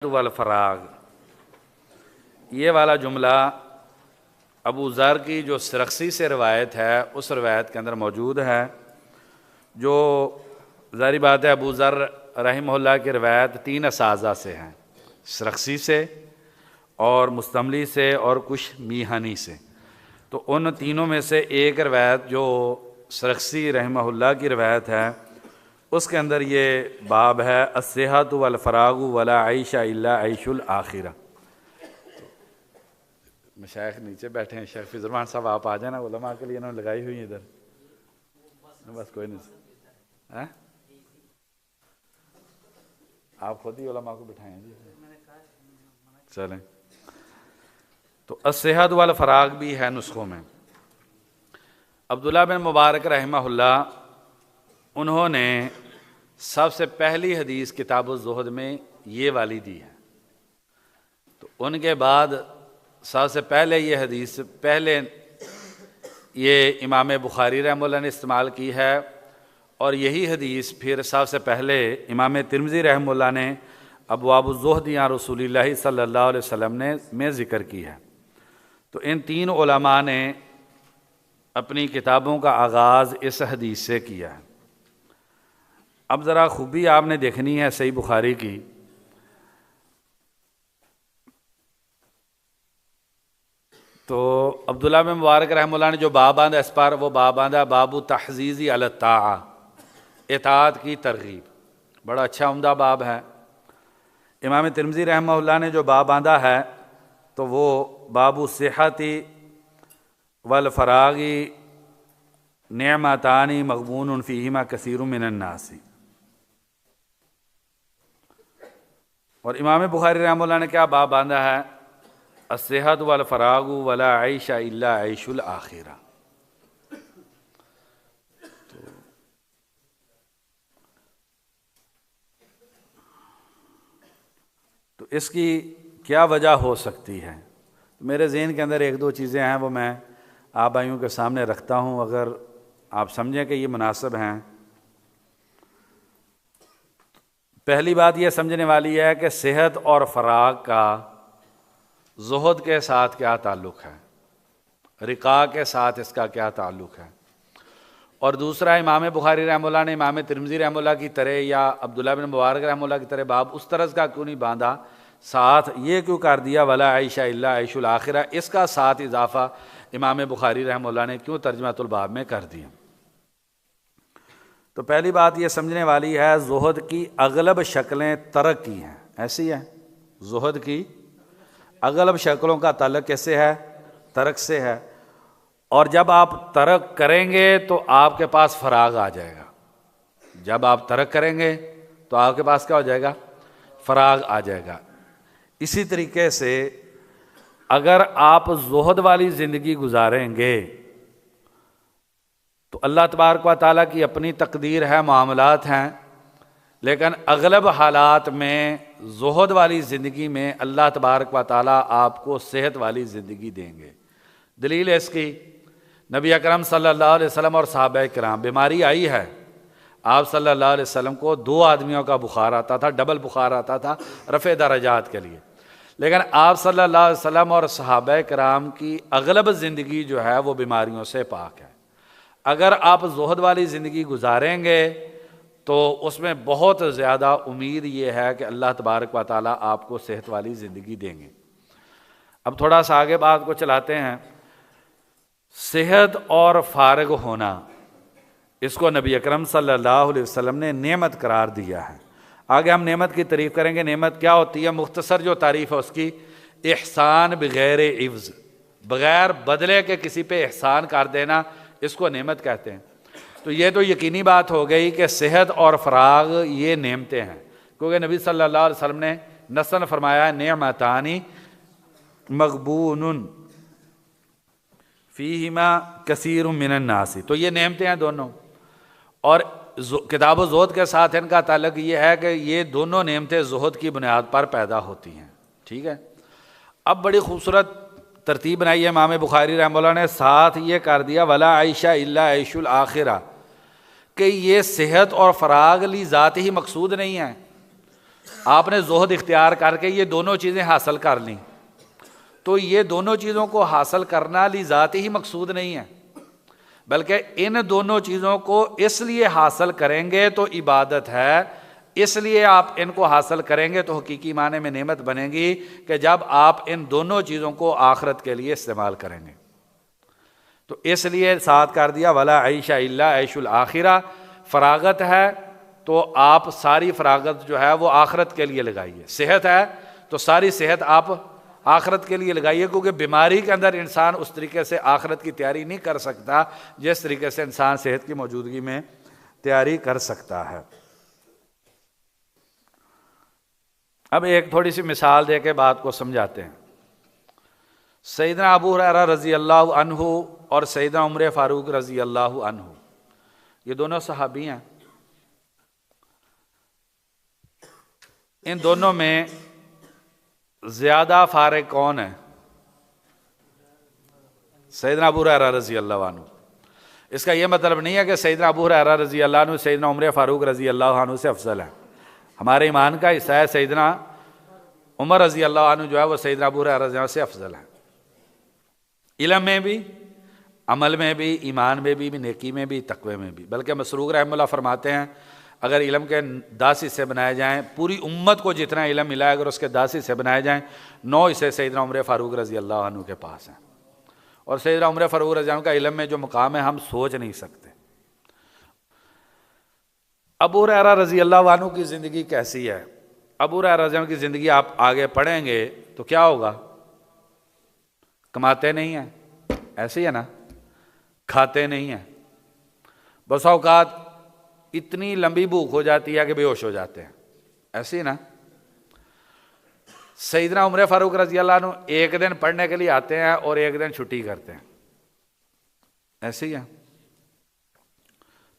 والفراغ، یہ والا جملہ ابو ذر کی جو سرخسی سے روایت ہے اس روایت کے اندر موجود ہے، جو ظاہری بات ہے ابو ذر رحمہ اللہ کی روایت تین اساتذہ سے ہیں، سرخسی سے اور مستملی سے اور کچھ میہانی سے۔ تو ان تینوں میں سے ایک روایت جو سرخسی رحمہ اللہ کی روایت ہے اس کے اندر یہ باب ہے الصحۃ والفراغ ولا عیش الا عیش الآخرہ۔ مشائخ نیچے بیٹھے ہیں، شیخ فضل الرحمان صاحب آپ آ جائیں نا، علماء کے لیے انہوں نے لگائی ہوئی ہیں ادھر، بس کوئی نہیں، آپ خود ہی علماء کو بٹھائیں جی، چلیں۔ تو الصحۃ والفراغ بھی ہے نسخوں میں۔ عبداللہ بن مبارک رحمہ اللہ انہوں نے سب سے پہلی حدیث کتاب الزہد میں یہ والی دی ہے، تو ان کے بعد سب سے پہلے یہ حدیث یہ امام بخاری رحمہ اللہ نے استعمال کی ہے، اور یہی حدیث پھر سب سے پہلے امام ترمذی رحمہ اللہ نے ابواب الزہد یا رسول اللہ صلی اللہ علیہ وسلم میں ذکر کی ہے۔ تو ان تین علماء نے اپنی کتابوں کا آغاز اس حدیث سے کیا ہے۔ اب ذرا خوبی آپ نے دیکھنی ہے صحیح بخاری کی، تو عبداللہ بن مبارک رحمہ اللہ نے جو باب باندھا اس پر، وہ باب باندھا باب تحزیز علی الطاعہ، اطاعت کی ترغیب، بڑا اچھا عمدہ باب ہے۔ امام ترمذی رحمہ اللہ نے جو باب باندھا ہے تو وہ باب الصحۃ والفراغ نعمتان مغبون فیہما کثیر من الناس، اور امام بخاری رحمہ اللہ نے کیا باب باندھا ہے؟ الصحۃ والفراغ ولا عیش الا عیش الآخرہ۔ تو اس کی کیا وجہ ہو سکتی ہے؟ میرے ذہن کے اندر ایک دو چیزیں ہیں، وہ میں آپ بھائیوں کے سامنے رکھتا ہوں، اگر آپ سمجھیں کہ یہ مناسب ہیں۔ پہلی بات یہ سمجھنے والی ہے کہ صحت اور فراغ کا زہد کے ساتھ کیا تعلق ہے، رقاء کے ساتھ اس کا کیا تعلق ہے۔ اور دوسرا، امام بخاری رحمہ اللہ نے امام ترمذی رحمہ اللہ کی طرح یا عبداللہ بن مبارک رحمہ اللہ کی طرح باب اس طرح کا کیوں نہیں باندھا، ساتھ یہ کیوں کر دیا ولا عیش الا عیش الآخرہ، اس کا ساتھ اضافہ امام بخاری رحمہ اللہ نے کیوں ترجمۃ الباب میں کر دیا؟ تو پہلی بات یہ سمجھنے والی ہے، زہد کی اغلب شکلیں ترک کی ہیں، ایسی ہے، زہد کی اغلب شکلوں کا تعلق کیسے ہے؟ ترک سے ہے، اور جب آپ ترک کریں گے تو آپ کے پاس فراغ آ جائے گا، جب آپ ترک کریں گے تو آپ کے پاس کیا ہو جائے گا؟ فراغ آ جائے گا۔ اسی طریقے سے اگر آپ زہد والی زندگی گزاریں گے تو اللہ تبارک و تعالیٰ کی اپنی تقدیر ہے، معاملات ہیں، لیکن اغلب حالات میں زہد والی زندگی میں اللہ تبارک و تعالیٰ آپ کو صحت والی زندگی دیں گے۔ دلیل اس کی، نبی اکرم صلی اللہ علیہ وسلم اور صحابہ کرام، بیماری آئی ہے، آپ صلی اللہ علیہ وسلم کو 2 آدمیوں کا بخار آتا تھا، ڈبل بخار آتا تھا رفع درجات کے لیے، لیکن آپ صلی اللہ علیہ وسلم اور صحابہ کرام کی اغلب زندگی جو ہے وہ بیماریوں سے پاک ہے۔ اگر آپ زہد والی زندگی گزاریں گے تو اس میں بہت زیادہ امید یہ ہے کہ اللہ تبارک و تعالیٰ آپ کو صحت والی زندگی دیں گے۔ اب تھوڑا سا آگے بات کو چلاتے ہیں۔ صحت اور فارغ ہونا، اس کو نبی اکرم صلی اللہ علیہ وسلم نے نعمت قرار دیا ہے۔ آگے ہم نعمت کی تعریف کریں گے، نعمت کیا ہوتی ہے، مختصر جو تعریف ہے اس کی، احسان بغیر عوض، بغیر بدلے کے کسی پہ احسان کر دینا، اس کو نعمت کہتے ہیں۔ تو یہ تو یقینی بات ہو گئی کہ صحت اور فراغ یہ نعمتیں ہیں، کیونکہ نبی صلی اللہ علیہ وسلم نے نصاً فرمایا نعمتان مغبون فیہما کثیر من الناس، تو یہ نعمتیں ہیں دونوں، اور کتاب و زہد کے ساتھ ان کا تعلق یہ ہے کہ یہ دونوں نعمتیں زہد کی بنیاد پر پیدا ہوتی ہیں، ٹھیک ہے۔ اب بڑی خوبصورت ترتیب بنائی ہے امام بخاری رحمہ اللہ نے، ساتھ یہ کر دیا ولا عیش الا عیش الآخرہ، کہ یہ صحت اور فراغ لی ذات ہی مقصود نہیں ہے، آپ نے زہد اختیار کر کے یہ دونوں چیزیں حاصل کر لیں، تو یہ دونوں چیزوں کو حاصل کرنا لذات ہی مقصود نہیں ہے، بلکہ ان دونوں چیزوں کو اس لیے حاصل کریں گے تو عبادت ہے، اس لیے آپ ان کو حاصل کریں گے تو حقیقی معنی میں نعمت بنے گی کہ جب آپ ان دونوں چیزوں کو آخرت کے لیے استعمال کریں گے۔ تو اس لیے ساتھ کر دیا ولا عیش الا عیش الآخرہ، فراغت ہے تو آپ ساری فراغت جو ہے وہ آخرت کے لیے لگائیے، صحت ہے تو ساری صحت آپ آخرت کے لیے لگائیے، کیونکہ بیماری کے اندر انسان اس طریقے سے آخرت کی تیاری نہیں کر سکتا جس طریقے سے انسان صحت کی موجودگی میں تیاری کر سکتا ہے۔ اب ایک تھوڑی سی مثال دے کے بات کو سمجھاتے ہیں۔ سیدنا ابو ہریرہ رضی اللہ عنہ اور سیدنا عمر فاروق رضی اللہ عنہ، یہ دونوں صحابی ہیں، ان دونوں میں زیادہ فارغ کون ہے؟ سیدنا ابو ہریرہ رضی اللہ عنہ۔ اس کا یہ مطلب نہیں ہے کہ سیدنا ابو ہریرہ رضی اللہ عنہ سیدنا عمر فاروق رضی اللہ عنہ سے افضل ہے، ہمارے ایمان کا حصہ ہے سیدنا عمر رضی اللہ عنہ جو ہے وہ سیدنا ابو ہریرہ رضی اللہ عنہ سے افضل ہے، علم میں بھی، عمل میں بھی، ایمان میں بھی، نیکی میں بھی، تقوی میں بھی۔ بلکہ مسروق رحمہ اللہ فرماتے ہیں اگر علم کے 10 حصے بنائے جائیں، پوری امت کو جتنا علم ملا ہے اگر اس کے 10 حصے بنائے جائیں، 9 حصے سیدنا عمر فاروق رضی اللہ عنہ کے پاس ہیں، اور سیدنا عمر فاروق رضی اللہ عنہ کا علم میں جو مقام ہے ہم سوچ نہیں سکتے۔ ابو ہریرہ رضی اللہ عنہ کی زندگی کیسی ہے؟ ابو ہریرہ رضی اللہ عنہ کی زندگی آپ آگے پڑھیں گے تو کیا ہوگا؟ کماتے نہیں ہیں، ایسے ہی ہے نا، کھاتے نہیں ہیں، بس اوقات اتنی لمبی بھوک ہو جاتی ہے کہ بے ہوش ہو جاتے ہیں، ایسے ہی نا۔ سیدنا عمر فاروق رضی اللہ عنہ ایک دن پڑھنے کے لیے آتے ہیں اور ایک دن چھٹی کرتے ہیں، ایسے ہی ہے۔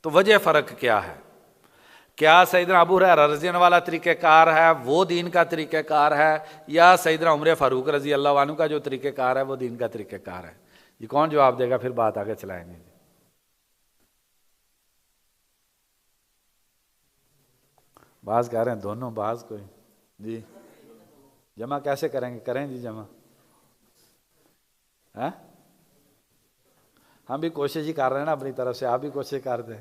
تو وجہ فرق کیا ہے؟ کیا سیدنا ابو ہریرہ رضی اللہ عنہ والا طریقہ کار ہے وہ دین کا طریقہ کار ہے، یا سیدنا عمر فاروق رضی اللہ عنہ کا جو طریقہ کار ہے وہ دین کا طریقہ کار ہے؟ یہ کون جواب دے گا؟ پھر بات آگے چلائیں گے۔ بعض کہہ رہے ہیں دونوں، بعض کوئی جی جمع کیسے کریں گے؟ کریں جی جمع، ہم بھی کوشش ہی کر رہے ہیں نا اپنی طرف سے، آپ بھی کوشش کر دیں۔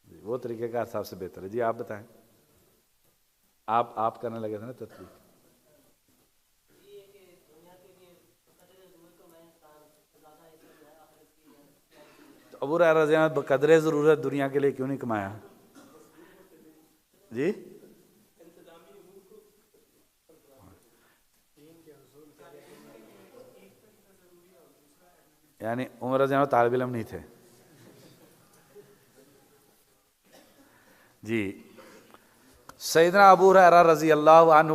وہ طریقہ کار سب سے بہتر ہے۔ جی آپ بتائیں، آپ کرنے لگے تھے نا تطبیق۔ ابو ہریرہ رضی اللہ عنہ بقدر ضرورت دنیا کے لیے کیوں نہیں کمایا؟ جی یعنی عمر رضی اللہ عنہ طالب علم نہیں تھے؟ جی سیدنا ابو ہریرہ رضی اللہ عنہ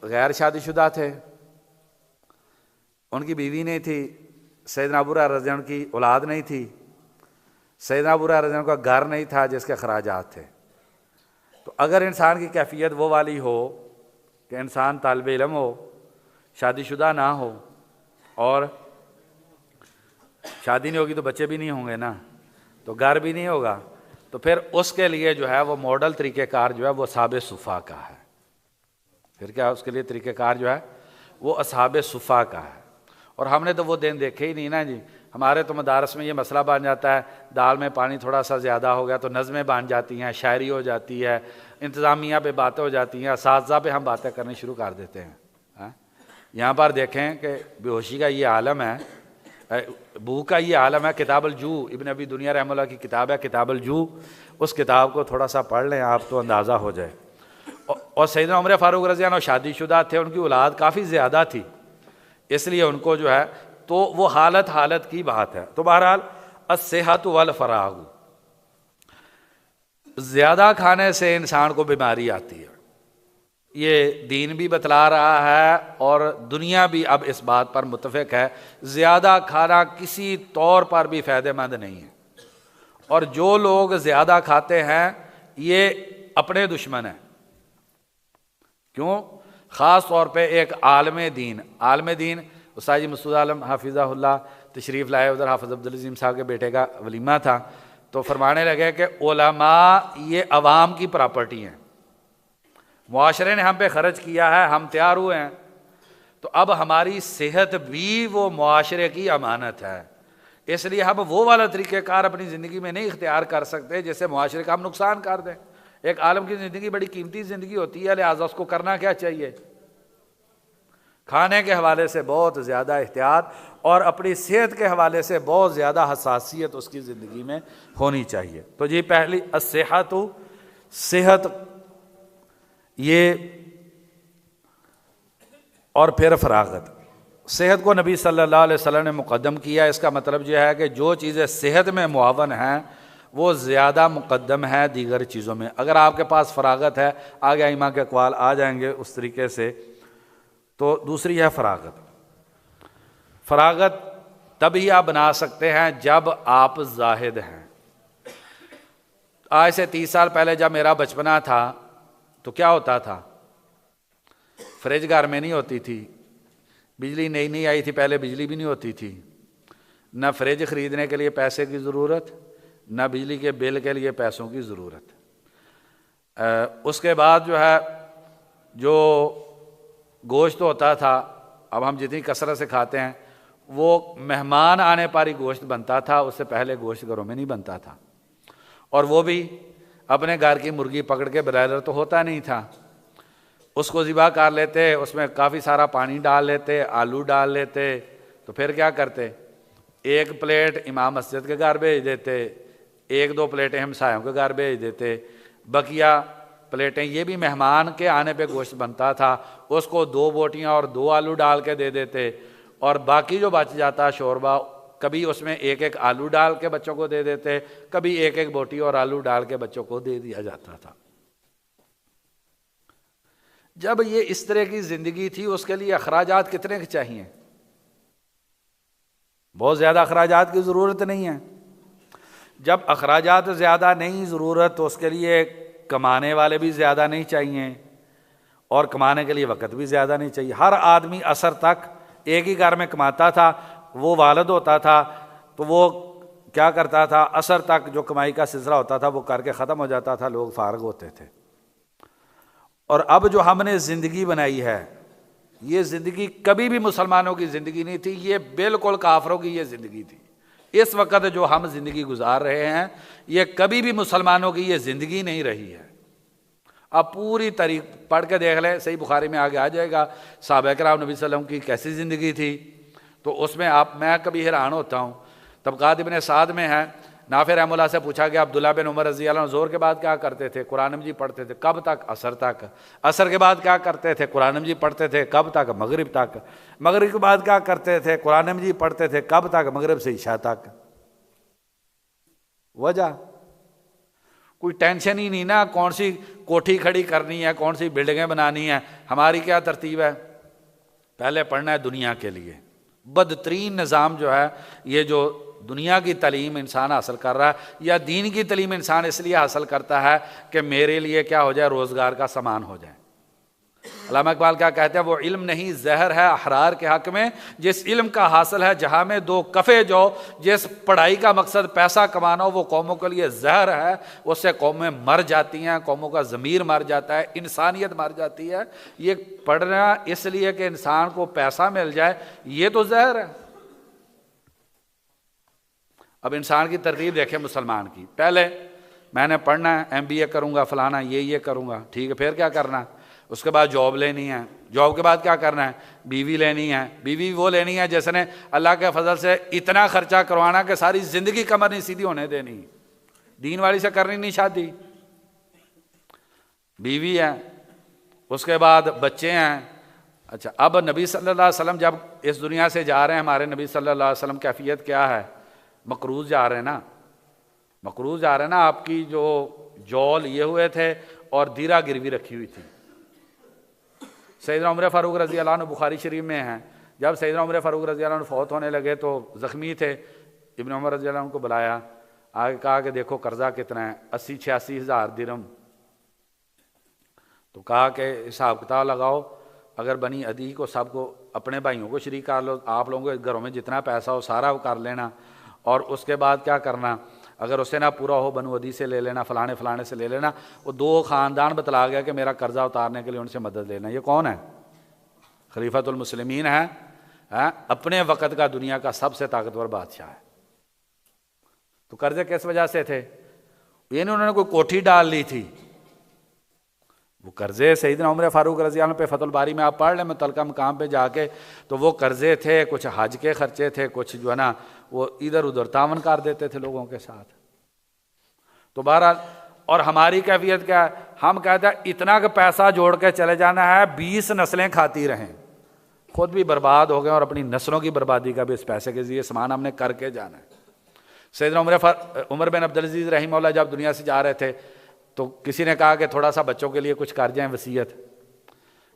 غیر شادی شدہ تھے، ان کی بیوی نہیں تھی، سیدنا ابو ہریرہ رضی اللہ عنہ کی اولاد نہیں تھی، سیدنا ابو ہریرہ رضی اللہ عنہ کا گھر نہیں تھا جس کے اخراجات تھے۔ تو اگر انسان کی کیفیت وہ والی ہو کہ انسان طالب علم ہو، شادی شدہ نہ ہو، اور شادی نہیں ہوگی تو بچے بھی نہیں ہوں گے نا، تو گھر بھی نہیں ہوگا، تو پھر اس کے لیے جو ہے وہ ماڈل طریقہ کار جو ہے وہ اصحاب صفا کا ہے۔ پھر کیا اس کے لیے طریقہ کار جو ہے وہ اصحاب صفا کا ہے۔ اور ہم نے تو وہ دن دیکھے ہی نہیں نا جی، ہمارے تو مدارس میں یہ مسئلہ بن جاتا ہے، دال میں پانی تھوڑا سا زیادہ ہو گیا تو نظمیں بن جاتی ہیں، شاعری ہو جاتی ہے، انتظامیہ پہ باتیں ہو جاتی ہیں، اساتذہ پہ ہم باتیں کرنی شروع کر دیتے ہیں۔ یہاں پر دیکھیں کہ بے ہوشی کا یہ عالم ہے، بھوک کا یہ عالم ہے۔ کتاب الجوع ابن ابی دنیا رحمہ اللہ کی کتاب ہے کتاب الجوع، اس کتاب کو تھوڑا سا پڑھ لیں آپ تو اندازہ ہو جائے۔ اور سیدنا عمر فاروق رضی اللہ عنہ شادی شدہ تھے، ان کی اولاد کافی زیادہ تھی، اس لیے ان کو جو ہے تو وہ حالت کی بات ہے۔ تو بہرحال الصحۃ والفراغ، زیادہ کھانے سے انسان کو بیماری آتی ہے، یہ دین بھی بتلا رہا ہے اور دنیا بھی اب اس بات پر متفق ہے، زیادہ کھانا کسی طور پر بھی فائدہ مند نہیں ہے، اور جو لوگ زیادہ کھاتے ہیں یہ اپنے دشمن ہیں۔ کیوں؟ خاص طور پہ ایک عالم دین استاد جی مسعود عالم حافظہ اللہ تشریف لائے، ادھر حافظ عبدالعظیم صاحب کے بیٹے کا ولیمہ تھا، تو فرمانے لگے کہ علماء یہ عوام کی پراپرٹی ہیں، معاشرے نے ہم پہ خرچ کیا ہے، ہم تیار ہوئے ہیں، تو اب ہماری صحت بھی وہ معاشرے کی امانت ہے، اس لیے ہم وہ والا طریقہ کار اپنی زندگی میں نہیں اختیار کر سکتے جس سے معاشرے کا ہم نقصان کر دیں۔ ایک عالم کی زندگی بڑی قیمتی زندگی ہوتی ہے، لہٰذا اس کو کرنا کیا چاہیے؟ کھانے کے حوالے سے بہت زیادہ احتیاط اور اپنی صحت کے حوالے سے بہت زیادہ حساسیت اس کی زندگی میں ہونی چاہیے۔ تو جی پہلی الصحت، صحت، یہ، اور پھر فراغت۔ صحت کو نبی صلی اللہ علیہ وسلم نے مقدم کیا، اس کا مطلب یہ ہے کہ جو چیزیں صحت میں معاون ہیں وہ زیادہ مقدم ہے دیگر چیزوں میں۔ اگر آپ کے پاس فراغت ہے، آگے ائمہ کے اقوال آ جائیں گے اس طریقے سے، تو دوسری ہے فراغت۔ فراغت تبھی آپ بنا سکتے ہیں جب آپ زاہد ہیں۔ آج سے 30 سال پہلے جب میرا بچپنا تھا تو کیا ہوتا تھا؟ فریج گھر میں نہیں ہوتی تھی، بجلی نئی نئی آئی تھی، پہلے بجلی بھی نہیں ہوتی تھی، نہ فریج خریدنے کے لیے پیسے کی ضرورت، نہ بجلی کے بل کے لیے پیسوں کی ضرورت۔ اس کے بعد جو ہے جو گوشت ہوتا تھا، اب ہم جتنی کثرت سے کھاتے ہیں، وہ مہمان آنے پر ہی گوشت بنتا تھا، اس سے پہلے گوشت گھروں میں نہیں بنتا تھا، اور وہ بھی اپنے گھر کی مرغی پکڑ کے، برائلر تو ہوتا نہیں تھا، اس کو ذبح کر لیتے، اس میں کافی سارا پانی ڈال لیتے، آلو ڈال لیتے، تو پھر کیا کرتے؟ ایک پلیٹ امام مسجد کے گھر بھیج دیتے، ایک دو پلیٹیں ہمسایوں کے گھر بھیج دیتے، بقیہ پلیٹیں یہ بھی مہمان کے آنے پہ گوشت بنتا تھا، اس کو 2 بوٹیاں اور 2 آلو ڈال کے دے دیتے، اور باقی جو بچ جاتا شوربہ، کبھی اس میں ایک ایک آلو ڈال کے بچوں کو دے دیتے، کبھی ایک ایک بوٹی اور آلو ڈال کے بچوں کو دے دیا جاتا تھا۔ جب یہ اس طرح کی زندگی تھی، اس کے لیے اخراجات کتنے کے چاہیے؟ بہت زیادہ اخراجات کی ضرورت نہیں ہے۔ جب اخراجات زیادہ نہیں ضرورت، تو اس کے لیے کمانے والے بھی زیادہ نہیں چاہیے، اور کمانے کے لیے وقت بھی زیادہ نہیں چاہیے۔ ہر آدمی عصر تک ایک ہی گھر میں کماتا تھا، وہ والد ہوتا تھا تو وہ کیا کرتا تھا؟ عصر تک جو کمائی کا سلسلہ ہوتا تھا وہ کر کے ختم ہو جاتا تھا، لوگ فارغ ہوتے تھے۔ اور اب جو ہم نے زندگی بنائی ہے، یہ زندگی کبھی بھی مسلمانوں کی زندگی نہیں تھی، یہ بالکل کافروں کی یہ زندگی تھی۔ اس وقت جو ہم زندگی گزار رہے ہیں، یہ کبھی بھی مسلمانوں کی یہ زندگی نہیں رہی ہے۔ اب پوری تاریخ پڑھ کے دیکھ لیں، صحیح بخاری میں آگے آ جائے گا صحابہ کرام نبی صلی اللہ علیہ وسلم کی کیسی زندگی تھی، تو اس میں میں کبھی حیران ہوتا ہوں۔ طبقات ابن سعد میں ہے، نافع رحمہ اللہ سے پوچھا گیا عبداللہ بن عمر رضی اللہ عنہ زور کے بعد کیا کرتے تھے؟ قرآن مجید پڑھتے تھے۔ کب تک؟ عصر تک۔ عصر کے بعد کیا کرتے تھے؟ قرآن مجید پڑھتے تھے۔ کب تک؟ مغرب تک۔ مغرب کے بعد کیا کرتے تھے؟ قرآن مجید پڑھتے تھے۔ کب تک؟ مغرب سے عشاء تک۔ وجہ کوئی ٹینشن ہی نہیں نا، کون سی کوٹھی کھڑی کرنی ہے، کون سی بلڈنگیں بنانی ہیں، ہماری کیا ترتیب ہے؟ پہلے پڑھنا ہے دنیا کے لیے۔ بدترین نظام جو ہے یہ جو دنیا کی تعلیم انسان حاصل کر رہا ہے، یا دین کی تعلیم انسان اس لیے حاصل کرتا ہے کہ میرے لیے کیا ہو جائے؟ روزگار کا سامان ہو جائے۔ علامہ اقبال کیا کہتے ہیں؟ وہ علم نہیں زہر ہے احرار کے حق میں، جس علم کا حاصل ہے جہاں میں 2 کفے جو، جس پڑھائی کا مقصد پیسہ کمانا ہو وہ قوموں کے لیے زہر ہے، اس سے قومیں مر جاتی ہیں، قوموں کا ضمیر مر جاتا ہے، انسانیت مر جاتی ہے۔ یہ پڑھنا اس لیے کہ انسان کو پیسہ مل جائے، یہ تو زہر ہے۔ اب انسان کی ترتیب دیکھیں مسلمان کی، پہلے میں نے پڑھنا ہے، MBA کروں گا، فلانا یہ کروں گا، ٹھیک ہے، پھر کیا کرنا؟ اس کے بعد جاب لینی ہے، جاب کے بعد کیا کرنا ہے؟ بیوی لینی ہے، بیوی وہ لینی ہے جس نے اللہ کے فضل سے اتنا خرچہ کروانا کہ ساری زندگی کمر نہیں سیدھی ہونے دینی، دین والی سے کرنی نہیں شادی، بیوی ہے، اس کے بعد بچے ہیں۔ اچھا، اب نبی صلی اللہ علیہ وسلم جب اس دنیا سے جا رہے ہیں، ہمارے نبی صلی اللہ علیہ وسلم کیفیت کیا ہے؟ مقروض جا رہے ہیں نا، مقروض جا رہے ہیں نا، آپ کی جو جول یہ ہوئے تھے اور دیرہ گروی رکھی ہوئی تھی۔ سیدنا عمر فاروق رضی اللہ عنہ بخاری شریف میں ہیں، جب سیدنا عمر فاروق رضی اللہ عنہ فوت ہونے لگے تو زخمی تھے، ابن عمر رضی اللہ عنہ کو بلایا، آگے کہا کہ دیکھو قرضہ کتنا ہے؟ 80-86 ہزار درہم۔ تو کہا کہ حساب کتاب لگاؤ، اگر بنی عدی کو سب کو اپنے بھائیوں کو شریک کر لو، آپ لوگوں کے گھروں میں جتنا پیسہ ہو سارا وہ کر لینا، اور اس کے بعد کیا کرنا؟ اگر اسے نہ پورا ہو بنو عدی سے لے لینا، فلانے فلانے سے لے لینا. وہ 2 خاندان بتلا گیا کہ میرا قرضہ اتارنے کے لیے ان سے مدد لینا. یہ کون ہے؟ خلیفۃ المسلمین ہے، اپنے وقت کا دنیا کا سب سے طاقتور بادشاہ ہے. تو قرضے کس وجہ سے تھے؟ یہ نہیں انہوں نے کوئی کوٹھی ڈال لی تھی. وہ قرضے سیدنا عمر فاروق رضی اللہ عنہ پہ فتح الباری میں آپ پڑھ لیں متعلقہ مقام پہ جا کے، تو وہ قرضے تھے، کچھ حج کے خرچے تھے، کچھ جو ہے نا وہ ادھر ادھر تعاون کر دیتے تھے لوگوں کے ساتھ. تو بہرحال، اور ہماری کیفیت کیا ہے؟ ہم کہتے ہیں اتنا کہ پیسہ جوڑ کے چلے جانا ہے، 20 نسلیں کھاتی رہیں، خود بھی برباد ہو گئے اور اپنی نسلوں کی بربادی کا بھی اس پیسے کے ذریعے سامان ہم نے کر کے جانا ہے. سیدنا عمر بن عبدالعزیز رحمہ اللہ جب دنیا سے جا رہے تھے تو کسی نے کہا کہ تھوڑا سا بچوں کے لیے کچھ کر جائیں وصیت.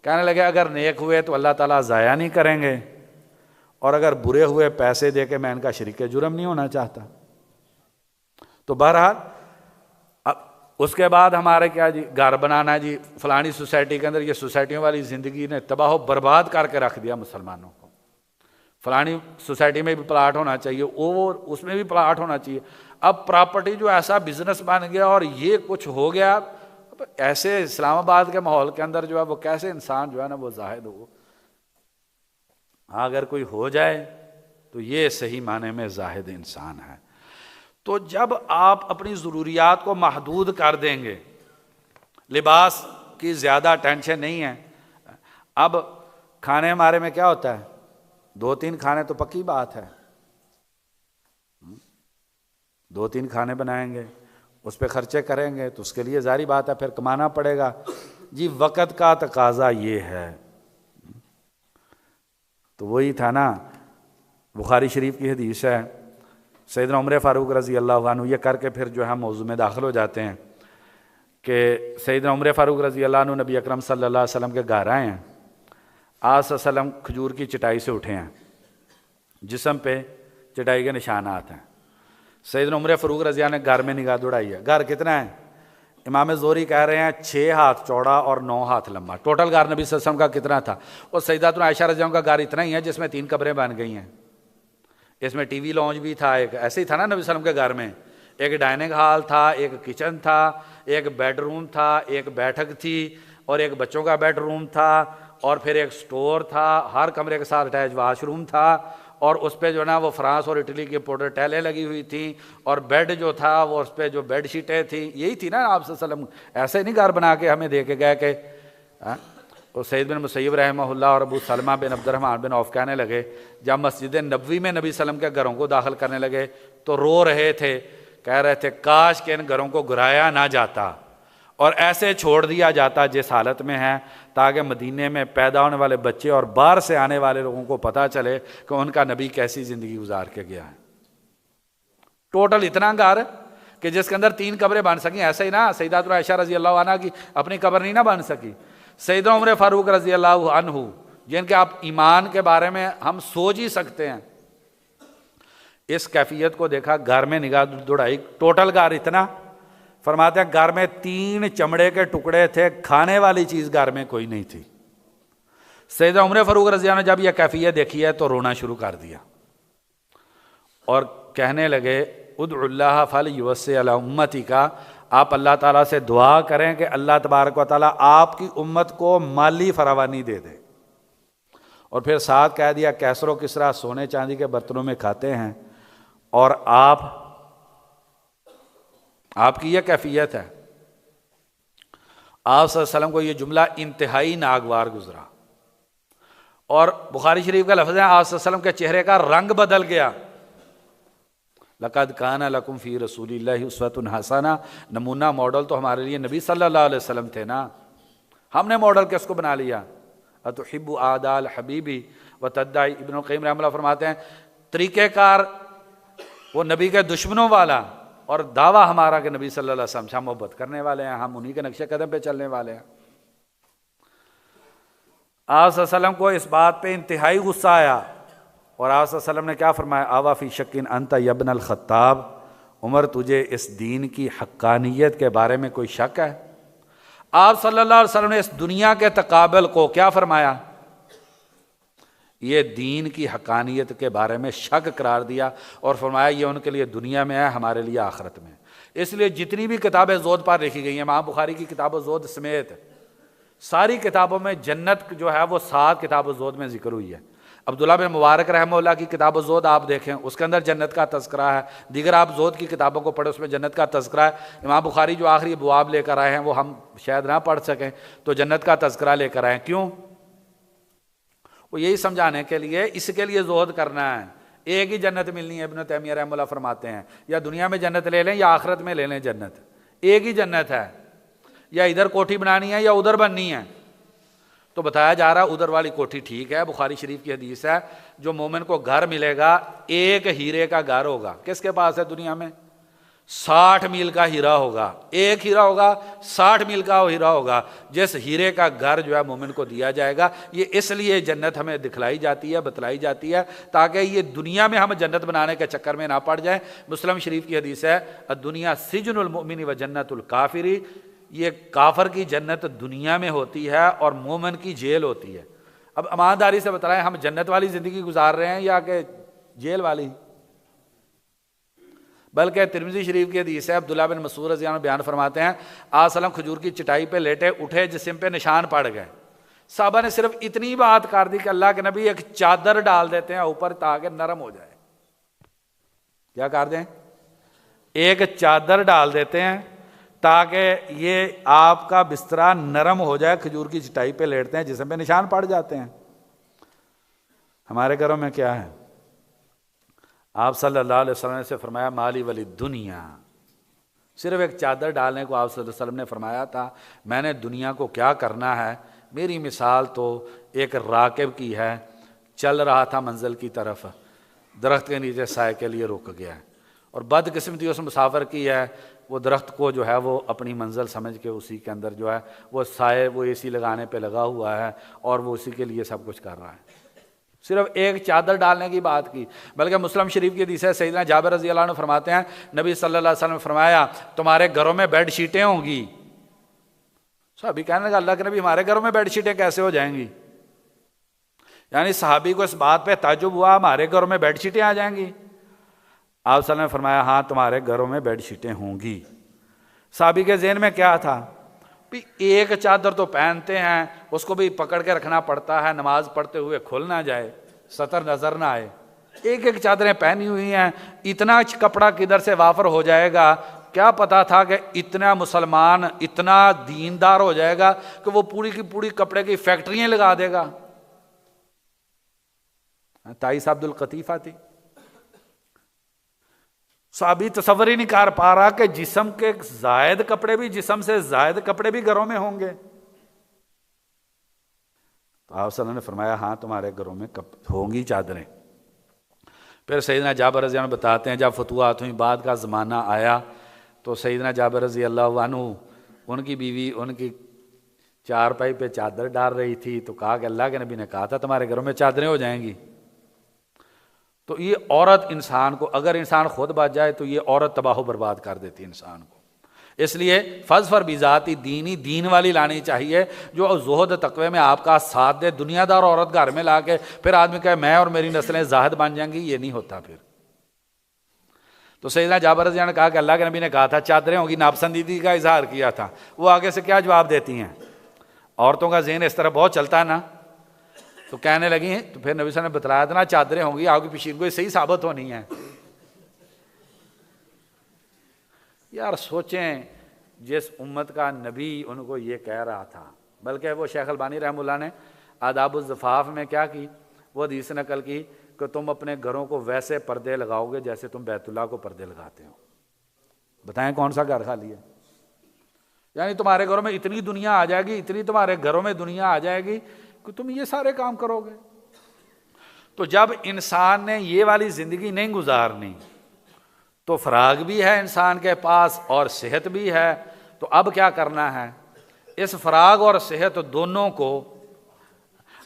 کہنے لگے اگر نیک ہوئے تو اللہ تعالیٰ ضائع نہیں کریں گے، اور اگر برے ہوئے پیسے دے کے میں ان کا شریک جرم نہیں ہونا چاہتا. تو بہرحال اس کے بعد ہمارے کیا جی، گھر بنانا جی فلانی سوسائٹی کے اندر. یہ سوسائٹیوں والی زندگی نے تباہ و برباد کر کے رکھ دیا مسلمانوں کو. فلانی سوسائٹی میں بھی پلاٹ ہونا چاہیے، اور اس میں بھی پلاٹ ہونا چاہیے. اب پراپرٹی جو ایسا بزنس بن گیا اور یہ کچھ ہو گیا. ایسے اسلام آباد کے ماحول کے اندر جو ہے وہ کیسے انسان جو ہے نا وہ زاہد ہو. ہاں اگر کوئی ہو جائے تو یہ صحیح معنی میں زاہد انسان ہے. تو جب آپ اپنی ضروریات کو محدود کر دیں گے، لباس کی زیادہ ٹینشن نہیں ہے. اب کھانے ہمارے میں کیا ہوتا ہے؟ 2-3 کھانے تو پکی بات ہے، 2-3 کھانے بنائیں گے، اس پہ خرچے کریں گے تو اس کے لیے ظاہری بات ہے پھر کمانا پڑے گا. جی وقت کا تقاضا یہ ہے. تو وہی تھا نا، بخاری شریف کی حدیث ہے، سیدنا عمر فاروق رضی اللہ عنہ یہ کر کے پھر جو ہے موضوع میں داخل ہو جاتے ہیں کہ سیدنا عمر فاروق رضی اللہ عنہ نبی اکرم صلی اللہ علیہ وسلم کے گھر آئے ہیں. آپ صلی اللہ علیہ وسلم کھجور کی چٹائی سے اٹھے ہیں، جسم پہ چٹائی کے نشانات ہیں. سیدنا عمر فاروق رضی اللہ عنہ نے گھر میں نگاہ دوڑائی ہے. گھر کتنا ہے؟ امام زہری کہہ رہے ہیں 6 ہاتھ چوڑا اور 9 ہاتھ لمبا. ٹوٹل گھر نبی صلی اللہ علیہ وسلم کا کتنا تھا؟ اور سیداتنا عائشہ رضی اللہ عنہا کا گھر اتنا ہی ہے جس میں 3 قبریں بن گئی ہیں. اس میں ٹی وی لانچ بھی تھا، ایک ایسے ہی تھا نا نبی صلی اللہ علیہ وسلم کے گھر میں. ایک ڈائننگ ہال تھا، ایک کچن تھا، ایک بیڈ روم تھا، ایک بیٹھک تھی، اور ایک بچوں کا بیڈ روم تھا، اور پھر ایک سٹور تھا. ہر کمرے کے ساتھ اٹیچ واش روم تھا، اور اس پہ جو نا وہ فرانس اور اٹلی کی پاؤڈر ٹیلیں لگی ہوئی تھیں، اور بیڈ جو تھا وہ اس پہ جو بیڈ شیٹیں تھیں. یہی تھی نا آپ صلی اللہ علیہ وسلم. ایسے نہیں گھر بنا کے ہمیں دے کے گئے کہ اور سعید بن مسیب رحمہ اللہ اور ابو سلمہ بن عبد الرحمن بن عوف کہنے لگے جب مسجد نبوی میں نبی صلی اللہ علیہ وسلم کے گھروں کو داخل کرنے لگے تو رو رہے تھے، کہہ رہے تھے کاش کہ ان گھروں کو گرایا نہ جاتا اور ایسے چھوڑ دیا جاتا جس حالت میں ہے، تاکہ مدینے میں پیدا ہونے والے بچے اور باہر سے آنے والے لوگوں کو پتہ چلے کہ ان کا نبی کیسی زندگی گزار کے گیا ہے. ٹوٹل اتنا گھر کہ جس کے اندر 3 قبریں بن سکیں. ایسا ہی نا سیداتنا عائشہ رضی اللہ عنہا کی اپنی قبر نہیں نہ بن سکی. سیدنا عمر فاروق رضی اللہ عنہ جن کے آپ ایمان کے بارے میں ہم سوچ ہی سکتے ہیں، اس کیفیت کو دیکھا، گھر میں نگاہ دوڑائی. ٹوٹل گھر اتنا، فرماتے ہیں گھر میں 3 چمڑے کے ٹکڑے تھے، کھانے والی چیز گھر میں کوئی نہیں تھی. سیدنا عمر فاروق رضی اللہ عنہ جب یہ کیفیت دیکھی ہے تو رونا شروع کر دیا اور کہنے لگے ادعو اللہ فلیوسع علی امتی کا، آپ اللہ تعالیٰ سے دعا کریں کہ اللہ تبارک و تعالیٰ آپ کی امت کو مالی فراوانی دے دے. اور پھر ساتھ کہہ دیا کیسر و کسریٰ سونے چاندی کے برتنوں میں کھاتے ہیں، اور آپ کی یہ کیفیت ہے. آپ صلی اللہ علیہ وسلم کو یہ جملہ انتہائی ناگوار گزرا، اور بخاری شریف کا لفظ ہے آپ صلی اللہ علیہ وسلم کے چہرے کا رنگ بدل گیا. لقد کان لکم فی رسول اللہ اسوۃ حسنہ، نمونہ ماڈل تو ہمارے لیے نبی صلی اللہ علیہ وسلم تھے نا. ہم نے ماڈل کس کو بنا لیا؟ اتحب اعداء الحبیبی وتدعی. ابن القیم رحمہ اللہ فرماتے ہیں طریقہ کار وہ نبی کے دشمنوں والا، اور دعویٰ ہمارا کہ نبی صلی اللہ علیہ وسلم سے ہم محبت کرنے والے ہیں، ہم انہی کے نقش قدم پہ چلنے والے ہیں. آپ صلی اللہ علیہ وسلم کو اس بات پہ انتہائی غصہ آیا، اور آپ صلی اللہ علیہ وسلم نے کیا فرمایا؟ آوا فی شکن انت یا ابن الخطاب، عمر تجھے اس دین کی حقانیت کے بارے میں کوئی شک ہے؟ آپ صلی اللہ علیہ وسلم نے اس دنیا کے تقابل کو کیا فرمایا؟ یہ دین کی حقانیت کے بارے میں شک قرار دیا اور فرمایا یہ ان کے لیے دنیا میں ہے، ہمارے لیے آخرت میں۔ اس لیے جتنی بھی کتابیں زہد پر لکھی گئی ہیں، امام بخاری کی کتاب زہد سمیت ساری کتابوں میں جنت جو ہے وہ 7 کتاب زہد میں ذکر ہوئی ہے۔ عبداللہ بن مبارک رحمہ اللہ کی کتاب زہد آپ دیکھیں، اس کے اندر جنت کا تذکرہ ہے۔ دیگر آپ زہد کی کتابوں کو پڑھیں، اس میں جنت کا تذکرہ ہے۔ امام بخاری جو آخری ابواب لے کر آئے ہیں وہ ہم شاید نہ پڑھ سکیں، تو جنت کا تذکرہ لے کر آئے۔ کیوں؟ وہ یہی سمجھانے کے لیے، اس کے لیے زہد کرنا ہے۔ ایک ہی جنت ملنی ہے، ابن تیمیہ رحمہ اللہ فرماتے ہیں، یا دنیا میں جنت لے لیں یا آخرت میں لے لیں جنت، ایک ہی جنت ہے، یا ادھر کوٹھی بنانی ہے یا ادھر بننی ہے۔ تو بتایا جا رہا ادھر والی کوٹھی ٹھیک ہے، بخاری شریف کی حدیث ہے، جو مومن کو گھر ملے گا ایک ہیرے کا گھر ہوگا۔ کس کے پاس ہے دنیا میں؟ 60 میل کا ہیرا ہوگا، ایک ہیرا ہوگا، 60 میل کا ہیرا ہوگا، جس ہیرے کا گھر جو ہے مومن کو دیا جائے گا۔ یہ اس لیے جنت ہمیں دکھلائی جاتی ہے، بتلائی جاتی ہے، تاکہ یہ دنیا میں ہم جنت بنانے کے چکر میں نہ پڑ جائیں۔ مسلم شریف کی حدیث ہے، الدنیا سجن المؤمن و جنت الکافری، یہ کافر کی جنت دنیا میں ہوتی ہے اور مومن کی جیل ہوتی ہے۔ اب ایمانداری سے بتائیں، ہم جنت والی زندگی گزار رہے ہیں یا کہ جیل والی؟ بلکہ ترمذی شریف کی حدیث ہے، عبداللہ بن مسعود رضی اللہ عنہ بیان فرماتے ہیں، آج سلم کھجور کی چٹائی پہ لیٹے، اٹھے، جسم پہ نشان پڑ گئے۔ صحابہ نے صرف اتنی بات کر دی کہ اللہ کے نبی ایک چادر ڈال دیتے ہیں اوپر تاکہ نرم ہو جائے۔ کیا کر دیں؟ ایک چادر ڈال دیتے ہیں تاکہ یہ آپ کا بسترا نرم ہو جائے۔ کھجور کی چٹائی پہ لیٹتے ہیں، جسم پہ نشان پڑ جاتے ہیں۔ ہمارے گھروں میں کیا ہے؟ آپ صلی اللہ علیہ وسلم سے فرمایا مالی ولی دنیا، صرف ایک چادر ڈالنے کو آپ صلی اللہ علیہ وسلم نے فرمایا تھا۔ میں نے دنیا کو کیا کرنا ہے؟ میری مثال تو ایک راکب کی ہے، چل رہا تھا منزل کی طرف، درخت کے نیچے سائے کے لیے رک گیا، اور بد قسمتی اس مسافر کی ہے، وہ درخت کو جو ہے وہ اپنی منزل سمجھ کے اسی کے اندر جو ہے وہ سائے، وہ اے سی لگانے پہ لگا ہوا ہے اور وہ اسی کے لیے سب کچھ کر رہا ہے۔ صرف ایک چادر ڈالنے کی بات کی۔ بلکہ مسلم شریف کی حدیث ہے، سیدنا جابر رضی اللہ عنہ فرماتے ہیں، نبی صلی اللہ علیہ وسلم نے فرمایا تمہارے گھروں میں بیڈ شیٹیں ہوں گی۔ صحابی کہنے لگا اللہ کے نبی ہمارے گھروں میں بیڈ شیٹیں کیسے ہو جائیں گی؟ یعنی صحابی کو اس بات پہ تعجب ہوا ہمارے گھروں میں بیڈ شیٹیں آ جائیں گی؟ آپ صلی اللہ علیہ وسلم نے فرمایا ہاں تمہارے گھروں میں بیڈ شیٹیں ہوں گی۔ صحابی کے ذہن میں کیا تھا؟ ایک چادر تو پہنتے ہیں، اس کو بھی پکڑ کے رکھنا پڑتا ہے، نماز پڑھتے ہوئے کھل نہ جائے، سطر نظر نہ آئے۔ ایک ایک چادریں پہنی ہوئی ہیں، اتنا کپڑا کدھر سے وافر ہو جائے گا؟ کیا پتا تھا کہ اتنا مسلمان اتنا دیندار ہو جائے گا کہ وہ پوری کی پوری کپڑے کی فیکٹریاں لگا دے گا۔ تائیس عبد القطیفہ تھی۔ صحابی تصور ہی نہیں کر پا رہا کہ جسم کے زائد کپڑے بھی، جسم سے زائد کپڑے بھی گھروں میں ہوں گے۔ تو آپ صلی اللہ علیہ وسلم نے فرمایا ہاں تمہارے گھروں میں ہوں گی چادریں۔ پھر سیدنا جابر رضی اللہ عنہ بتاتے ہیں جب فتوحات ہوئی، بعد کا زمانہ آیا، تو سیدنا جابر رضی اللہ عنہ، ان کی بیوی ان کی چارپائی پہ چادر ڈال رہی تھی، تو کہا کہ اللہ کے نبی نے کہا تھا تمہارے گھروں میں چادریں ہو جائیں گی۔ تو یہ عورت انسان کو، اگر انسان خود بچ جائے تو یہ عورت تباہ و برباد کر دیتی انسان کو۔ اس لیے فضفر بذاتی دینی، دین والی لانی چاہیے جو زہد تقوی میں آپ کا ساتھ دے۔ دنیا دار عورت گھر میں لا کے پھر آدمی کہے میں اور میری نسلیں زاہد بن جائیں گی، یہ نہیں ہوتا پھر۔ تو سیدنا جابر رضی اللہ عنہ نے کہا کہ اللہ کے نبی نے کہا تھا چادریں ہوگی، ناپسندیدگی کا اظہار کیا تھا۔ وہ آگے سے کیا جواب دیتی ہیں؟ عورتوں کا ذہن اس طرح بہت چلتا ہے نا، تو کہنے لگی، تو پھر نبی صلی اللہ علیہ وسلم نے بتلایا تھا نا چادریں ہوں گی، آپ کی پیشین گوئی صحیح ثابت ہونی ہے۔ یار سوچیں، جس امت کا نبی ان کو یہ کہہ رہا تھا، بلکہ وہ شیخ البانی رحمہ اللہ نے آداب الزفاف میں کیا کی، وہ حدیث نقل کی کہ تم اپنے گھروں کو ویسے پردے لگاؤ گے جیسے تم بیت اللہ کو پردے لگاتے ہو۔ بتائیں کون سا گھر خالی ہے؟ یعنی تمہارے گھروں میں اتنی دنیا آ جائے گی، اتنی تمہارے گھروں میں دنیا آ جائے گی کہ تم یہ سارے کام کرو گے۔ تو جب انسان نے یہ والی زندگی نہیں گزارنی، تو فراغ بھی ہے انسان کے پاس اور صحت بھی ہے، تو اب کیا کرنا ہے؟ اس فراغ اور صحت دونوں کو،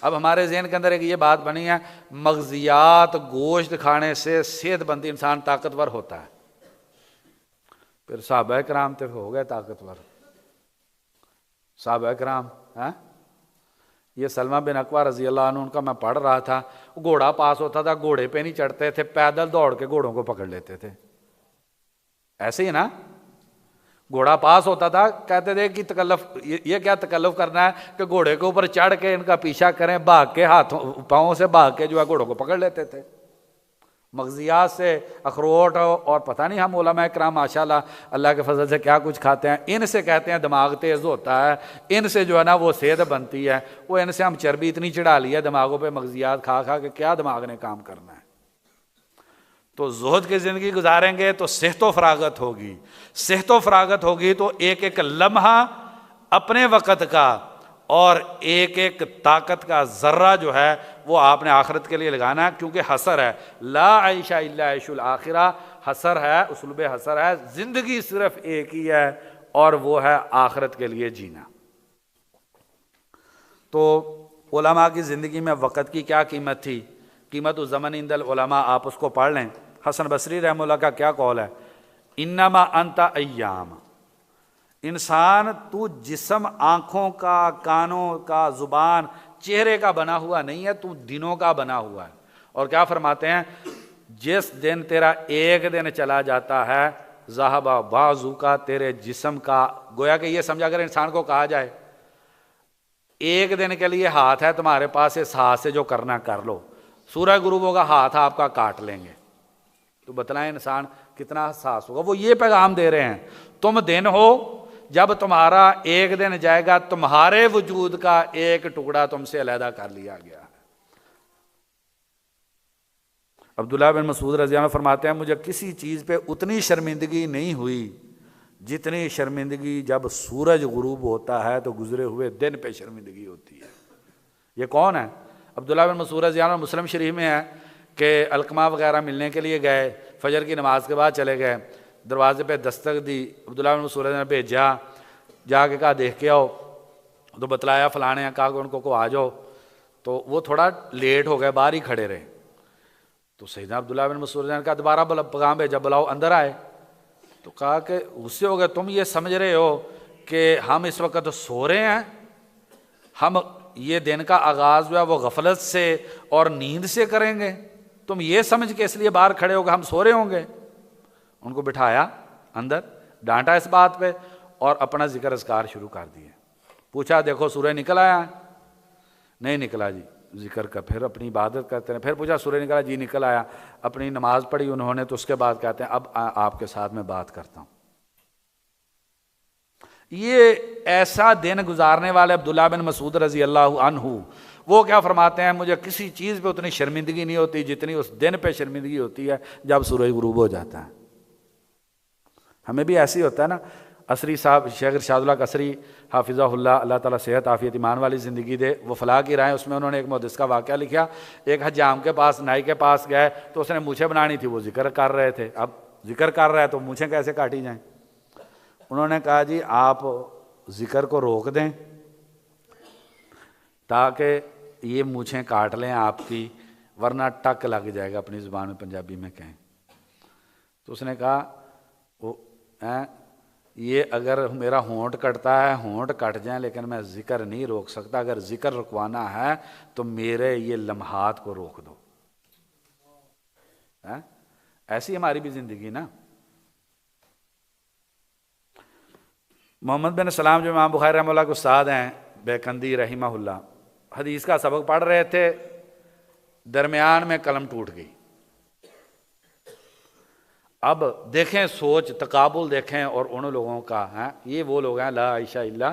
اب ہمارے ذہن کے اندر ایک یہ بات بنی ہے مغزیات، گوشت کھانے سے صحت مند انسان طاقتور ہوتا ہے۔ پھر صحابہ کرام تو ہو گئے طاقتور، صحابہ کرام یہ سلمہ بن اکوع رضی اللہ عنہ ان کا میں پڑھ رہا تھا، گھوڑا پاس ہوتا تھا، گھوڑے پہ نہیں چڑھتے تھے، پیدل دوڑ کے گھوڑوں کو پکڑ لیتے تھے. ایسے ہی نا، گھوڑا پاس ہوتا تھا، کہتے تھے کہ تکلف، یہ کیا تکلف کرنا ہے کہ گھوڑے کے اوپر چڑھ کے ان کا پیچھا کریں، بھاگ کے ہاتھوں پاؤں سے بھاگ کے جو ہے گھوڑوں کو پکڑ لیتے تھے. مغزیات سے اخروٹ اور پتہ نہیں ہم علماء کرام ماشاءاللہ اللہ کے فضل سے کیا کچھ کھاتے ہیں، ان سے کہتے ہیں دماغ تیز ہوتا ہے، ان سے جو ہے نا وہ صحت بنتی ہے. وہ ان سے ہم چربی اتنی چڑھا لی ہے دماغوں پہ مغزیات کھا کھا کے، کیا دماغ نے کام کرنا ہے. تو زہد کی زندگی گزاریں گے تو صحت و فراغت ہوگی، صحت و فراغت ہوگی تو ایک ایک لمحہ اپنے وقت کا اور ایک ایک طاقت کا ذرہ جو ہے وہ آپ نے آخرت کے لیے لگانا ہے، کیونکہ حسر ہے، لا عیش الا عیش الاخرہ، حسر ہے، اسلوب حسر ہے، زندگی صرف ایک ہی ہے اور وہ ہے آخرت کے لیے جینا. تو علماء کی زندگی میں وقت کی کیا قیمت تھی؟ قیمت الزمن عند العلماء، آپ اس کو پڑھ لیں. حسن بصری رحمہ اللہ کا کیا قول ہے؟ انما انت ایام، انسان تو جسم، آنکھوں کا، کانوں کا، زبان، چہرے کا بنا ہوا نہیں ہے، تو دنوں کا بنا ہوا ہے. اور کیا فرماتے ہیں؟ جس دن تیرا ایک دن چلا جاتا ہے، ذہب بعضو کا، تیرے جسم کا، گویا کہ یہ سمجھا اگر انسان کو کہا جائے ایک دن کے لیے ہاتھ ہے تمہارے پاس، اس ہاتھ سے جو کرنا کر لو، سورج غروب ہوگا ہاتھ آپ کا کاٹ لیں گے، تو بتلائیں انسان کتنا حساس ہوگا. وہ یہ پیغام دے رہے ہیں تم دن ہو جب تمہارا ایک دن جائے گا، تمہارے وجود کا ایک ٹکڑا تم سے علیحدہ کر لیا گیا. عبداللہ بن مسعود رضی اللہ عنہ فرماتے ہیں مجھے کسی چیز پہ اتنی شرمندگی نہیں ہوئی جتنی شرمندگی جب سورج غروب ہوتا ہے تو گزرے ہوئے دن پہ شرمندگی ہوتی ہے. یہ کون ہے؟ عبداللہ بن مسعود رضی اللہ عنہ. مسلم شریف میں ہے کہ علقمہ وغیرہ ملنے کے لیے گئے، فجر کی نماز کے بعد چلے گئے، دروازے پہ دستک دی، عبداللہ بن مسعود نے بھیجا، جا کے کہا دیکھ کے آؤ، تو بتلایا فلانے، کہا کہ ان کو آ جاؤ. تو وہ تھوڑا لیٹ ہو گئے، باہر ہی کھڑے رہے. تو سیدنا عبداللہ بن مسعود نے کہا دوبارہ پیغام بھیجا، بلاؤ، اندر آئے. تو کہا کہ غصے ہو گئے، تم یہ سمجھ رہے ہو کہ ہم اس وقت سو رہے ہیں؟ ہم یہ دن کا آغاز جو ہے وہ غفلت سے اور نیند سے کریں گے؟ تم یہ سمجھ کے اس لیے باہر کھڑے ہو کہ ہم سو رہے ہوں گے؟ ان کو بٹھایا اندر، ڈانٹا اس بات پہ، اور اپنا ذکر اذکار شروع کر دیے. پوچھا دیکھو سورج نکل آیا؟ نہیں نکلا جی. ذکر کا پھر اپنی عبادت کرتے ہیں. پھر پوچھا سورج نکلا؟ جی نکل آیا. اپنی نماز پڑھی انہوں نے، تو اس کے بعد کہتے ہیں اب آپ کے ساتھ میں بات کرتا ہوں. یہ ایسا دن گزارنے والے عبداللہ بن مسعود رضی اللہ عنہ، وہ کیا فرماتے ہیں مجھے کسی چیز پہ اتنی شرمندگی نہیں ہوتی جتنی اس دن پہ شرمندگی ہوتی ہے جب سورج غروب ہو جاتا ہے. ہمیں بھی ایسے ہی ہوتا ہے نا. عصری صاحب، شیخ ارشاد اللہ قصری حافظہ اللہ، اللہ تعالیٰ صحت عافیت ایمان والی زندگی دے، وہ فلاح کی رائے، اس میں انہوں نے ایک محدث کا واقعہ لکھا. ایک حجام کے پاس، نائی کے پاس گئے تو اس نے مونچھیں بنانی تھی، وہ ذکر کر رہے تھے. اب ذکر کر رہا ہے تو مونچھیں کیسے کاٹی جائیں؟ انہوں نے کہا جی آپ ذکر کو روک دیں تاکہ یہ مونچھیں کاٹ لیں آپ کی، ورنہ ٹک لگ جائے گا، اپنی زبان میں پنجابی میں کہیں. تو اس نے کہا یہ اگر میرا ہونٹ کٹتا ہے ہونٹ کٹ جائیں، لیکن میں ذکر نہیں روک سکتا. اگر ذکر رکوانا ہے تو میرے یہ لمحات کو روک دو. ایسی ہماری بھی زندگی نا. محمد بن سلام جو امام بخاری رحمہ اللہ کے استاد ہیں، بیکندی رحمہ اللہ، حدیث کا سبق پڑھ رہے تھے، درمیان میں قلم ٹوٹ گئی. اب دیکھیں سوچ، تقابل دیکھیں، اور ان لوگوں کا ہے، یہ وہ لوگ ہیں لا عیش الا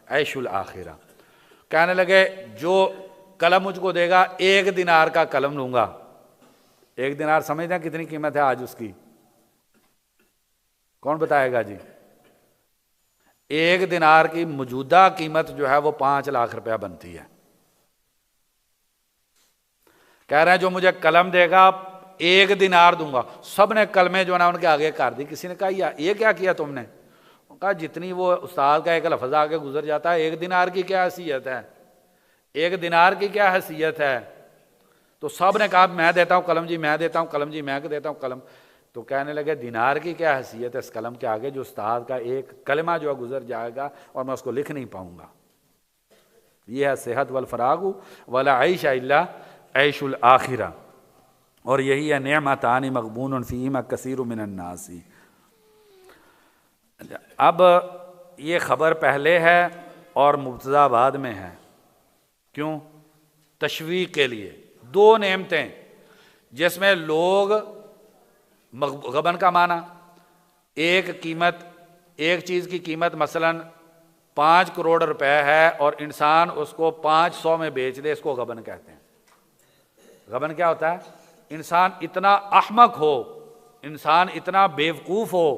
عیش الاخرہ. کہنے لگے جو قلم مجھ کو دے گا، 1 دینار کا قلم لوں گا. 1 دینار سمجھتے ہیں کتنی قیمت ہے آج اس کی؟ کون بتائے گا جی؟ 1 دینار کی موجودہ قیمت جو ہے وہ 5 لاکھ روپیہ بنتی ہے. کہہ رہے ہیں جو مجھے قلم دے گا 1 دینار دوں گا. سب نے قلمیں جو نا ان کے آگے کر دی. کسی نے کہا یہ کیا کیا تم نے؟ کہا جتنی وہ استاد کا ایک لفظ آگے گزر جاتا ہے، 1 دینار کی کیا حیثیت ہے؟ 1 دینار کی کیا حیثیت ہے؟ تو سب نے کہا میں دیتا ہوں قلم جی، میں دیتا ہوں قلم جی، میں دیتا ہوں قلم. تو کہنے لگے دینار کی کیا حیثیت ہے اس قلم کے آگے جو استاد کا ایک کلمہ جو گزر جائے گا اور میں اس کو لکھ نہیں پاؤں گا. یہ ہے صحت والفراغ ولا عیش الا عیش الآخرہ، اور یہی ہے نعمتان مغبون فیہما کثیر من الناس۔ اب یہ خبر پہلے ہے اور مبتدا بعد میں ہے، کیوں؟ تشویق کے لیے۔ دو نعمتیں جس میں لوگ غبن کا معنی، ایک چیز کی قیمت مثلا 5 کروڑ روپے ہے اور انسان اس کو 500 میں بیچ دے، اس کو غبن کہتے ہیں۔ غبن کیا ہوتا ہے؟ انسان اتنا احمق ہو، انسان اتنا بیوقوف ہو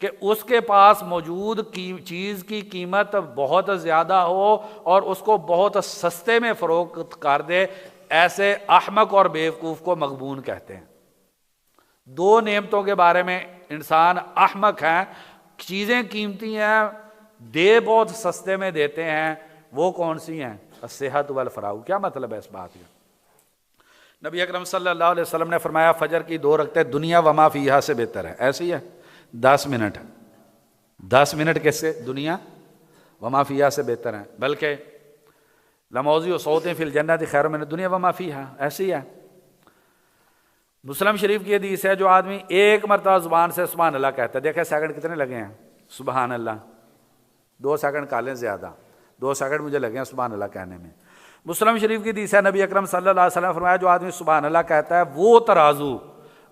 کہ اس کے پاس موجود چیز کی قیمت بہت زیادہ ہو اور اس کو بہت سستے میں فروخت کر دے، ایسے احمق اور بیوقوف کو مغبون کہتے ہیں۔ دو نعمتوں کے بارے میں انسان احمق ہیں، چیزیں قیمتی ہیں، دے بہت سستے میں دیتے ہیں، وہ کون سی ہیں؟ الصحت والفراغ۔ کیا مطلب ہے اس بات کا؟ نبی اکرم صلی اللہ علیہ وسلم نے فرمایا فجر کی 2 رکعتیں دنیا وما فیہا سے بہتر ہے۔ ایسے ہی ہے 10 منٹ کس سے؟ دنیا وما فیہا سے بہتر ہیں، بلکہ لموضع صوت فی الجنت خیر من الدنیا وما فیہا، ایسے ہی ہے۔ مسلم شریف کی حدیث ہے، جو آدمی ایک مرتبہ زبان سے سبحان اللہ کہتا ہے، دیکھیں سیکنڈ کتنے لگے ہیں سبحان اللہ، 2 سیکنڈ کالیں زیادہ، 2 سیکنڈ مجھے لگے ہیں سبحان اللہ کہنے میں۔ مسلم شریف کی حدیث ہے، نبی اکرم صلی اللہ علیہ وسلم نے فرمایا جو آدمی سبحان اللہ کہتا ہے، وہ ترازو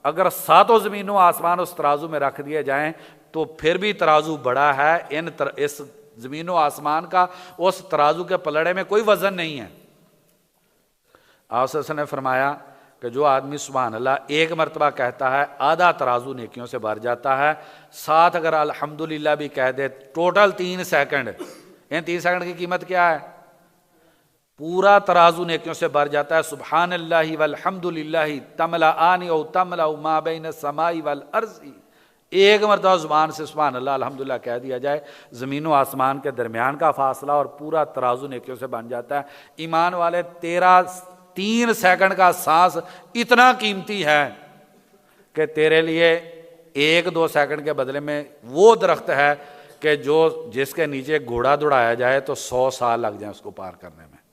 اگر 7 زمینوں آسمان اس ترازو میں رکھ دیے جائیں تو پھر بھی ترازو بڑا ہے، اس زمین و آسمان کا اس ترازو کے پلڑے میں کوئی وزن نہیں ہے۔ آپ صلی اللہ علیہ وسلم نے فرمایا کہ جو آدمی سبحان اللہ ایک مرتبہ کہتا ہے، آدھا ترازو نیکیوں سے بھر جاتا ہے، ساتھ اگر الحمدللہ بھی کہہ دے، ٹوٹل 3 سیکنڈ، ان 3 سیکنڈ کی قیمت کیا ہے؟ پورا ترازو نیکیوں سے بھر جاتا ہے۔ سبحان اللہ والحمدللہ تملأان او تملأ ما بین السماء والارض، ایک مرتبہ زبان سے سبحان اللہ الحمدللہ کہہ دیا جائے، زمین و آسمان کے درمیان کا فاصلہ اور پورا ترازو نیکیوں سے بن جاتا ہے۔ ایمان والے، 3 سیکنڈ کا سانس اتنا قیمتی ہے کہ تیرے لیے 1-2 سیکنڈ کے بدلے میں وہ درخت ہے کہ جس کے نیچے گھوڑا دوڑایا جائے تو 100 سال لگ جائیں اس کو پار کرنے میں۔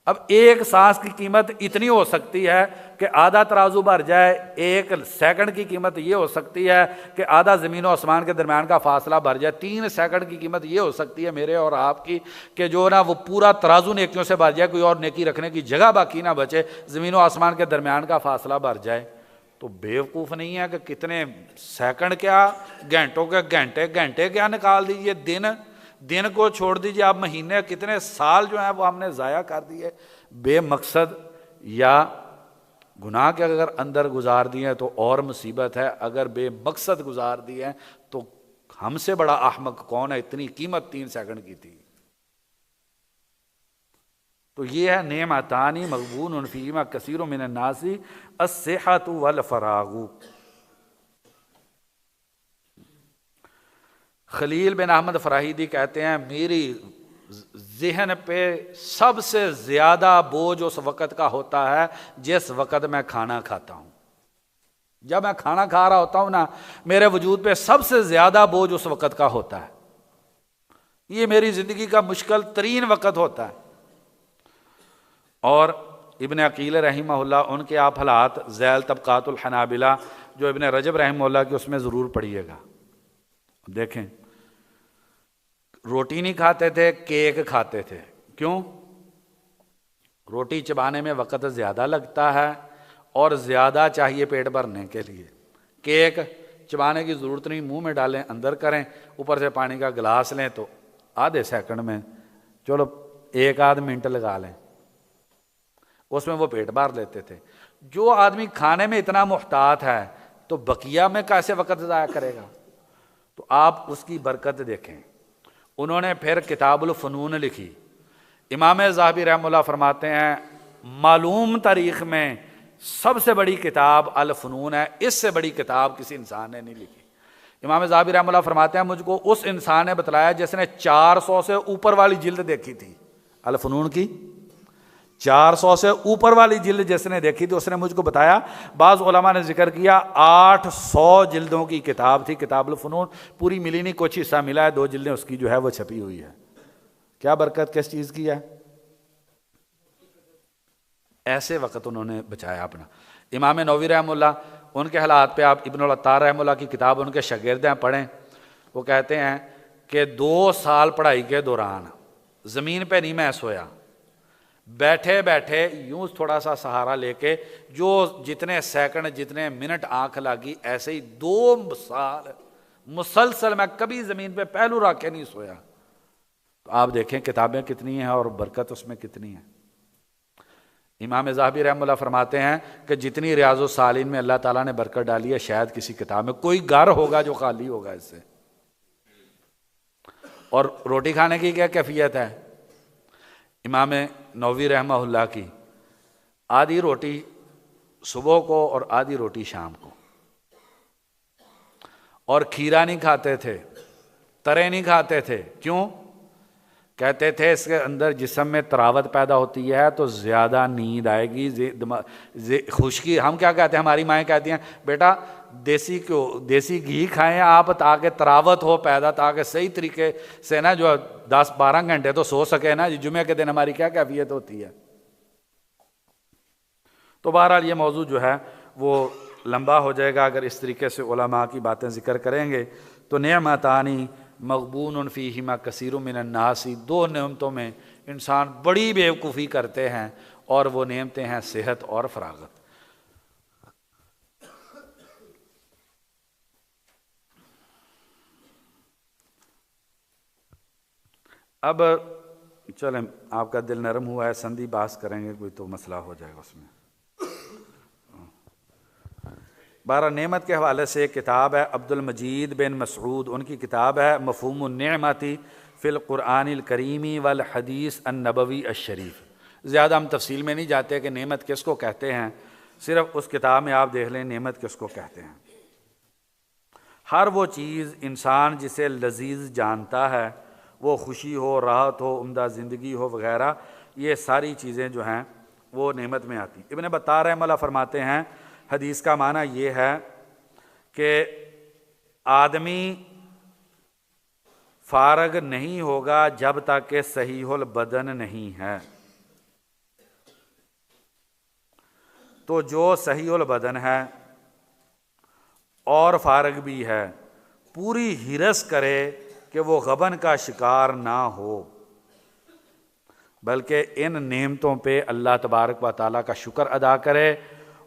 اب ایک سانس کی قیمت اتنی ہو سکتی ہے کہ آدھا ترازو بھر جائے، 1 سیکنڈ کی قیمت یہ ہو سکتی ہے کہ آدھا زمین و آسمان کے درمیان کا فاصلہ بھر جائے، 3 سیکنڈ کی قیمت یہ ہو سکتی ہے میرے اور آپ کی کہ جو نا وہ پورا ترازو نیکیوں سے بھر جائے، کوئی اور نیکی رکھنے کی جگہ باقی نہ بچے، زمین و آسمان کے درمیان کا فاصلہ بھر جائے۔ تو بیوقوف نہیں ہے کہ کتنے سیکنڈ کیا، گھنٹوں کے گھنٹے کیا نکال دیجئے، دن کو چھوڑ دیجئے آپ، مہینے، کتنے سال جو ہیں وہ ہم نے ضائع کر دیے بے مقصد یا گناہ کے اگر اندر گزار دیے تو اور مصیبت ہے، اگر بے مقصد گزار دیے تو ہم سے بڑا احمق کون ہے؟ اتنی قیمت 3 سیکنڈ کی تھی۔ تو یہ ہے نعمتان مغبون فیہما کثیر من الناس الصحۃ والفراغ۔ خلیل بن احمد فراہیدی کہتے ہیں میری ذہن پہ سب سے زیادہ بوجھ اس وقت کا ہوتا ہے جس وقت میں کھانا کھاتا ہوں۔ جب میں کھانا کھا رہا ہوتا ہوں نا، میرے وجود پہ سب سے زیادہ بوجھ اس وقت کا ہوتا ہے۔ یہ میری زندگی کا مشکل ترین وقت ہوتا ہے۔ اور ابن عقیل رحمہ اللہ، ان کے آپ حالات ذیل طبقات الحنابلہ جو ابن رجب رحمہ اللہ کی، اس میں ضرور پڑھیے گا۔ دیکھیں، روٹی نہیں کھاتے تھے، کیک کھاتے تھے۔ کیوں؟ روٹی چبانے میں وقت زیادہ لگتا ہے اور زیادہ چاہیے پیٹ بھرنے کے لیے۔ کیک چبانے کی ضرورت نہیں، منہ میں ڈالیں، اندر کریں، اوپر سے پانی کا گلاس لیں تو آدھے سیکنڈ میں، چلو 1-8 منٹ لگا لیں، اس میں وہ پیٹ بھر لیتے تھے۔ جو آدمی کھانے میں اتنا محتاط ہے تو بقیہ میں کیسے وقت ضائع کرے گا؟ تو آپ اس کی برکت دیکھیں۔ انہوں نے پھر کتاب الفنون لکھی۔ امام ذہبی رحمہ اللہ فرماتے ہیں معلوم تاریخ میں سب سے بڑی کتاب الفنون ہے، اس سے بڑی کتاب کسی انسان نے نہیں لکھی۔ امام ذہبی رحمہ اللہ فرماتے ہیں مجھ کو اس انسان نے بتلایا جس نے 400 سے اوپر والی جلد دیکھی تھی الفنون کی، 400 سے اوپر والی جلد جس نے دیکھی تھی اس نے مجھ کو بتایا۔ بعض علماء نے ذکر کیا 800 جلدوں کی کتاب تھی کتاب الفنون، پوری ملی نہیں، کچھ حصہ ملا ہے، 2 جلدیں اس کی جو ہے وہ چھپی ہوئی ہے۔ کیا برکت کس چیز کی ہے؟ ایسے وقت انہوں نے بچایا اپنا۔ امام نووی رحمہ اللہ، ان کے حالات پہ آپ ابن العطار رحمہ اللہ کی کتاب ان کے شاگرد ہیں، پڑھیں، وہ کہتے ہیں کہ 2 سال پڑھائی کے دوران زمین پہ نہیں میں سویا، بیٹھے بیٹھے یوں تھوڑا سا سہارا لے کے جو جتنے سیکنڈ جتنے منٹ آنکھ لگی، ایسے ہی 2 سال مسلسل میں کبھی زمین پہ پہلو رکھ کے نہیں سویا۔ تو آپ دیکھیں کتابیں کتنی ہیں اور برکت اس میں کتنی ہے۔ امام ذہبی رحمہ اللہ فرماتے ہیں کہ جتنی ریاض الصالحین میں اللہ تعالیٰ نے برکت ڈالی ہے، شاید کسی کتاب میں کوئی گھر ہوگا جو خالی ہوگا اس سے۔ اور روٹی کھانے کی کیا کیفیت ہے؟ امام نووی رحمہ اللہ کی آدھی روٹی صبح کو اور آدھی روٹی شام کو، اور کھیرا نہیں کھاتے تھے، ترے نہیں کھاتے تھے۔ کیوں؟ کہتے تھے اس کے اندر جسم میں تراوت پیدا ہوتی ہے تو زیادہ نیند آئے گی، خشکی۔ ہم کیا کہتے ہیں، ہماری مائیں کہتی ہیں بیٹا دیسی گھی کھائیں آپ تاکہ تراوت ہو پیدا، تاکہ صحیح طریقے سے نا جو 10-12 گھنٹے تو سو سکے نا۔ جمعے کے دن ہماری کیا کیفیت ہوتی ہے؟ تو بہرحال یہ موضوع جو ہے وہ لمبا ہو جائے گا اگر اس طریقے سے علماء کی باتیں ذکر کریں گے۔ تو نعمتانی مغبون فیہما کثیر من الناس، 2 نعمتوں میں انسان بڑی بیوقوفی کرتے ہیں، اور وہ نعمتیں ہیں صحت اور فراغت۔ اب چلیں، آپ کا دل نرم ہوا ہے، سندھی بحث کریں گے کوئی تو مسئلہ ہو جائے گا اس میں۔ 12 نعمت کے حوالے سے ایک کتاب ہے عبد المجید بن مسعود، ان کی کتاب ہے مفہوم النعمتی فی القرآن الکریمی والحدیث النبوی الشریف۔ زیادہ ہم تفصیل میں نہیں جاتے کہ نعمت کس کو کہتے ہیں، صرف اس کتاب میں آپ دیکھ لیں نعمت کس کو کہتے ہیں۔ ہر وہ چیز انسان جسے لذیذ جانتا ہے، وہ خوشی ہو، راحت ہو، عمدہ زندگی ہو وغیرہ، یہ ساری چیزیں جو ہیں وہ نعمت میں آتی۔ ابن بطار رحمہ اللہ فرماتے ہیں حدیث کا معنی یہ ہے کہ آدمی فارغ نہیں ہوگا جب تک کہ صحیح البدن نہیں ہے۔ تو جو صحیح البدن ہے اور فارغ بھی ہے، پوری ہرس کرے کہ وہ غبن کا شکار نہ ہو، بلکہ ان نعمتوں پہ اللہ تبارک و تعالیٰ کا شکر ادا کرے۔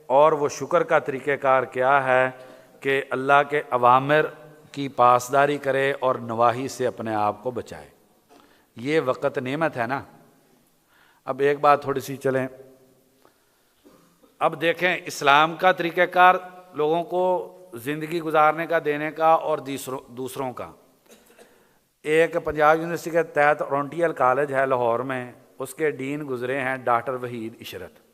اور وہ شکر کا طریقہ کار کیا ہے کہ اللہ کے اوامر کی پاسداری کرے اور نواہی سے اپنے آپ کو بچائے۔ یہ وقت نعمت ہے نا۔ اب ایک بات تھوڑی سی چلیں، اب دیکھیں اسلام کا طریقہ کار لوگوں کو زندگی گزارنے کا دینے کا اور دوسروں کا۔ ایک پنجاب یونیورسٹی کے تحت اورنٹیل کالج ہے لاہور میں، اس کے ڈین گزرے ہیں ڈاکٹر وحید عشرت۔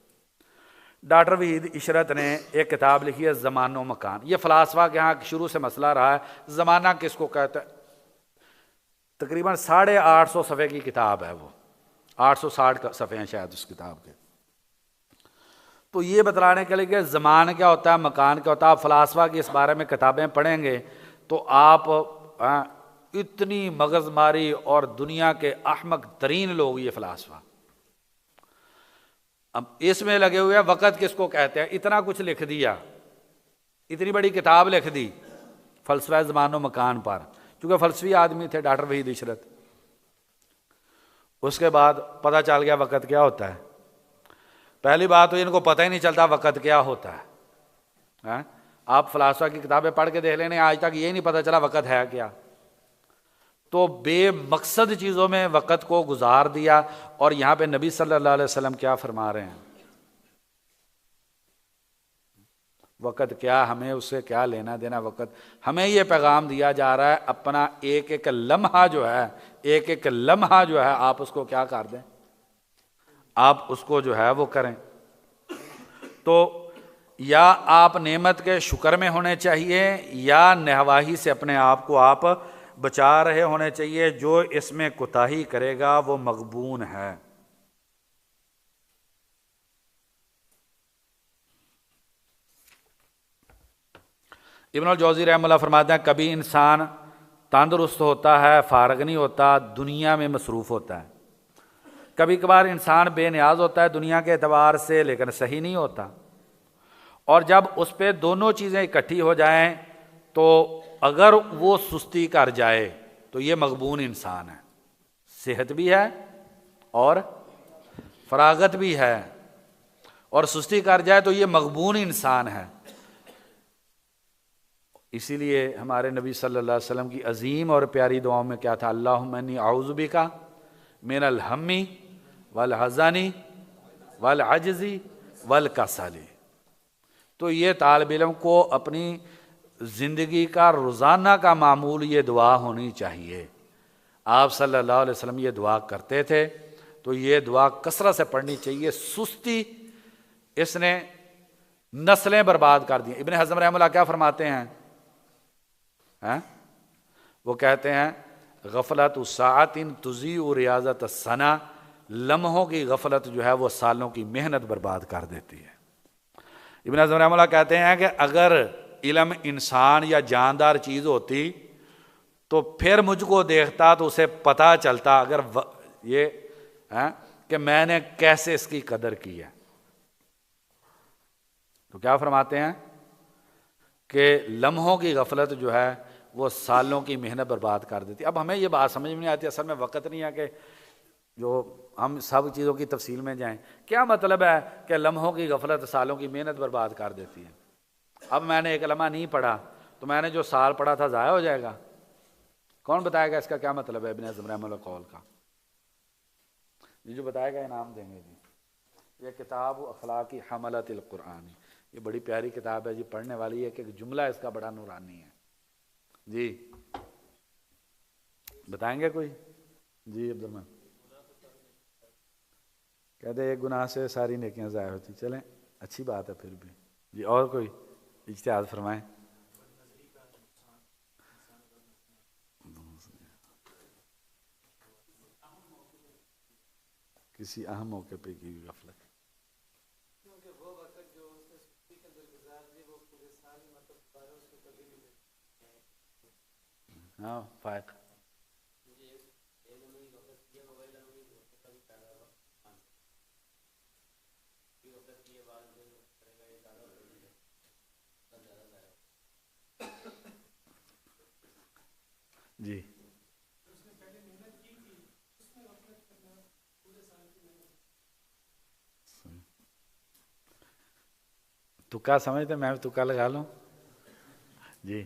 ڈاکٹر وحید عشرت نے ایک کتاب لکھی ہے زمان و مکان۔ یہ فلاسفہ کے ہاں شروع سے مسئلہ رہا ہے، زمانہ کس کو کہتا ہے۔ تقریباً 850 صفحے کی کتاب ہے وہ، 860 صفحے ہیں شاید اس کتاب کے۔ تو یہ بتلانے کے لیے کہ زمان کیا ہوتا ہے، مکان کیا ہوتا ہے، آپ فلاسفہ کی اس بارے میں کتابیں پڑھیں گے تو آپ اتنی مغز ماری، اور دنیا کے احمق ترین لوگ یہ فلاسفہ اب اس میں لگے ہوئے ہیں وقت کس کو کہتے ہیں۔ اتنا کچھ لکھ دیا، اتنی بڑی کتاب لکھ دی فلسفہ زمان و مکان پر، چونکہ فلسفی آدمی تھے ڈاکٹر وحید عشرت۔ اس کے بعد پتہ چل گیا وقت کیا ہوتا ہے۔ پہلی بات تو ان کو پتہ ہی نہیں چلتا وقت کیا ہوتا ہے۔ آپ فلاسفہ کی کتابیں پڑھ کے دیکھ لینے، آج تک یہ نہیں پتہ چلا وقت ہے کیا۔ تو بے مقصد چیزوں میں وقت کو گزار دیا، اور یہاں پہ نبی صلی اللہ علیہ وسلم کیا فرما رہے ہیں، وقت کیا، ہمیں اس سے کیا لینا دینا۔ وقت ہمیں یہ پیغام دیا جا رہا ہے، اپنا ایک ایک لمحہ جو ہے، ایک ایک لمحہ جو ہے آپ اس کو کیا کر دیں، آپ اس کو جو ہے وہ کریں۔ تو یا آپ نعمت کے شکر میں ہونے چاہیے، یا نہواہی سے اپنے آپ کو آپ بچا رہے ہونے چاہیے۔ جو اس میں کوتاہی کرے گا وہ مغبون ہے۔ ابن الجوزی رحمہ اللہ فرماتے ہیں کبھی انسان تندرست ہوتا ہے، فارغ نہیں ہوتا، دنیا میں مصروف ہوتا ہے۔ کبھی کبھار انسان بے نیاز ہوتا ہے دنیا کے اعتبار سے لیکن صحیح نہیں ہوتا، اور جب اس پہ دونوں چیزیں اکٹھی ہو جائیں تو اگر وہ سستی کر جائے تو یہ مغبون انسان ہے، صحت بھی ہے اور فراغت بھی ہے، اور سستی کر جائے تو یہ مغبون انسان ہے۔ اسی لیے ہمارے نبی صلی اللہ علیہ وسلم کی عظیم اور پیاری دعاؤں میں کیا تھا؟ اللہم انی اعوذ بک من الہم والحزن والعجز والکسل۔ تو یہ طالب علم کو اپنی زندگی کا روزانہ کا معمول یہ دعا ہونی چاہیے۔ آپ صلی اللہ علیہ وسلم یہ دعا کرتے تھے، تو یہ دعا کثرت سے پڑھنی چاہیے۔ سستی اس نے نسلیں برباد کر دی۔ ابن حزم رحمہ اللہ کیا فرماتے ہیں؟ وہ کہتے ہیں غفلت ساعت تضیع ریاضت السنہ، لمحوں کی غفلت جو ہے وہ سالوں کی محنت برباد کر دیتی ہے۔ ابن حزم رحمہ اللہ کہتے ہیں کہ اگر علم انسان یا جاندار چیز ہوتی تو پھر مجھ کو دیکھتا تو اسے پتہ چلتا اگر یہ کہ میں نے کیسے اس کی قدر کی ہے۔ تو کیا فرماتے ہیں کہ لمحوں کی غفلت جو ہے وہ سالوں کی محنت برباد کر دیتی۔ اب ہمیں یہ بات سمجھ میں نہیں آتی، اصل میں وقت نہیں ہے کہ جو ہم سب چیزوں کی تفصیل میں جائیں۔ کیا مطلب ہے کہ لمحوں کی غفلت سالوں کی محنت برباد کر دیتی ہے؟ اب میں نے ایک لمحہ نہیں پڑھا تو میں نے جو سال پڑھا تھا ضائع ہو جائے گا؟ کون بتائے گا اس کا کیا مطلب ہے ابن حزم رحمہ اللہ قول کا؟ جو بتائے گا انعام دیں گے جی۔ یہ کتاب اخلاقی حملۃ القرآن، یہ بڑی پیاری کتاب ہے جی، پڑھنے والی ہے کہ جملہ اس کا بڑا نورانی ہے جی۔ بتائیں گے کوئی؟ جی عبد الرحمن کہتے ایک گناہ سے ساری نیکیاں ضائع ہوتی، چلیں اچھی بات ہے پھر بھی جی۔ اور کوئی اجتہاد فرمائیں؟ کسی اہم موقع پہ کی غفلت، ہاں فائق جی۔ تکا سمجھتے میں بھی تکا لگا لوں جی۔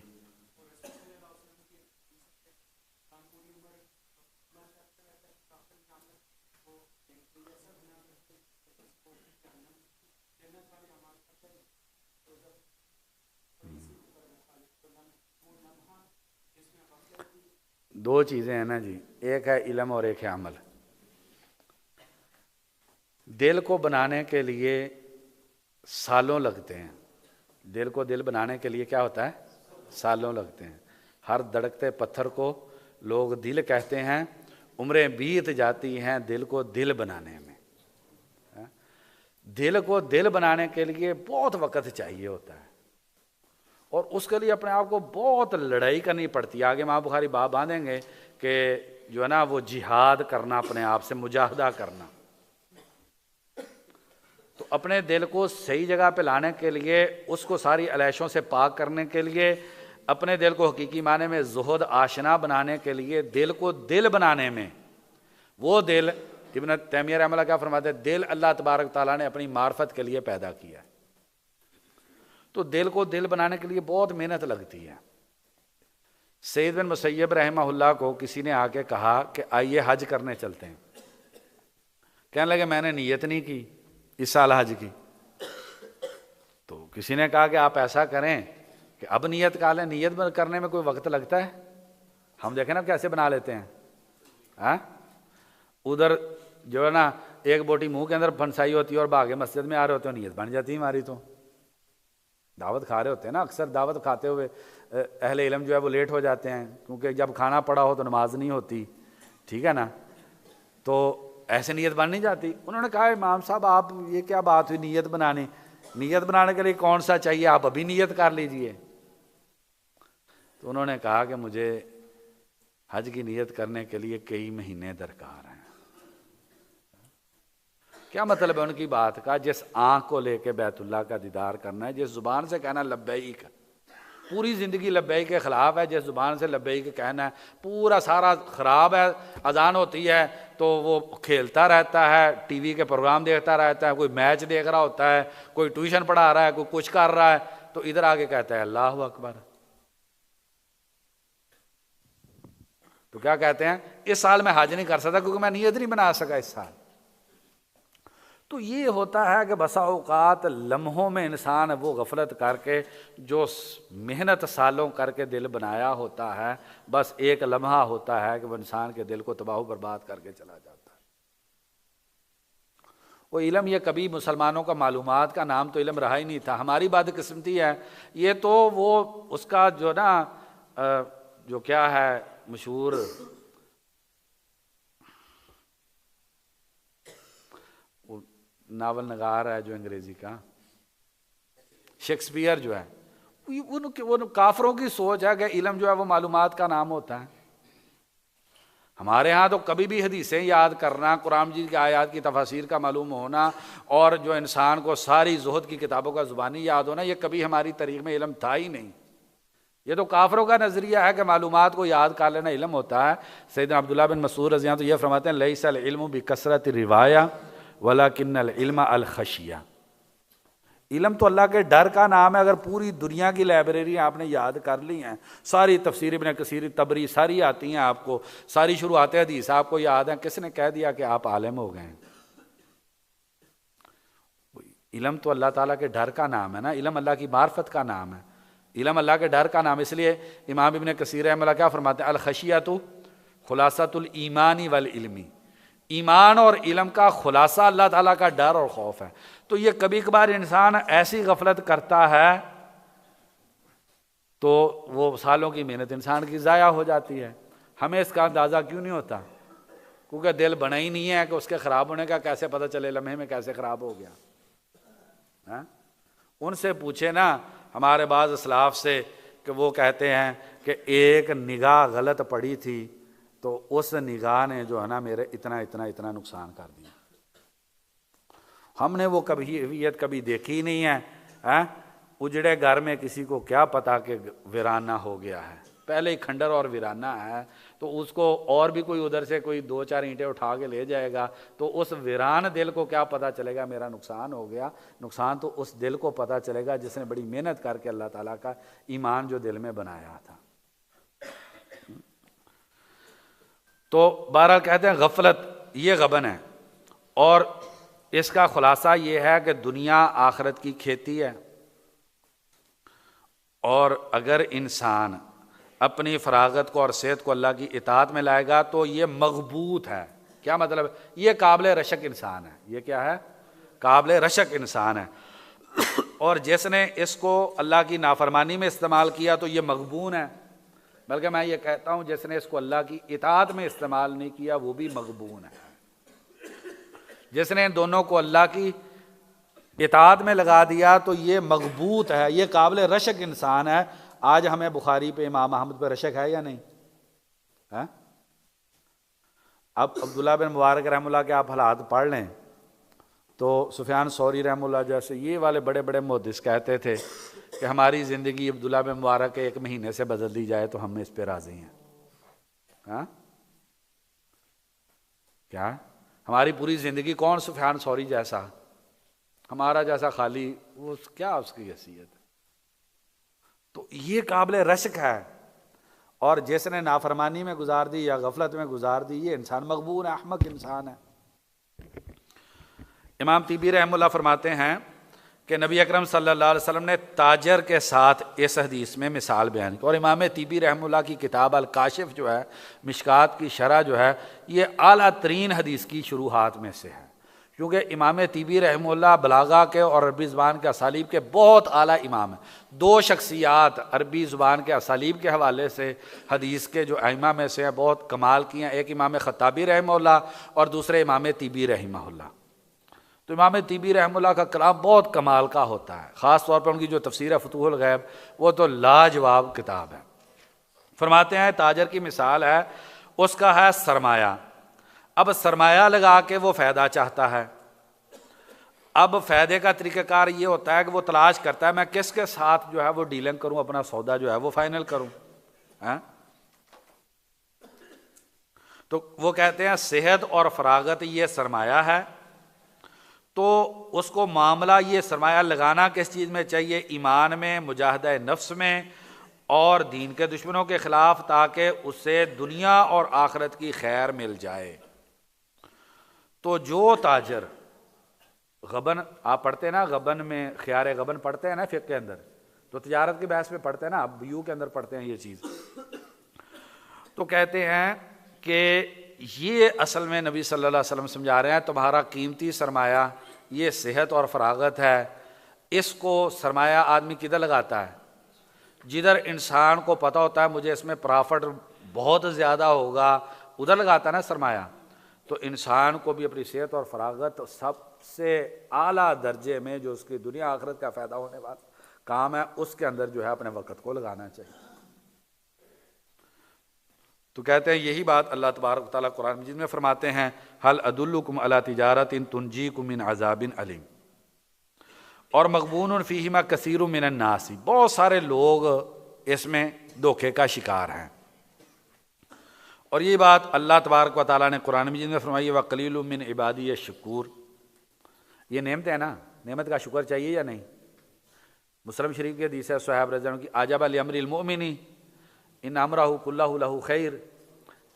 دو چیزیں ہیں نا جی، ایک ہے علم اور ایک ہے عمل۔ دل کو بنانے کے لیے سالوں لگتے ہیں، دل کو دل بنانے کے لیے کیا ہوتا ہے؟ سالوں لگتے ہیں۔ ہر دھڑکتے پتھر کو لوگ دل کہتے ہیں، عمریں بیت جاتی ہیں دل کو دل بنانے میں۔ دل کو دل بنانے کے لیے بہت وقت چاہیے ہوتا ہے، اور اس کے لیے اپنے آپ کو بہت لڑائی کرنی پڑتی ہے۔ آگے امام بخاری باب باندھیں گے کہ جو ہے نا وہ جہاد کرنا، اپنے آپ سے مجاہدہ کرنا۔ تو اپنے دل کو صحیح جگہ پہ لانے کے لیے، اس کو ساری علیشوں سے پاک کرنے کے لیے، اپنے دل کو حقیقی معنی میں زہد آشنا بنانے کے لیے، دل کو دل بنانے میں، وہ دل ابن تیمیہ رحمہ اللہ کیا فرماتے ہیں؟ دل اللہ تبارک تعالیٰ نے اپنی معرفت کے لیے پیدا کیا ہے، تو دل کو دل بنانے کے لیے بہت محنت لگتی ہے۔ سید بن مسیب رحمہ اللہ کو کسی نے آ کے کہا کہ آئیے حج کرنے چلتے ہیں، کہنے لگے میں نے نیت نہیں کی اس سال حج کی۔ تو کسی نے کہا کہ آپ ایسا کریں کہ اب نیت کر لیں، نیت کرنے میں کوئی وقت لگتا ہے؟ ہم دیکھیں نا کیسے بنا لیتے ہیں، ادھر جو ہے نا ایک بوٹی منہ کے اندر پھنسائی ہوتی ہے اور باغ مسجد میں آ رہے ہوتے ہیں، نیت بن جاتی ہے ہماری۔ تو دعوت کھا رہے ہوتے ہیں نا، اکثر دعوت کھاتے ہوئے اہل علم جو ہے وہ لیٹ ہو جاتے ہیں، کیونکہ جب کھانا پڑا ہو تو نماز نہیں ہوتی، ٹھیک ہے نا، تو ایسے نیت بن نہیں جاتی۔ انہوں نے کہا امام صاحب آپ یہ کیا بات ہوئی نیت بنانے، نیت بنانے کے لیے کون سا چاہیے، آپ ابھی نیت کر لیجئے۔ تو انہوں نے کہا کہ مجھے حج کی نیت کرنے کے لیے کئی مہینے درکار ہیں۔ کیا مطلب ہے ان کی بات کا؟ جس آنکھ کو لے کے بیت اللہ کا دیدار کرنا ہے، جس زبان سے کہنا لبیک، پوری زندگی لبیک کے خلاف ہے، جس زبان سے لبیک کہنا ہے پورا سارا خراب ہے، اذان ہوتی ہے تو وہ کھیلتا رہتا ہے، ٹی وی کے پروگرام دیکھتا رہتا ہے، کوئی میچ دیکھ رہا ہوتا ہے، کوئی ٹیوشن پڑھا رہا ہے، کوئی کچھ کر رہا ہے، تو ادھر آگے کہتا ہے اللہ اکبر. تو کیا کہتے ہیں اس سال میں حج نہیں کر سکتا کیونکہ میں نیت نہیں بنا سکا اس سال. تو یہ ہوتا ہے کہ بسا اوقات لمحوں میں انسان وہ غفلت کر کے جو محنت سالوں کر کے دل بنایا ہوتا ہے، بس ایک لمحہ ہوتا ہے کہ وہ انسان کے دل کو تباہ و برباد کر کے چلا جاتا ہے. وہ علم یہ کبھی مسلمانوں کا معلومات کا نام تو علم رہا ہی نہیں تھا. ہماری بدقسمتی ہے یہ تو وہ اس کا جو نا جو کیا ہے مشہور ناول نگار ہے جو انگریزی کا شیکسپیئر جو ہے، وہ کافروں کی سوچ ہے کہ علم جو ہے وہ معلومات کا نام ہوتا ہے. ہمارے ہاں تو کبھی بھی حدیثیں یاد کرنا، قرآن مجید کی آیات کی تفاسیر کا معلوم ہونا، اور جو انسان کو ساری زہد کی کتابوں کا زبانی یاد ہونا، یہ کبھی ہماری تاریخ میں علم تھا ہی نہیں. یہ تو کافروں کا نظریہ ہے کہ معلومات کو یاد کر لینا علم ہوتا ہے. سیدنا عبداللہ بن مسعود رضی اللہ عنہ تو یہ فرماتے ہیں لیس العلم بکثرت الروایہ ولکن العلم الخشیہ. علم تو اللہ کے ڈر کا نام ہے. اگر پوری دنیا کی لائبریری آپ نے یاد کر لی ہیں، ساری تفسیر ابن کثیر تبری ساری آتی ہیں آپ کو، ساری شروحات حدیث آپ کو یاد ہیں، کس نے کہہ دیا کہ آپ عالم ہو گئے ہیں؟ علم تو اللہ تعالیٰ کے ڈر کا نام ہے نا، علم اللہ کی معرفت کا نام ہے، علم اللہ کے ڈر کا نام. اس لیے امام ابن کثیر رحمہ اللہ کیا فرماتے ہیں؟ الخشیۃ خلاصۃ الایمان والعلم، ایمان اور علم کا خلاصہ اللہ تعالیٰ کا ڈر اور خوف ہے. تو یہ کبھی کبھار انسان ایسی غفلت کرتا ہے تو وہ سالوں کی محنت انسان کی ضائع ہو جاتی ہے. ہمیں اس کا اندازہ کیوں نہیں ہوتا؟ کیونکہ دل بنا ہی نہیں ہے کہ اس کے خراب ہونے کا کیسے پتہ چلے لمحے میں کیسے خراب ہو گیا. ان سے پوچھے نا ہمارے بعض اسلاف سے کہ وہ کہتے ہیں کہ ایک نگاہ غلط پڑی تھی تو اس نگاہ نے جو ہے نا میرے اتنا نقصان کر دیا. ہم نے وہ کبھی دیکھی نہیں ہے. اجڑے گھر میں کسی کو کیا پتا کہ ویرانہ ہو گیا ہے، پہلے ہی کھنڈر اور ویرانہ ہے تو اس کو اور بھی کوئی ادھر سے کوئی 2-4 اینٹیں اٹھا کے لے جائے گا تو اس ویران دل کو کیا پتا چلے گا میرا نقصان ہو گیا. نقصان تو اس دل کو پتا چلے گا جس نے بڑی محنت کر کے اللہ تعالیٰ کا ایمان جو دل میں بنایا تھا. تو بہرحال کہتے ہیں غفلت یہ غبن ہے، اور اس کا خلاصہ یہ ہے کہ دنیا آخرت کی کھیتی ہے، اور اگر انسان اپنی فراغت کو اور صحت کو اللہ کی اطاعت میں لائے گا تو یہ مغبوط ہے. کیا مطلب ہے؟ یہ قابل رشک انسان ہے. یہ کیا ہے؟ قابل رشک انسان ہے. اور جس نے اس کو اللہ کی نافرمانی میں استعمال کیا تو یہ مغبون ہے. بلکہ میں یہ کہتا ہوں جس نے اس کو اللہ کی اطاعت میں استعمال نہیں کیا وہ بھی مغبون ہے. جس نے ان دونوں کو اللہ کی اطاعت میں لگا دیا تو یہ مغبوط ہے، یہ قابل رشک انسان ہے. آج ہمیں بخاری پہ امام احمد پہ رشک ہے یا نہیں؟ اب عبداللہ بن مبارک رحمہ اللہ کے آپ حالات پڑھ لیں تو سفیان ثوری رحمہ اللہ جیسے یہ والے بڑے بڑے محدث کہتے تھے کہ ہماری زندگی عبداللہ بن مبارک کے 1 مہینے سے بدل دی جائے تو ہم اس پہ راضی ہیں. کیا ہماری پوری زندگی کون سفیان ثوری جیسا، ہمارا جیسا خالی، وہ کیا اس کی حیثیت؟ تو یہ قابل رشک ہے. اور جس نے نافرمانی میں گزار دی یا غفلت میں گزار دی یہ انسان مغبون ہے، احمق انسان ہے. امام طیبی رحمہ اللہ فرماتے ہیں کہ نبی اکرم صلی اللہ علیہ وسلم نے تاجر کے ساتھ اس حدیث میں مثال بیان کی. اور امام طیبی رحمہ اللہ کی کتاب الکاشف جو ہے، مشکات کی شرح جو ہے، یہ اعلیٰ ترین حدیث کی شروحات میں سے ہے. کیونکہ امام طیبی رحمہ اللہ بلاغہ کے اور عربی زبان کے اسالیب کے بہت اعلیٰ امام ہیں. 2 شخصیات عربی زبان کے اسالیب کے حوالے سے حدیث کے جو ائمہ میں سے ہیں بہت کمال کی ہیں. ایک امام خطابی رحمہ اللہ اور دوسرے امام طیبی رحمہ اللہ. تو امام طیبی رحمہ اللہ کا کلام بہت کمال کا ہوتا ہے، خاص طور پر ان کی جو تفسیر ہے فتوح الغیب وہ تو لاجواب کتاب ہے. فرماتے ہیں تاجر کی مثال ہے، اس کا ہے سرمایہ. اب سرمایہ لگا کے وہ فائدہ چاہتا ہے اب فائدے کا طریقہ کار یہ ہوتا ہے کہ وہ تلاش کرتا ہے میں کس کے ساتھ جو ہے وہ ڈیلنگ کروں، اپنا سودا جو ہے وہ فائنل کروں. تو وہ کہتے ہیں صحت اور فراغت یہ سرمایہ ہے، تو اس کو معاملہ یہ سرمایہ لگانا کس چیز میں چاہیے؟ ایمان میں، مجاہدہ نفس میں اور دین کے دشمنوں کے خلاف، تاکہ اسے دنیا اور آخرت کی خیر مل جائے. تو جو تاجر غبن، آپ پڑھتے ہیں نا غبن میں، خیار غبن پڑھتے ہیں نا فقہ کے اندر، تو تجارت کے بحث میں پڑھتے ہیں نا، اب بیو کے اندر پڑھتے ہیں یہ چیز. تو کہتے ہیں کہ یہ اصل میں نبی صلی اللہ علیہ وسلم سمجھا رہے ہیں تمہارا قیمتی سرمایہ یہ صحت اور فراغت ہے. اس کو سرمایہ آدمی کدھر لگاتا ہے؟ جدھر انسان کو پتہ ہوتا ہے مجھے اس میں پرافٹ بہت زیادہ ہوگا، ادھر لگاتا ہے نا سرمایہ. تو انسان کو بھی اپنی صحت اور فراغت سب سے اعلیٰ درجے میں جو اس کی دنیا آخرت کا فائدہ ہونے والا کام ہے، اس کے اندر جو ہے اپنے وقت کو لگانا چاہیے. تو کہتے ہیں یہی بات اللہ تبارک و تعالیٰ قرآن مجید میں فرماتے ہیں هل ادلکم علی تجارت تنجیکم من عذاب علیم. اور مغبون فیہما کثیر من الناس، بہت سارے لوگ اس میں دھوکے کا شکار ہیں. اور یہ بات اللہ تبارک و تعالیٰ نے قرآن مجید میں فرمائی وقلیل من عبادی الشکور. یہ نعمت ہے نا، نعمت کا شکر چاہیے یا نہیں؟ مسلم شریف کی حدیث ہے صحابہ رضی اللہ عنہ کی عجبا لامر المؤمن ان امرہ کلہ لہ خیر.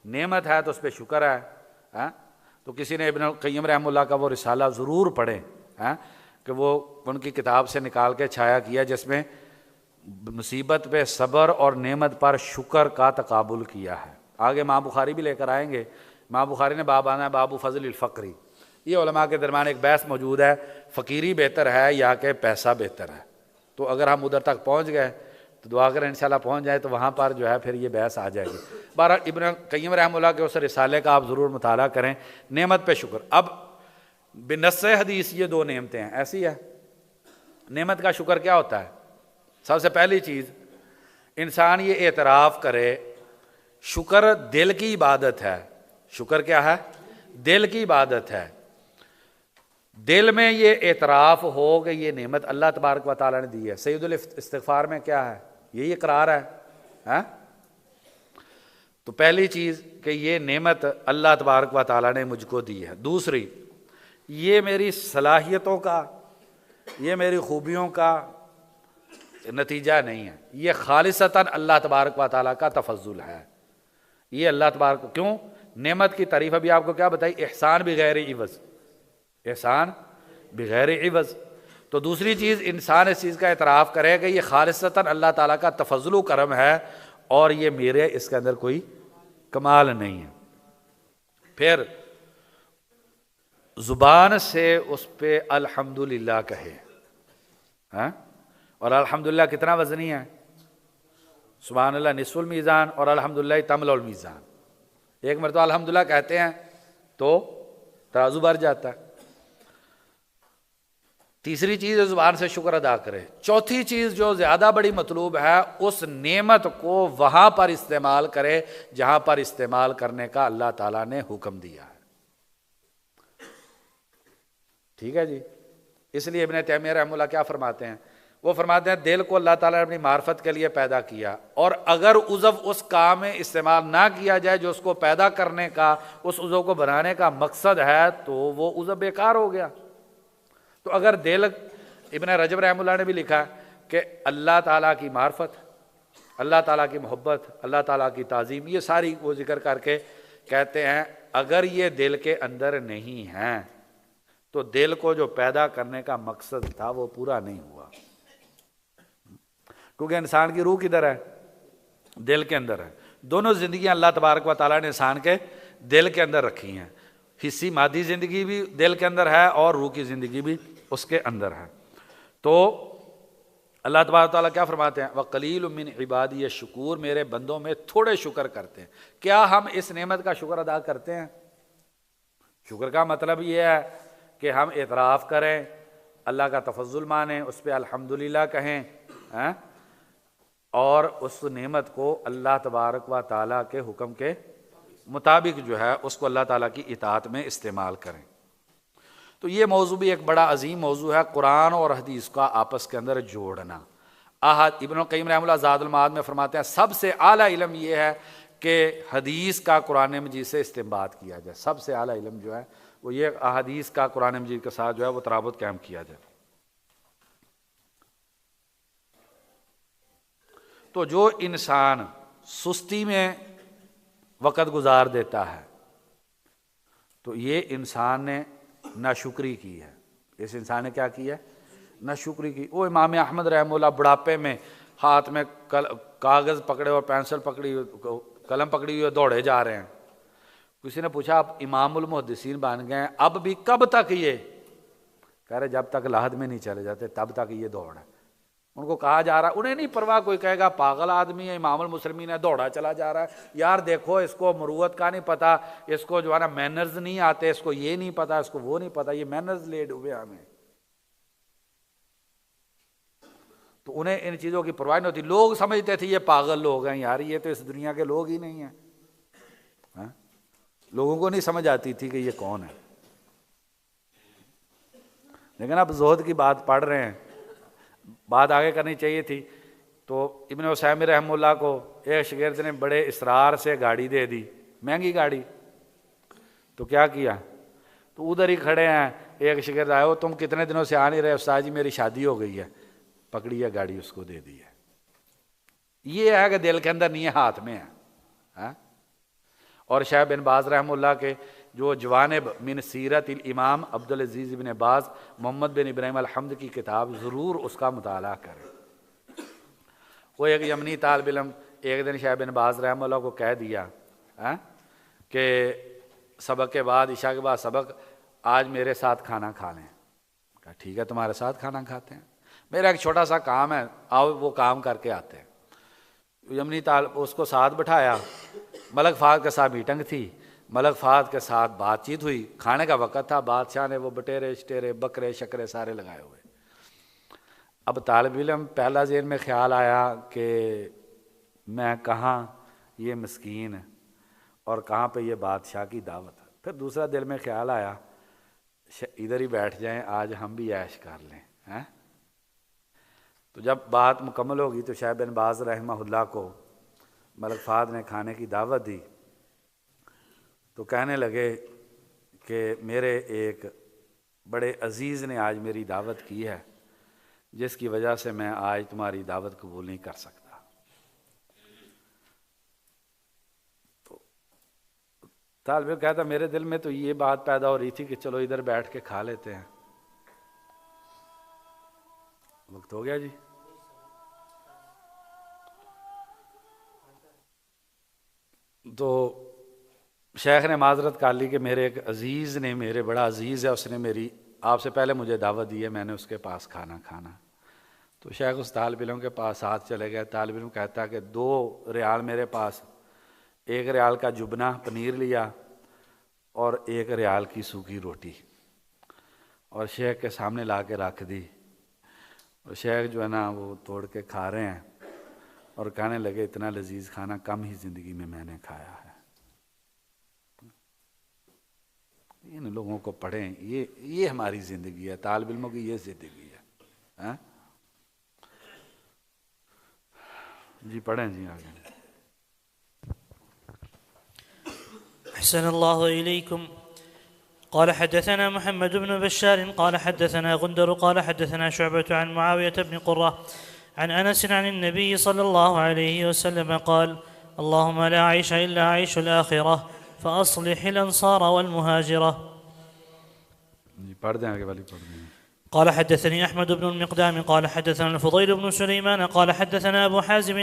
نعمت ہے تو اس پہ شکر ہے. تو کسی نے ابن القیم رحمہ اللہ کا وہ رسالہ ضرور پڑھیں کہ وہ ان کی کتاب سے نکال کے چھایا کیا، جس میں مصیبت پہ صبر اور نعمت پر شکر کا تقابل کیا ہے. آگے امام بخاری بھی لے کر آئیں گے. امام بخاری نے باب آنا ہے باب فضل الفقری. یہ علماء کے درمیان ایک بحث موجود ہے، فقیری بہتر ہے یا کہ پیسہ بہتر ہے. تو اگر ہم ادھر تک پہنچ گئے تو دعا کریں انشاءاللہ پہنچ جائے تو وہاں پر جو ہے پھر یہ بحث آ جائے گی. بہرحال ابن قیم رحمہ اللہ کے اس رسالے کا آپ ضرور مطالعہ کریں، نعمت پہ شکر. اب بنص حدیث یہ دو نعمتیں ہیں، ایسی ہے. نعمت کا شکر کیا ہوتا ہے؟ سب سے پہلی چیز انسان یہ اعتراف کرے، شکر دل کی عبادت ہے. شکر کیا ہے؟ دل کی عبادت ہے. دل میں یہ اعتراف ہو کہ یہ نعمت اللہ تبارک و تعالیٰ نے دی ہے. سید الاستغفار میں کیا ہے؟ یہی اقرار ہے. تو پہلی چیز کہ یہ نعمت اللہ تبارک و تعالیٰ نے مجھ کو دی ہے. دوسری، یہ میری صلاحیتوں کا، یہ میری خوبیوں کا نتیجہ نہیں ہے، یہ خالصتاً اللہ تبارک و تعالیٰ کا تفضل ہے. یہ اللہ تبارک، کیوں؟ نعمت کی تعریف ابھی آپ کو کیا بتائی؟ احسان بغیر عوض، احسان بغیر عوض. تو دوسری چیز انسان اس چیز کا اعتراف کرے کہ یہ خالصتاً اللہ تعالیٰ کا تفضل و کرم ہے اور یہ میرے اس کے اندر کوئی کمال نہیں ہے. پھر زبان سے اس پہ الحمدللہ کہے. اور الحمدللہ کتنا وزنی ہے؟ سبحان اللہ نصف المیزان اور الحمدللہ تملا المیزان. ایک مرتبہ الحمدللہ کہتے ہیں تو ترازو بھر جاتا ہے. تیسری چیز زبان سے شکر ادا کرے. چوتھی چیز جو زیادہ بڑی مطلوب ہے، اس نعمت کو وہاں پر استعمال کرے جہاں پر استعمال کرنے کا اللہ تعالیٰ نے حکم دیا ہے. ٹھیک ہے جی. اس لیے ابن تیمیہ رحمہ اللہ کیا فرماتے ہیں؟ وہ فرماتے ہیں دل کو اللہ تعالیٰ نے اپنی معرفت کے لیے پیدا کیا، اور اگر عضو اس کام میں استعمال نہ کیا جائے جو اس کو پیدا کرنے کا، اس عضو کو بنانے کا مقصد ہے، تو وہ عضو بیکار ہو گیا. تو اگر دل، ابن رجب رحمہ اللہ نے بھی لکھا کہ اللہ تعالیٰ کی معرفت، اللہ تعالیٰ کی محبت، اللہ تعالیٰ کی تعظیم، یہ ساری وہ ذکر کر کے کہتے ہیں اگر یہ دل کے اندر نہیں ہیں تو دل کو جو پیدا کرنے کا مقصد تھا وہ پورا نہیں ہوا. کیونکہ انسان کی روح کدھر ہے؟ دل کے اندر ہے. دونوں زندگیاں اللہ تبارک و تعالیٰ نے انسان کے دل کے اندر رکھی ہیں. حصی مادی زندگی بھی دل کے اندر ہے اور روح کی زندگی بھی اس کے اندر ہے. تو اللہ تبارک و تعالیٰ کیا فرماتے ہیں؟ وَقَلِيلٌ مِّنْ عِبَادِيَ الشُّكُورُ، میرے بندوں میں تھوڑے شکر کرتے ہیں. کیا ہم اس نعمت کا شکر ادا کرتے ہیں؟ شکر کا مطلب یہ ہے کہ ہم اعتراف کریں، اللہ کا تفضل مانیں، اس پہ الحمدللہ کہیں، اور اس نعمت کو اللہ تبارک و تعالیٰ کے حکم کے مطابق جو ہے اس کو اللہ تعالیٰ کی اطاعت میں استعمال کریں. تو یہ موضوع بھی ایک بڑا عظیم موضوع ہے، قرآن اور حدیث کا آپس کے اندر جوڑنا۔ ابن القیم رحمہ اللہ زاد المعاد میں فرماتے ہیں سب سے اعلیٰ علم یہ ہے کہ حدیث کا قرآن مجید سے استنباط کیا جائے، سب سے اعلیٰ علم جو ہے وہ یہ احادیث کا قرآن مجید کے ساتھ جو ہے وہ ترابط قائم کیا جائے۔ تو جو انسان سستی میں وقت گزار دیتا ہے تو یہ انسان نے ناشکری کی ہے، اس انسان نے کیا کی ہے؟ ناشکری کی۔ وہ امام احمد رحمہ اللہ بڑھاپے میں ہاتھ میں کاغذ پکڑے اور پینسل پکڑی قلم پکڑی ہوئی دوڑے جا رہے ہیں۔ کسی نے پوچھا آپ امام المحدثین بن گئے ہیں، اب بھی کب تک یہ؟ کہہ رہے جب تک لاہد میں نہیں چلے جاتے تب تک یہ دوڑ ہے۔ ان کو کہا جا رہا، انہیں نہیں پرواہ، کوئی کہے گا پاگل آدمی ہے، امام المسلمین ہے، دوڑا چلا جا رہا ہے۔ یار دیکھو اس کو مروت کا نہیں پتا، اس کو جو ہے نا مینرز نہیں آتے، اس کو یہ نہیں پتا، اس کو وہ نہیں پتا، یہ مینرز لیڈ ہوئے ہمیں۔ تو انہیں ان چیزوں کی پرواہ نہیں ہوتی۔ لوگ سمجھتے تھے یہ پاگل لوگ ہیں، یار یہ تو اس دنیا کے لوگ ہی نہیں ہیں۔ لوگوں کو نہیں سمجھ آتی تھی کہ یہ کون ہے۔ لیکن اب زہد کی بات پڑھ رہے ہیں، بات آگے کرنی چاہیے تھی۔ تو ابن عثیمین رحمہ اللہ کو ایک شاگرد نے بڑے اصرار سے گاڑی دے دی، مہنگی گاڑی۔ تو کیا کیا؟ تو ادھر ہی کھڑے ہیں، ایک شاگرد آئے، ہو تم کتنے دنوں سے آ نہیں رہے؟ استاد جی میری شادی ہو گئی ہے۔ پکڑی ہے گاڑی، اس کو دے دی ہے۔ یہ ہے کہ دل کے اندر نہیں ہے، ہاتھ میں ہے۔ اور شیخ بن باز رحمہ اللہ کے جو جوانب من سیرت الامام عبدالعزیز بن باز محمد بن ابراہیم الحمد کی کتاب ضرور اس کا مطالعہ کریں۔ وہ ایک یمنی طالب علم ایک دن شیخ بن باز رحمہ اللہ کو کہہ دیا کہ سبق کے بعد، عشاء کے بعد سبق، آج میرے ساتھ کھانا کھا لیں۔ کہا ٹھیک ہے تمہارے ساتھ کھانا کھاتے ہیں، میرا ایک چھوٹا سا کام ہے، آؤ وہ کام کر کے آتے ہیں۔ یمنی طالب اس کو ساتھ بٹھایا، ملک فہد کے ساتھ میٹنگ تھی، ملک فہد کے ساتھ بات چیت ہوئی، کھانے کا وقت تھا، بادشاہ نے وہ بٹیرے شٹیرے بکرے شکرے سارے لگائے ہوئے۔ اب طالب علم پہلا ذہن میں خیال آیا کہ میں کہاں یہ مسکین اور کہاں پہ یہ بادشاہ کی دعوت ہے۔ پھر دوسرا دل میں خیال آیا ادھر ہی بیٹھ جائیں، آج ہم بھی عیش کر لیں۔ تو جب بات مکمل ہوگی تو شیخ بن باز رحمہ اللہ کو ملک فہد نے کھانے کی دعوت دی، تو کہنے لگے کہ میرے ایک بڑے عزیز نے آج میری دعوت کی ہے، جس کی وجہ سے میں آج تمہاری دعوت قبول نہیں کر سکتا۔ تو طالب علم کہتا میرے دل میں تو یہ بات پیدا ہو رہی تھی کہ چلو ادھر بیٹھ کے کھا لیتے ہیں۔ وقت ہو گیا جی؟ تو شیخ نے معذرت کر لی کہ میرے ایک عزیز نے، میرے بڑا عزیز ہے، اس نے میری آپ سے پہلے مجھے دعوت دی ہے، میں نے اس کے پاس کھانا کھانا۔ تو شیخ اس طالب علم کے پاس ساتھ چلے گئے۔ طالب علم کہتا ہے کہ 2 ریال میرے پاس، 1 ریال کا جبنہ پنیر لیا اور 1 ریال کی سوکھی روٹی، اور شیخ کے سامنے لا کے رکھ دی۔ اور شیخ جو ہے نا وہ توڑ کے کھا رہے ہیں اور کہنے لگے اتنا لذیذ کھانا کم ہی زندگی میں میں نے کھایا ہے۔ ان لوگوں کو پڑھیں، یہ ہماری زندگی ہے، طالب علموں کی یہ زندگی ہے۔ جی پڑھیں جی آگے۔ أحسن الله إليكم. قال حدثنا محمد بن بشار قال حدثنا غندر قال حدثنا شعبة عن معاوية بن قرة عن أنس عن النبي صلى الله عليه وسلم قال اللهم لا عيش إلا عيش الآخرة فأصلح الأنصار والمهاجرة. قال حدثني أحمد بن المقدام قال حدثنا الفضيل بن سليمان قال حدثنا أبو حازم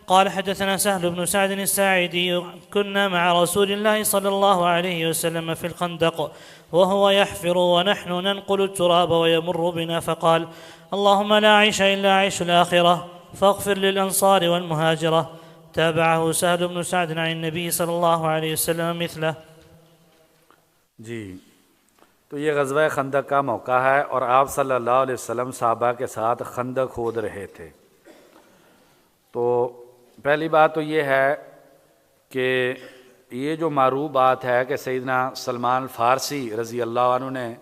قال حدثنا سهل بن سعد الساعدي كنا مع رسول الله صلى الله عليه وسلم في الخندق وهو يحفر ونحن ننقل التراب ويمر بنا فقال اللهم لا عيش إلا عيش الآخرة فاغفر للأنصار والمهاجرة. تابعه سهل بن سعد عن النبي صلى الله عليه وسلم مثله. جی تو یہ غزوہ خندق کا موقع ہے اور آپ صلی اللہ علیہ وسلم صحابہ کے ساتھ خندق کھود رہے تھے۔ تو پہلی بات تو یہ ہے کہ یہ جو معروف بات ہے کہ سیدنا سلمان فارسی رضی اللہ عنہ نے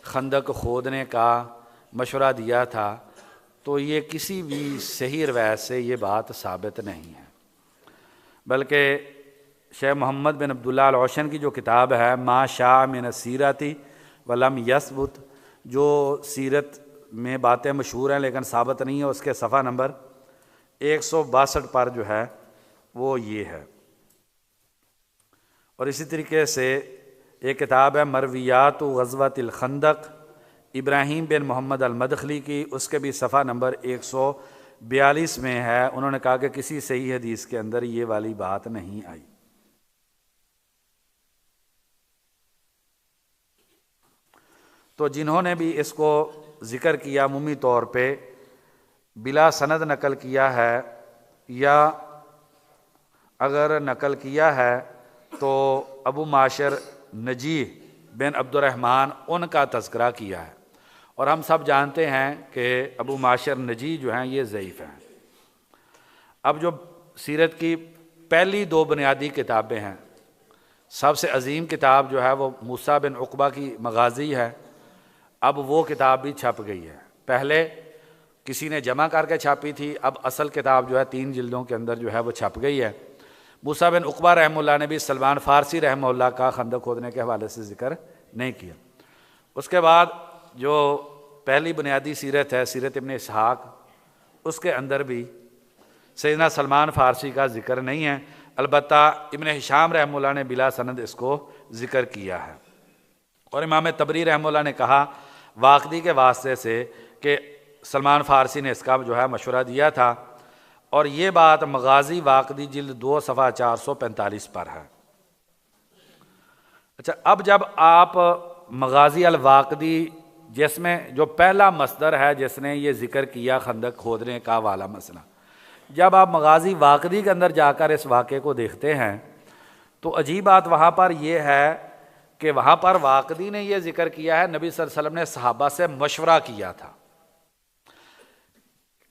خندق کھودنے کا مشورہ دیا تھا، تو یہ کسی بھی صحیح روایت سے یہ بات ثابت نہیں ہے، بلکہ شیخ محمد بن عبداللہ العوشن کی جو کتاب ہے ما شاء من السیرتی ولم یثبت، جو سیرت میں باتیں مشہور ہیں لیکن ثابت نہیں ہے، اس کے صفحہ نمبر 162 پر جو ہے وہ یہ ہے۔ اور اسی طریقے سے ایک کتاب ہے مرویات غزوۃ الخندق، ابراہیم بن محمد المدخلی کی، اس کے بھی صفحہ نمبر 142 میں ہے۔ انہوں نے کہا کہ کسی صحیح حدیث کے اندر یہ والی بات نہیں آئی۔ تو جنہوں نے بھی اس کو ذکر کیا عمومی طور پہ بلا سند نقل کیا ہے، یا اگر نقل کیا ہے تو ابو معاشر نجیح بن عبد الرحمن ان کا تذکرہ کیا ہے، اور ہم سب جانتے ہیں کہ ابو معاشر نجیح جو ہیں یہ ضعیف ہیں۔ اب جو سیرت کی پہلی 2 بنیادی کتابیں ہیں، سب سے عظیم کتاب جو ہے وہ موسیٰ بن عقبہ کی مغازی ہے، اب وہ کتاب بھی چھپ گئی ہے۔ پہلے کسی نے جمع کر کے چھاپی تھی، اب اصل کتاب جو ہے 3 جلدوں کے اندر جو ہے وہ چھپ گئی ہے۔ موسیٰ بن عقبہ رحمہ اللہ نے بھی سلمان فارسی رحمہ اللہ کا خندق کھودنے کے حوالے سے ذکر نہیں کیا۔ اس کے بعد جو پہلی بنیادی سیرت ہے سیرت ابن اسحاق، اس کے اندر بھی سیدنا سلمان فارسی کا ذکر نہیں ہے، البتہ ابن ہشام رحمہ اللہ نے بلا سند اس کو ذکر کیا ہے۔ اور امام طبری رحمہ اللہ نے کہا واقدی کے واسطے سے کہ سلمان فارسی نے اس کا جو ہے مشورہ دیا تھا، اور یہ بات مغازی واقدی جلد 2 صفحہ 445 پر ہے۔ اچھا، اب جب آپ مغازی الواقدی جس میں جو پہلا مصدر ہے جس نے یہ ذکر کیا خندق کھودنے کا والا مسئلہ، جب آپ مغازی واقدی کے اندر جا کر اس واقعے کو دیکھتے ہیں تو عجیب بات وہاں پر یہ ہے کہ وہاں پر واقدی نے یہ ذکر کیا ہے نبی صلی اللہ علیہ وسلم نے صحابہ سے مشورہ کیا تھا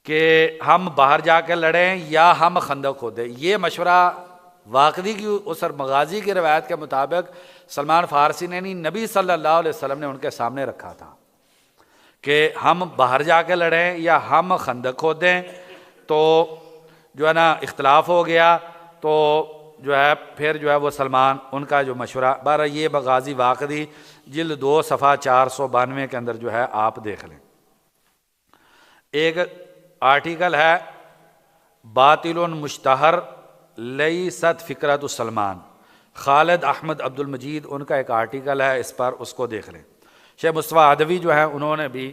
کہ ہم باہر جا کے لڑیں یا ہم خندق کھودیں۔ یہ مشورہ واقدی کی اس مغازی کی روایت کے مطابق سلمان فارسی نے نہیں، نبی صلی اللہ علیہ وسلم نے ان کے سامنے رکھا تھا کہ ہم باہر جا کے لڑیں یا ہم خندق کھودیں۔ تو جو ہے نا اختلاف ہو گیا، تو جو ہے پھر جو ہے وہ سلمان ان کا جو مشورہ، بہرحال یہ مغازی واقدی جلد 2 صفحہ 492 کے اندر جو ہے آپ دیکھ لیں۔ ایک آرٹیکل ہے باطل مشتہر لیست فکرت سلمان، خالد احمد عبد المجید ان کا ایک آرٹیکل ہے، اس پر اس کو دیکھ لیں۔ شیخ مصطفیٰ ادوی جو ہیں انہوں نے بھی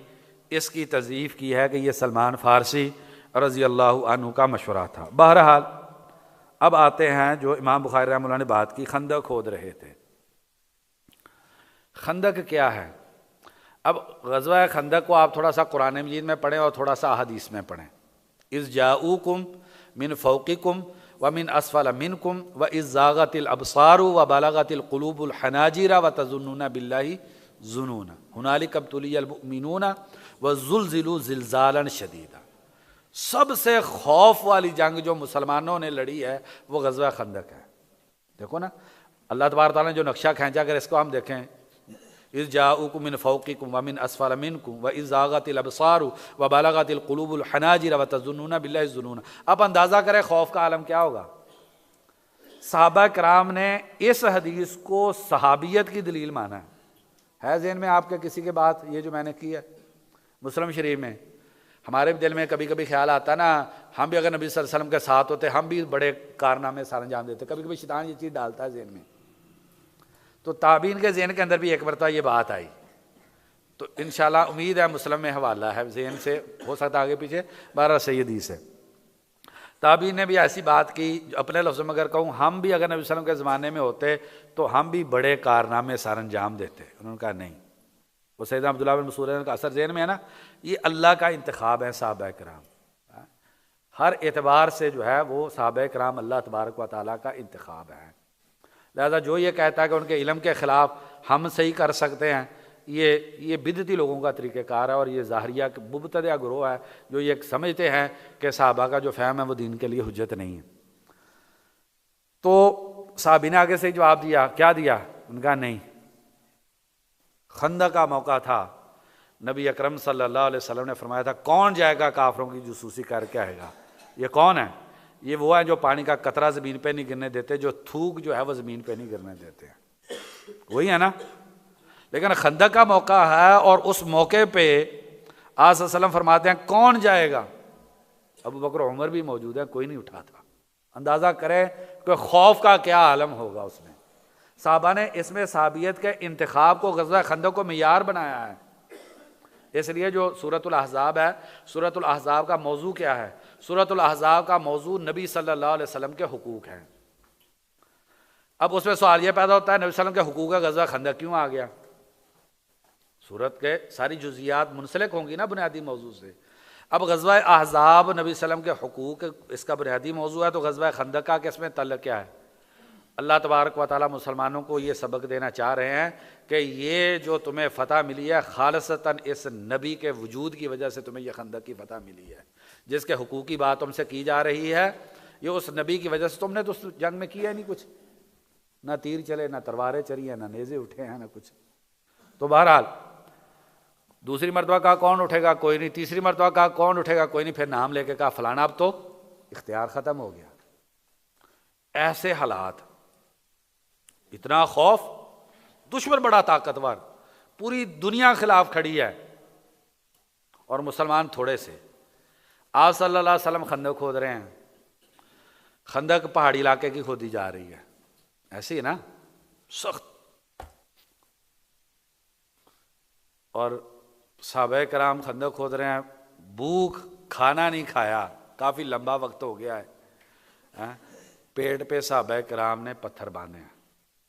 اس کی تضعیف کی ہے کہ یہ سلمان فارسی رضی اللہ عنہ کا مشورہ تھا۔ بہرحال اب آتے ہیں جو امام بخاری رحمہ اللہ نے بات کی، خندق کھود رہے تھے۔ خندق کیا ہے؟ اب غزوہ خندق کو آپ تھوڑا سا قرآن مجید میں پڑھیں اور تھوڑا سا احادیث میں پڑھیں۔ اذ جاؤکم من فوقکم ومن اسفل منکم واذ زاغت الابصار وبلغت القلوب الحناجر وتظنون باللہ ظنونا ہنالک ابتلی المؤمنون وزلزلوا زلزالا شدیدا۔ سب سے خوف والی جنگ جو مسلمانوں نے لڑی ہے وہ غزوہ خندق ہے۔ دیکھو نا، اللہ تبارک تعالیٰ نے جو نقشہ کھینچا، اگر اس کو ہم دیکھیں، اذ جاؤکم من فوقکم ومن اسفل منکم واذ زاغت الابصار وبلغت القلوب الحناجر وتظنون باللہ الظنون۔ اب اندازہ کریں خوف کا عالم کیا ہوگا۔ صحابہ کرام نے اس حدیث کو صحابیت کی دلیل مانا ہے ذہن میں آپ کے کسی کے بات یہ جو میں نے کی ہے مسلم شریف میں؟ ہمارے بھی دل میں کبھی کبھی خیال آتا نا، ہم بھی اگر نبی صلی اللہ علیہ وسلم کے ساتھ ہوتے ہم بھی بڑے کارنامے سر انجام دیتے۔ کبھی کبھی شیطان یہ چیز ڈالتا ہے ذہن میں، تو تابعین کے ذہن کے اندر بھی ایک مرتبہ یہ بات آئی، تو انشاءاللہ امید ہے مسلم میں حوالہ ہے، ذہن سے ہو سکتا آگے پیچھے 12 صحیح حدیث ہے۔ تابعین نے بھی ایسی بات کی، اپنے لفظوں میں اگر کہوں ہم بھی اگر نبی صلی اللہ علیہ وسلم کے زمانے میں ہوتے تو ہم بھی بڑے کارنامے سر انجام دیتے۔ انہوں نے کہا نہیں، وہ سیدنا عبداللہ بن مسعود کا اثر ذہن میں ہے نا، یہ اللہ کا انتخاب ہے صحابہ کرام، ہر اعتبار سے جو ہے وہ صحابہ کرام اللہ تبارک و تعالیٰ کا انتخاب ہے۔ لہذا جو یہ کہتا ہے کہ ان کے علم کے خلاف ہم صحیح کر سکتے ہیں، یہ بدعتی لوگوں کا طریقہ کار ہے، اور یہ ظاہریہ مبتدع گروہ ہے جو یہ سمجھتے ہیں کہ صحابہ کا جو فہم ہے وہ دین کے لیے حجت نہیں ہے۔ تو صحابی نے آگے سے جواب دیا، کیا دیا؟ ان کا نہیں، خندق کا موقع تھا، نبی اکرم صلی اللہ علیہ وسلم نے فرمایا تھا کون جائے گا کافروں کی جاسوسی کر کے آئے گا؟ یہ کون ہے؟ یہ وہ ہیں جو پانی کا قطرہ زمین پہ نہیں گرنے دیتے، جو تھوک جو ہے وہ زمین پہ نہیں گرنے دیتے ہیں، وہی ہے نا۔ لیکن خندق کا موقع ہے اور اس موقع پہ آپ صلی اللہ علیہ وسلم فرماتے ہیں کون جائے گا؟ ابو بکر عمر بھی موجود ہے، کوئی نہیں اٹھا تھا۔ اندازہ کریں کہ خوف کا کیا عالم ہوگا اس میں۔ صحابہ نے اس میں صحابیت کے انتخاب کو غزوہ خندق کو معیار بنایا ہے۔ اس لیے جو سورۃ الاحزاب ہے، سورۃ الاحزاب کا موضوع کیا ہے؟ سورۃ الاحزاب کا موضوع نبی صلی اللہ علیہ وسلم کے حقوق ہیں۔ اب اس میں سوال یہ پیدا ہوتا ہے نبی صلی اللہ علیہ وسلم کے حقوق کا غزوہ خندق کیوں آ گیا؟ سورت کے ساری جزیات منسلک ہوں گی نا بنیادی موضوع سے۔ اب غزوہ احزاب نبی صلی اللہ علیہ وسلم کے حقوق اس کا بنیادی موضوع ہے، تو غزوہ خندق کا کس میں تعلق کیا ہے؟ اللہ تبارک و تعالیٰ مسلمانوں کو یہ سبق دینا چاہ رہے ہیں کہ یہ جو تمہیں فتح ملی ہے خالصتاً اس نبی کے وجود کی وجہ سے تمہیں یہ خندق کی فتح ملی ہے۔ جس کے حقوق کی بات تم سے کی جا رہی ہے یہ اس نبی کی وجہ سے، تم نے تو اس جنگ میں کیا نہیں کچھ، نہ تیر چلے، نہ تلواریں چلی ہیں، نہ نیزے اٹھے ہیں، نہ کچھ۔ تو بہرحال دوسری مرتبہ کہا کون اٹھے گا؟ کوئی نہیں۔ تیسری مرتبہ کہا کون اٹھے گا؟ کوئی نہیں۔ پھر نام لے کے کہا فلانا، اب تو اختیار ختم ہو گیا۔ ایسے حالات، اتنا خوف، دشمن بڑا طاقتور، پوری دنیا خلاف کھڑی ہے اور مسلمان تھوڑے سے۔ آپ صلی اللہ علیہ وسلم خندق کھود رہے ہیں، خندق پہاڑی علاقے کی کھودی جا رہی ہے، ایسی ہے نا، سخت۔ اور صحابہ کرام خندق کھود رہے ہیں، بھوک، کھانا نہیں کھایا، کافی لمبا وقت ہو گیا ہے، پیٹ پہ صحابہ کرام نے پتھر باندھے ہیں۔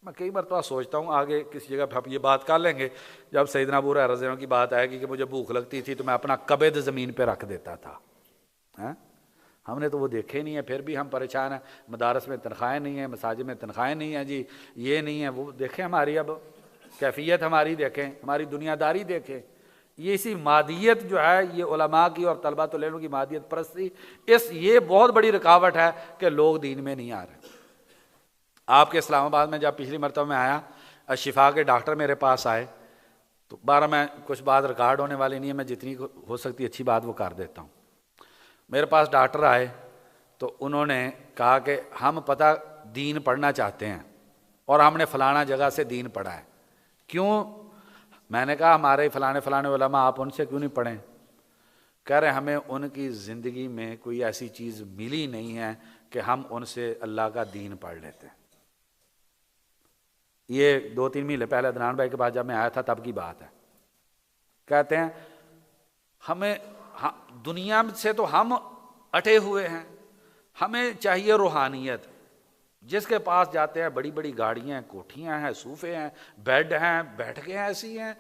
میں کئی مرتبہ سوچتا ہوں آگے کسی جگہ پہ ہم یہ بات کر لیں گے، جب سیدنا ابو ہریرہ رضی اللہ عنہ کی بات آئے گی کہ مجھے بھوک لگتی تھی تو میں اپنا کبد زمین پہ رکھ دیتا تھا۔ ہم نے تو وہ دیکھے نہیں ہیں، پھر بھی ہم پریشان ہیں، مدارس میں تنخواہیں نہیں ہیں، مساجد میں تنخواہیں نہیں ہیں، جی یہ نہیں ہے وہ۔ دیکھیں ہماری اب کیفیت، ہماری دیکھیں، ہماری دنیا داری دیکھیں۔ یہ اسی مادیت جو ہے، یہ علماء کی اور طلباۃ العلم کی مادیت پرستی، یہ بہت بڑی رکاوٹ ہے کہ لوگ دین میں نہیں آ رہے۔ آپ کے اسلام آباد میں جب پچھلی مرتبہ میں آیا، شفا کے ڈاکٹر میرے پاس آئے، تو میں کچھ بات ریکارڈ ہونے والی نہیں ہے، میں جتنی ہو سکتی اچھی بات وہ کر دیتا ہوں۔ میرے پاس ڈاکٹر آئے تو انہوں نے کہا کہ ہم پتہ دین پڑھنا چاہتے ہیں اور ہم نے فلانا جگہ سے دین پڑھا ہے، کیوں؟ میں نے کہا ہمارے فلانے علماء، آپ ان سے کیوں نہیں پڑھیں؟ کہہ رہے ہمیں ان کی زندگی میں کوئی ایسی چیز ملی نہیں ہے کہ ہم ان سے اللہ کا دین پڑھ لیتے ہیں۔ یہ 2-3 مہینے پہلے عدنان بھائی کے پاس جب میں آیا تھا تب کی بات ہے۔ کہتے ہیں ہمیں دنیا سے تو ہم اٹے ہوئے ہیں، ہمیں چاہیے روحانیت۔ جس کے پاس جاتے ہیں بڑی بڑی گاڑیاں ہیں، کوٹھیاں ہیں، صوفے ہیں، بیڈ ہیں، بیٹھکیں ایسی ہیں،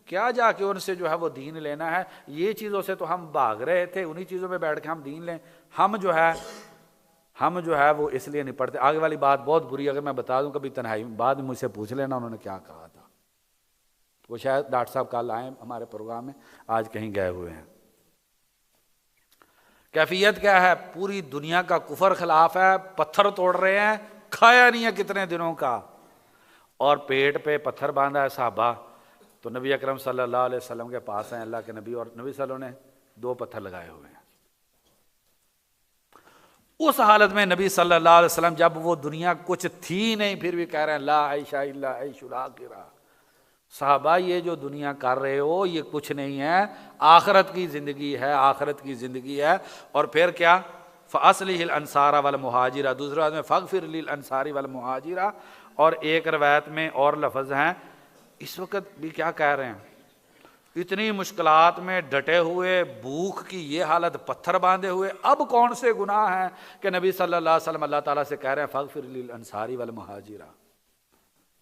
کیا جا کے ان سے جو ہے وہ دین لینا ہے؟ یہ چیزوں سے تو ہم بھاگ رہے تھے، انہی چیزوں میں بیٹھ کے ہم دین لیں۔ ہم جو ہے وہ اس لیے نہیں پڑھتے۔ آگے والی بات بہت بری، اگر میں بتا دوں کبھی تنہائی بعد میں مجھ سے پوچھ لینا انہوں نے کیا کہا تھا۔ وہ شاید ڈاکٹر صاحب کل آئے ہمارے پروگرام میں، آج کہیں گئے ہوئے ہیں۔ کیفیت کیا ہے؟ پوری دنیا کا کفر خلاف ہے، پتھر توڑ رہے ہیں، کھایا نہیں ہے کتنے دنوں کا، اور پیٹ پہ پتھر باندھا ہے صحابہ۔ تو نبی اکرم صلی اللہ علیہ وسلم کے پاس ہیں اللہ کے نبی، اور نبی صلی اللہ علیہ وسلم نے 2 پتھر لگائے ہوئے ہیں۔ اس حالت میں نبی صلی اللہ علیہ وسلم، جب وہ دنیا کچھ تھی نہیں، پھر بھی کہہ رہے ہیں لا عیش الا عیش الاخرہ، صحابہ یہ جو دنیا کر رہے ہو یہ کچھ نہیں ہے، آخرت کی زندگی ہے، آخرت کی زندگی ہے۔ اور پھر کیا؟ فَأَصْلِحِ الْأَنصَارَ وَالْمُهَاجِرَ، دوسری روایت میں فَاغْفِرْ لِلْأَنصَارِ وَالْمُهَاجِرَ، اور ایک روایت میں اور لفظ ہیں۔ اس وقت بھی کیا کہہ رہے ہیں؟ اتنی مشکلات میں ڈٹے ہوئے، بھوک کی یہ حالت، پتھر باندھے ہوئے، اب کون سے گناہ ہیں کہ نبی صلی اللہ علیہ وسلم اللہ تعالیٰ سے کہہ رہے ہیں فَاغْفِرْ لِلْأَنصَارِ وَالْمُهَاجِرَ؟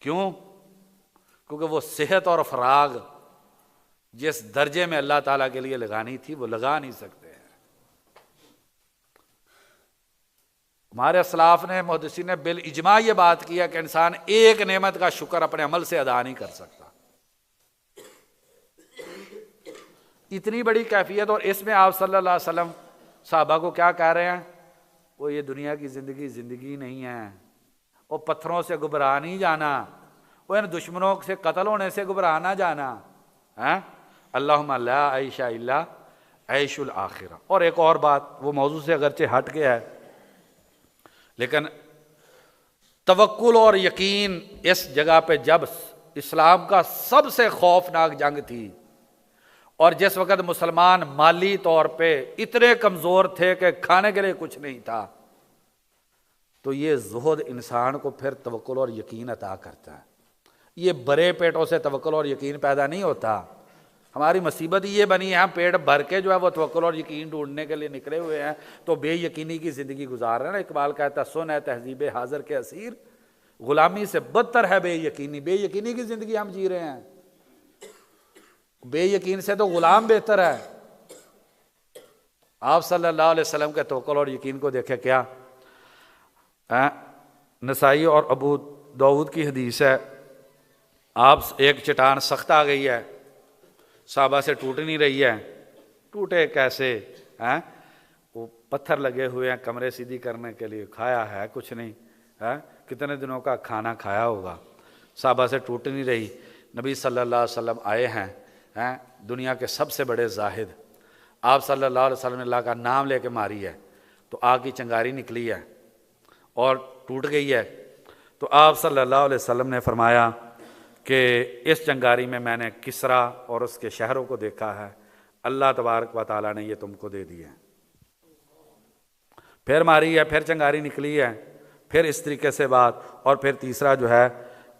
کیوں؟ کیونکہ وہ صحت اور فراغ جس درجے میں اللہ تعالیٰ کے لیے لگانی تھی وہ لگا نہیں سکتے ہیں۔ ہمارے اسلاف نے، محدثین نے بالاجماع یہ بات کی ہے کہ انسان ایک نعمت کا شکر اپنے عمل سے ادا نہیں کر سکتا۔ اتنی بڑی کیفیت، اور اس میں آپ صلی اللہ علیہ وسلم صحابہ کو کیا کہہ رہے ہیں؟ وہ یہ دنیا کی زندگی نہیں ہے، وہ پتھروں سے گھبرا نہیں جانا، وہ ان دشمنوں سے قتل ہونے سے گھبرا نہ جانا. اللہم لا عیش الا عیش الآخرہ. اور ایک اور بات، وہ موضوع سے اگرچہ ہٹ گیا ہے لیکن توکل اور یقین اس جگہ پہ جب اسلام کا سب سے خوفناک جنگ تھی اور جس وقت مسلمان مالی طور پہ اتنے کمزور تھے کہ کھانے کے لیے کچھ نہیں تھا، تو یہ زہد انسان کو پھر توکل اور یقین عطا کرتا ہے. یہ برے پیٹوں سے توکل اور یقین پیدا نہیں ہوتا. ہماری مصیبت یہ بنی ہے، ہم پیٹ بھر کے جو ہے وہ توکل اور یقین ڈھونڈنے کے لیے نکلے ہوئے ہیں تو بے یقینی کی زندگی گزار رہے ہیں. اقبال کہتا ہے سن ہے تہذیب حاضر کے اسیر، غلامی سے بدتر ہے بے یقینی. بے یقینی کی زندگی ہم جی رہے ہیں. بے یقین سے تو غلام بہتر ہے. آپ صلی اللہ علیہ وسلم کے توکل اور یقین کو دیکھیں. کیا نسائی اور ابو داؤد کی حدیث ہے، آپ ایک چٹان سخت آ گئی ہے، صحابہ سے ٹوٹ نہیں رہی ہے. ٹوٹے کیسے؟ وہ پتھر لگے ہوئے ہیں کمرے سیدھی کرنے کے لیے، کھایا ہے کچھ نہیں، کتنے دنوں کا کھانا کھایا ہوگا. صحابہ سے ٹوٹ نہیں رہی. نبی صلی اللہ علیہ وسلم آئے ہیں، دنیا کے سب سے بڑے زاہد. آپ صلی اللہ علیہ وسلم نے اللہ کا نام لے کے ماری ہے تو آگ کی چنگاری نکلی ہے اور ٹوٹ گئی ہے. تو آپ صلی اللہ علیہ وسلم نے فرمایا کہ اس چنگاری میں نے کسرا اور اس کے شہروں کو دیکھا ہے، اللہ تبارک و تعالیٰ نے یہ تم کو دے دی ہے. پھر ماری ہے، پھر چنگاری نکلی ہے، پھر اس طریقے سے بات، اور پھر تیسرا جو ہے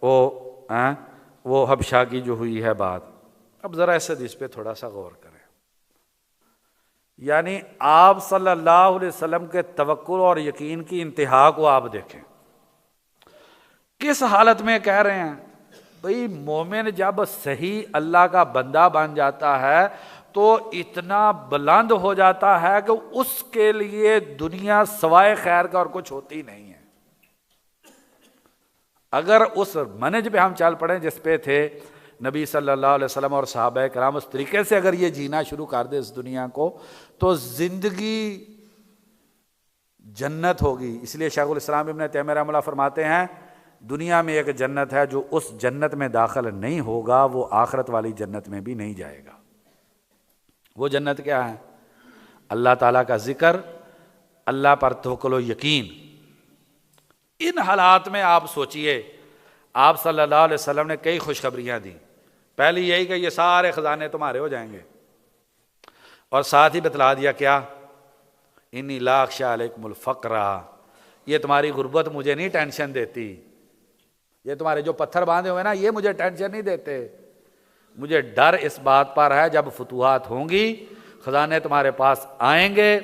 وہ حبشہ کی جو ہوئی ہے بات. اب ذرا اس حدیث پہ تھوڑا سا غور کریں. یعنی آپ صلی اللہ علیہ وسلم کے توکل اور یقین کی انتہا کو آپ دیکھیں. کس حالت میں کہہ رہے ہیں بھئی مومن جب صحیح اللہ کا بندہ بن جاتا ہے تو اتنا بلند ہو جاتا ہے کہ اس کے لیے دنیا سوائے خیر کا اور کچھ ہوتی نہیں ہے. اگر اس منہج پہ ہم چل پڑیں جس پہ تھے نبی صلی اللہ علیہ وسلم اور صحابہ کرام، اس طریقے سے اگر یہ جینا شروع کر دے اس دنیا کو تو زندگی جنت ہوگی. اس لیے شیخ الاسلام ابن تیمیہ رحمہ اللہ فرماتے ہیں دنیا میں ایک جنت ہے، جو اس جنت میں داخل نہیں ہوگا وہ آخرت والی جنت میں بھی نہیں جائے گا. وہ جنت کیا ہے؟ اللہ تعالیٰ کا ذکر، اللہ پر توکل و یقین. ان حالات میں آپ سوچئے آپ صلی اللہ علیہ وسلم نے کئی خوشخبریاں دیں. پہلی یہی کہ یہ سارے خزانے تمہارے ہو جائیں گے، اور ساتھ ہی بتلا دیا کیا؟ انی لا اخشی علیکم الفقر، یہ تمہاری غربت مجھے نہیں ٹینشن دیتی، یہ تمہارے جو پتھر باندھے ہوئے نا یہ مجھے ٹینشن نہیں دیتے. مجھے ڈر اس بات پر ہے جب فتوحات ہوں گی، خزانے تمہارے پاس آئیں گے،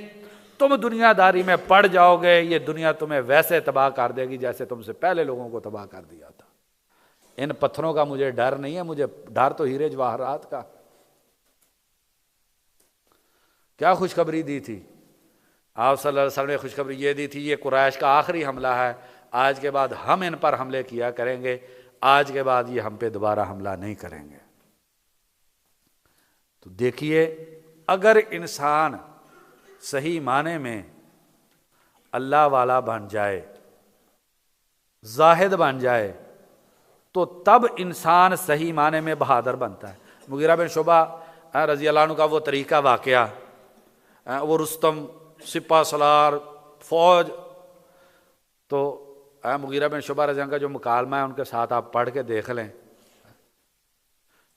تم دنیا داری میں پڑ جاؤ گے، یہ دنیا تمہیں ویسے تباہ کر دے گی جیسے تم سے پہلے لوگوں کو تباہ کر دیا تھا. ان پتھروں کا مجھے ڈر نہیں ہے، مجھے ڈر تو ہیرے جواہرات کا. کیا خوشخبری دی تھی آپ صلی اللہ علیہ وسلم نے؟ خوشخبری یہ دی تھی یہ قریش کا آخری حملہ ہے، آج کے بعد ہم ان پر حملے کیا کریں گے، آج کے بعد یہ ہم پہ دوبارہ حملہ نہیں کریں گے. تو دیکھیے اگر انسان صحیح معنی میں اللہ والا بن جائے، زاہد بن جائے، تو تب انسان صحیح معنی میں بہادر بنتا ہے. مغیرہ بن شعبہ رضی اللہ عنہ کا وہ طریقہ واقعہ، وہ رستم سپہ سالار فوج، تو مغیرہ بن شعبہ رضی اللہ عنہ کا جو مکالمہ ہے ان کے ساتھ آپ پڑھ کے دیکھ لیں.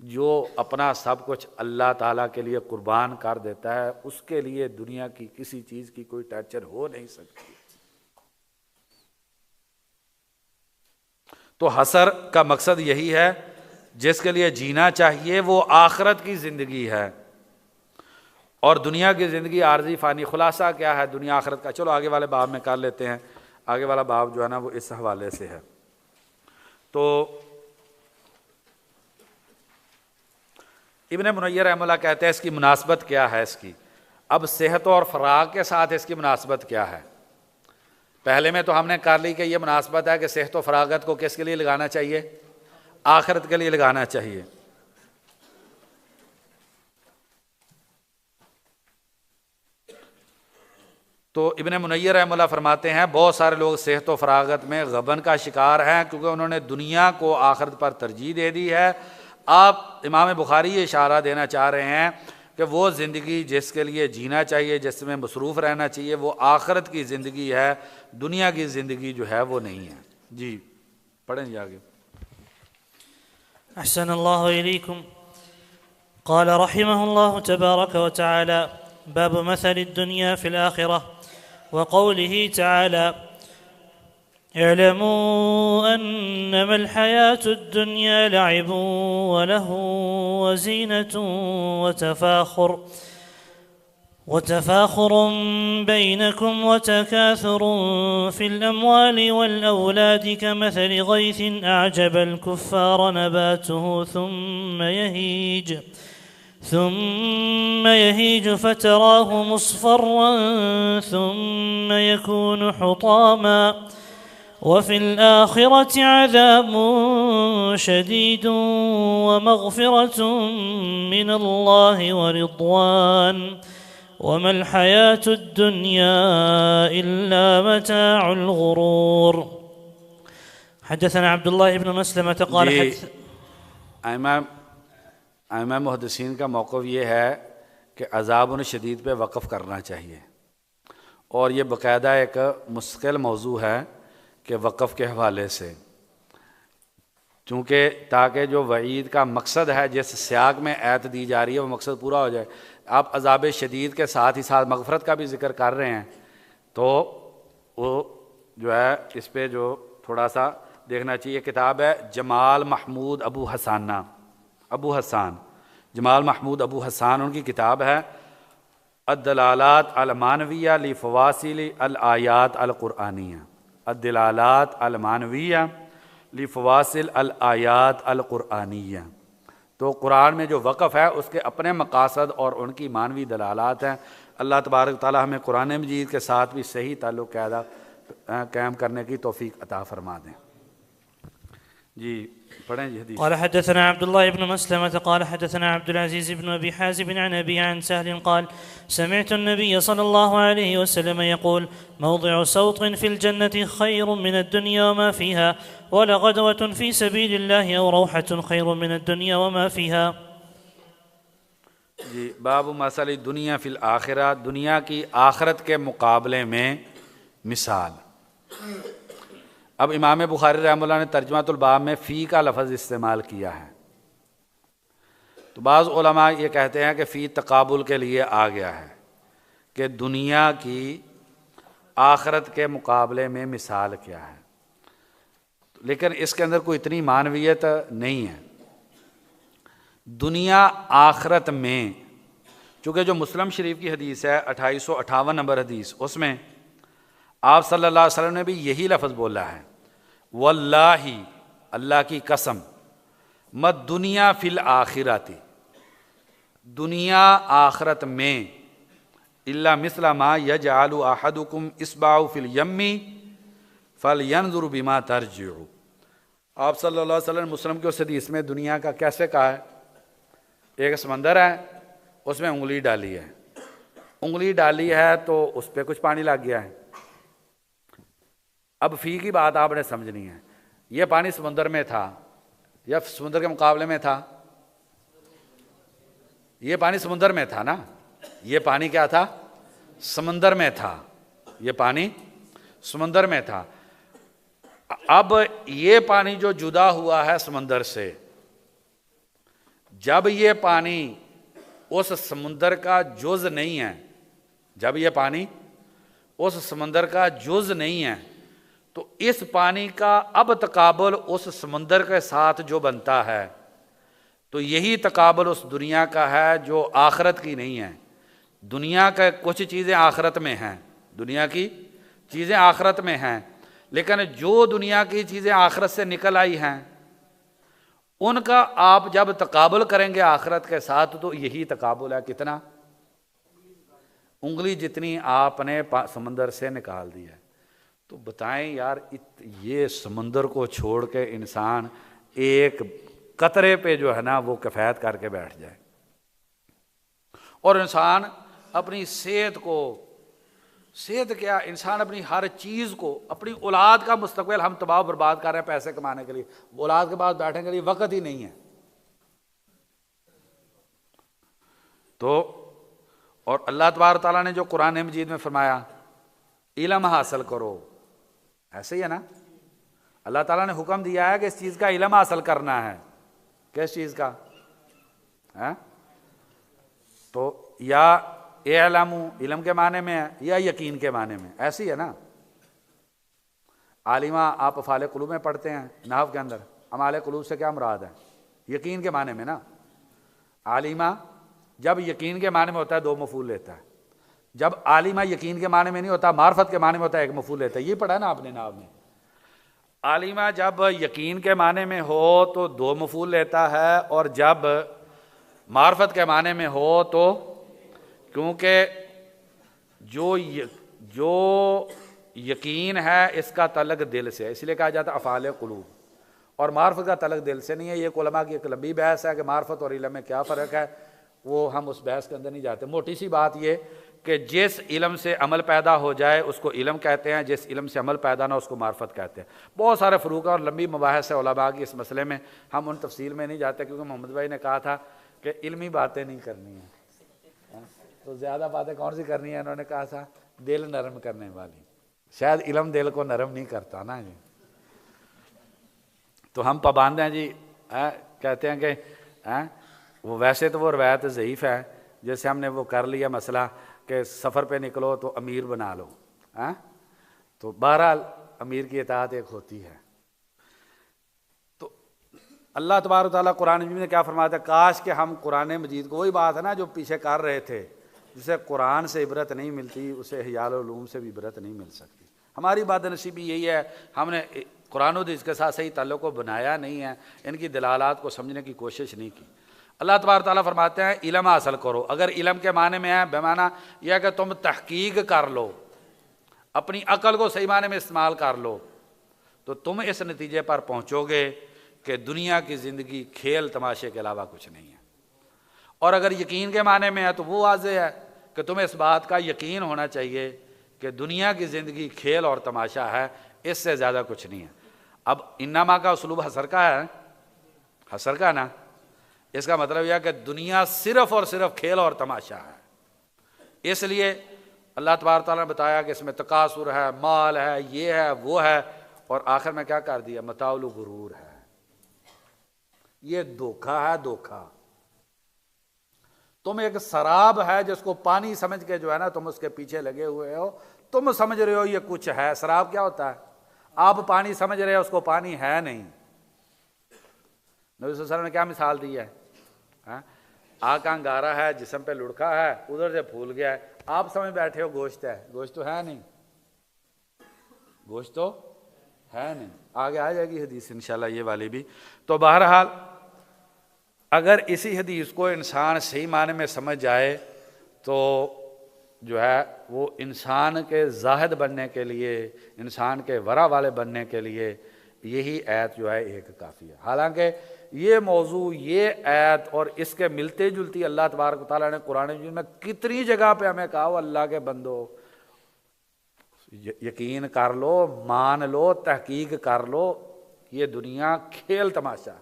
جو اپنا سب کچھ اللہ تعالیٰ کے لیے قربان کر دیتا ہے اس کے لیے دنیا کی کسی چیز کی کوئی ٹیچر ہو نہیں سکتی. تو حسر کا مقصد یہی ہے، جس کے لیے جینا چاہیے وہ آخرت کی زندگی ہے، اور دنیا کی زندگی عارضی فانی. خلاصہ کیا ہے دنیا آخرت کا؟ چلو آگے والے باب میں کر لیتے ہیں. آگے والا باب جو ہے نا وہ اس حوالے سے ہے. تو ابن منیر رحمہ اللہ کہتے ہیں اس کی مناسبت کیا ہے اس کی. اب صحت اور فراغ کے ساتھ اس کی مناسبت کیا ہے؟ پہلے میں تو ہم نے کر لی کہ یہ مناسبت ہے کہ صحت و فراغت کو کس کے لیے لگانا چاہیے؟ آخرت کے لیے لگانا چاہیے. تو ابن منیر رحمہ اللہ فرماتے ہیں بہت سارے لوگ صحت و فراغت میں غبن کا شکار ہیں کیونکہ انہوں نے دنیا کو آخرت پر ترجیح دے دی ہے۔ آپ امام بخاری یہ اشارہ دینا چاہ رہے ہیں کہ وہ زندگی جس کے لیے جینا چاہیے، جس میں مصروف رہنا چاہیے، وہ آخرت کی زندگی ہے، دنیا کی زندگی جو ہے وہ نہیں ہے۔ جی پڑھیں جی آگے۔ أحسن الله إليكم. قال رحمه الله تبارك وتعالى: باب مثل الدنيا في الآخرة، وقوله تعالى: اعلموا أنما الحياة الدنيا لعب وله وزينة وتفاخر بينكم وتكاثر في الأموال والأولاد كمثل غيث أعجب الكفار نباته ثم يهيج فتراه مصفرا ثم يكون حطاما وفي الآخرة عذاب شديد ومغفرة من الله ورضوان وما الحياة الدنيا إلا متاع الغرور. حدثنا عبد الله بن مسلمة قال ائمہ محدثین کا موقف یہ ہے کہ عذاب شدید پہ وقف کرنا چاہیے، اور یہ باقاعدہ ایک مستقل موضوع ہے کہ وقف کے حوالے سے، چونکہ تاکہ جو وعید کا مقصد ہے جس سیاق میں آیت دی جا رہی ہے وہ مقصد پورا ہو جائے۔ آپ عذاب شدید کے ساتھ ہی ساتھ مغفرت کا بھی ذکر کر رہے ہیں، تو وہ جو ہے اس پہ جو تھوڑا سا دیکھنا چاہیے۔ کتاب ہے جمال محمود ابو حسان جمال محمود ابو حسان، ان کی کتاب ہے الدلالات المانویہ لفواصل الآیات القرآنیہ، الدلالات المانویہ لفواصل الآیات القرآنیہ۔ تو قرآن میں جو وقف ہے اس کے اپنے مقاصد اور ان کی معنوی دلالات ہیں۔ اللہ تبارک تعالی ہمیں قرآن مجید کے ساتھ بھی صحیح تعلق قائم کرنے کی توفیق عطا فرما دیں۔ جی پڑھیں جی حدیث۔ قال حدثنا عبد الله بن مسلمة قال حدثنا عبد العزيز بن أبي حازم عن أبي عن سهل قال: سمعت النبي صلى الله عليه وسلم يقول: موضع صوت في الجنة خير من الدنيا وما فيها، ولغدوة في سبيل الله أو روحة خير من الدنيا وما فيها۔ جی باب مثل دنیا فی الآخرہ، دنیا کی آخرت کے مقابلے میں مثال۔ اب امام بخاری رحمہ اللہ نے ترجمۃ الباب میں فی کا لفظ استعمال کیا ہے، تو بعض علماء یہ کہتے ہیں کہ فی تقابل کے لیے آ گیا ہے کہ دنیا کی آخرت کے مقابلے میں مثال کیا ہے، لیکن اس کے اندر کوئی اتنی معنویت نہیں ہے۔ دنیا آخرت میں، چونکہ جو مسلم شریف کی حدیث ہے 2858 نمبر حدیث، اس میں آپ صلی اللہ علیہ وسلم نے بھی یہی لفظ بولا ہے، واللہ، اللہ کی قسم، مت دنیا فی الآخرۃ، دنیا آخرت میں، الا مثل ما یجعل احدکم اصبعہ فی الیم فلینظر بما ترجع۔ آپ صلی اللہ علیہ وسلم مسلم کی اس حدیث میں دنیا کا کیسے کہا ہے؟ ایک سمندر ہے، اس میں انگلی ڈالی ہے، انگلی ڈالی ہے تو اس پہ کچھ پانی لگ گیا ہے۔ اب فی کی بات آپ نے سمجھنی ہے، یہ پانی سمندر میں تھا یا سمندر کے مقابلے میں تھا؟ یہ پانی سمندر میں تھا نا، یہ پانی کیا تھا؟ سمندر میں تھا، یہ پانی سمندر میں تھا۔ اب یہ پانی جو جدا ہوا ہے سمندر سے، جب یہ پانی اس سمندر کا جز نہیں ہے، جب یہ پانی اس سمندر کا جز نہیں ہے، تو اس پانی کا اب تقابل اس سمندر کے ساتھ جو بنتا ہے، تو یہی تقابل اس دنیا کا ہے جو آخرت کی نہیں ہے۔ دنیا کا کچھ چیزیں آخرت میں ہیں، دنیا کی چیزیں آخرت میں ہیں، لیکن جو دنیا کی چیزیں آخرت سے نکل آئی ہیں ان کا آپ جب تقابل کریں گے آخرت کے ساتھ تو یہی تقابل ہے۔ کتنا؟ انگلی جتنی آپ نے سمندر سے نکال دی ہے۔ تو بتائیں یار، یہ سمندر کو چھوڑ کے انسان ایک قطرے پہ جو ہے نا وہ کفایت کر کے بیٹھ جائے، اور انسان اپنی صحت کو صحت کیا، انسان اپنی ہر چیز کو، اپنی اولاد کا مستقبل ہم تباہ و برباد کر رہے ہیں پیسے کمانے کے لیے، اولاد کے پاس بیٹھنے کے لیے وقت ہی نہیں ہے۔ تو اور اللہ تبارک تعالیٰ نے جو قرآن مجید میں فرمایا علم حاصل کرو، ایسے ہی ہے نا، اللہ تعالیٰ نے حکم دیا ہے کہ اس چیز کا علم حاصل کرنا ہے۔ کس چیز کا؟ تو یا اعلم علم کے معنی میں ہے یا یقین کے معنی میں، ایسی ہے نا۔ عالمہ آپ افعال قلوب میں پڑھتے ہیں نحو کے اندر، اعمال قلوب سے کیا مراد ہے؟ یقین کے معنی میں نا۔ عالمہ جب یقین کے معنی میں ہوتا ہے 2 مفعول لیتا ہے، جب عالمہ یقین کے معنی میں نہیں ہوتا، معرفت کے معنی میں ہوتا ہے 1 مفعول لیتا ہے۔ یہ پڑھا ہے نا آپ نے نحو میں۔ عالمہ جب یقین کے معنی میں ہو تو 2 مفعول لیتا ہے، اور جب معرفت کے معنی میں ہو تو، کیونکہ جو یقین ہے اس کا تعلق دل سے ہے، اس لیے کہا جاتا ہے افعال قلوب، اور معرفت کا تعلق دل سے نہیں ہے۔ یہ علماء کی ایک لمبی بحث ہے کہ معرفت اور علم میں کیا فرق ہے، وہ ہم اس بحث کے اندر نہیں جاتے۔ موٹی سی بات یہ کہ جس علم سے عمل پیدا ہو جائے اس کو علم کہتے ہیں، جس علم سے عمل پیدا نہ اس کو معرفت کہتے ہیں۔ بہت سارے فروق اور لمبی مباحث ہے علماء کی اس مسئلے میں، ہم ان تفصیل میں نہیں جاتے، کیونکہ محمد بھائی نے کہا تھا کہ علمی باتیں نہیں کرنی ہیں، تو زیادہ باتیں کون سی کرنی ہیں؟ انہوں نے کہا تھا دل نرم کرنے والی، شاید علم دل کو نرم نہیں کرتا نا جی۔ تو ہم پابند ہیں جی، کہتے ہیں کہ وہ ویسے تو وہ روایت ضعیف ہے، جیسے ہم نے وہ کر لیا مسئلہ کہ سفر پہ نکلو تو امیر بنا لو، تو بہرحال امیر کی اطاعت ایک ہوتی ہے۔ تو اللہ تبارک و تعالیٰ قرآن مجید میں کیا فرماتا ہے؟ کاش کہ ہم قرآن مجید کو، وہی بات ہے نا جو پیچھے کر رہے تھے، جسے قرآن سے عبرت نہیں ملتی اسے احیاء العلوم سے بھی عبرت نہیں مل سکتی۔ ہماری بد نصیبی یہی ہے، ہم نے قرآن و حدیث کے ساتھ صحیح تعلق کو بنایا نہیں ہے، ان کی دلالات کو سمجھنے کی کوشش نہیں کی۔ اللہ تبارک تعالیٰ فرماتے ہیں علم حاصل کرو۔ اگر علم کے معنی میں ہے، بے معنی یہ ہے کہ تم تحقیق کر لو، اپنی عقل کو صحیح معنی میں استعمال کر لو، تو تم اس نتیجے پر پہنچو گے کہ دنیا کی زندگی کھیل تماشے کے علاوہ کچھ نہیں ہے۔ اور اگر یقین کے معنی میں ہے تو وہ واضح ہے کہ تمہیں اس بات کا یقین ہونا چاہیے کہ دنیا کی زندگی کھیل اور تماشا ہے، اس سے زیادہ کچھ نہیں ہے۔ اب انما کا اسلوب حصر کا ہے، حصر کا نا، اس کا مطلب یہ ہے کہ دنیا صرف اور صرف کھیل اور تماشا ہے۔ اس لیے اللہ تبارک تعالیٰ نے بتایا کہ اس میں تکاثر ہے، مال ہے، یہ ہے، وہ ہے، اور آخر میں کیا کر دیا؟ متاع الغرور ہے۔ یہ دھوکہ ہے، دھوکہ۔ تم ایک سراب ہے جس کو پانی سمجھ کے جو ہے نا تم اس کے پیچھے لگے ہوئے ہو، تم سمجھ رہے ہو یہ کچھ ہے۔ سراب کیا ہوتا ہے؟ آپ پانی سمجھ رہے ہو، اس کو پانی ہے نہیں۔ نبی صلی اللہ علیہ وسلم نے کیا مثال دی ہے؟ آگ کا انگارہ ہے، جسم پہ لڑکا ہے، ادھر سے پھول گیا ہے، آپ سمجھ بیٹھے ہو گوشت ہے، گوشت تو ہے نہیں، گوشت تو ہے نہیں۔ آگے آ جائے گی حدیث انشاءاللہ یہ والی بھی۔ تو بہرحال اگر اسی حدیث کو انسان صحیح معنی میں سمجھ جائے تو جو ہے وہ انسان کے زاہد بننے کے لیے، انسان کے ورع والے بننے کے لیے یہی آیت جو ہے ایک کافی ہے۔ حالانکہ یہ موضوع، یہ آیت اور اس کے ملتے جلتی اللہ تبارک و تعالیٰ نے قرآن مجید میں کتنی جگہ پہ ہمیں کہا وہ اللہ کے بندو یقین کر لو، مان لو، تحقیق کر لو، یہ دنیا کھیل تماشا۔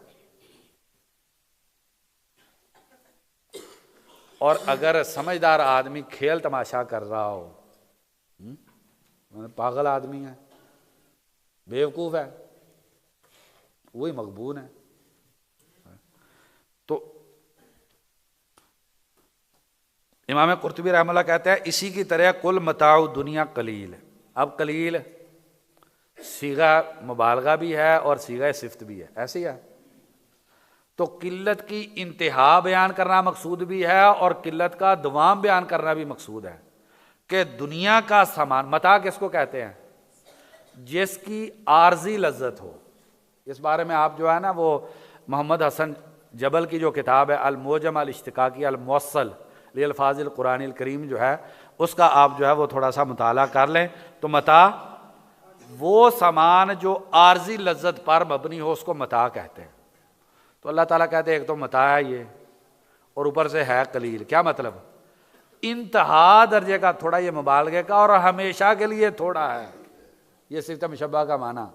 اور اگر سمجھدار آدمی کھیل تماشا کر رہا ہو، پاگل آدمی ہے، بیوقوف ہے، وہی مغبون ہے۔ تو امام قرطبی رحمہ اللہ کہتے ہیں اسی کی طرح کل متاع دنیا قلیل ہے۔ اب قلیل صیغہ مبالغہ بھی ہے اور صیغہ صفت بھی ہے، ایسے ہی ہے۔ تو قلت کی انتہا بیان کرنا مقصود بھی ہے اور قلت کا دوام بیان کرنا بھی مقصود ہے کہ دنیا کا سامان، متاع کس کو کہتے ہیں؟ جس کی عارضی لذت ہو۔ اس بارے میں آپ جو ہے نا وہ محمد حسن جبل کی جو کتاب ہے المعجم الاشتقاقی الموصل للفاظ القرآن الکریم جو ہے، اس کا آپ جو ہے وہ تھوڑا سا مطالعہ کر لیں تو متاع وہ سامان جو عارضی لذت پر مبنی ہو اس کو متاع کہتے ہیں۔ تو اللہ تعالیٰ کہتے ہیں ایک تو متاع ہے یہ، اور اوپر سے ہے قلیل۔ کیا مطلب؟ انتہا درجے کا تھوڑا یہ مبالغے کا اور ہمیشہ کے لیے تھوڑا ہے، یہ صفت مشبہ کا معنی۔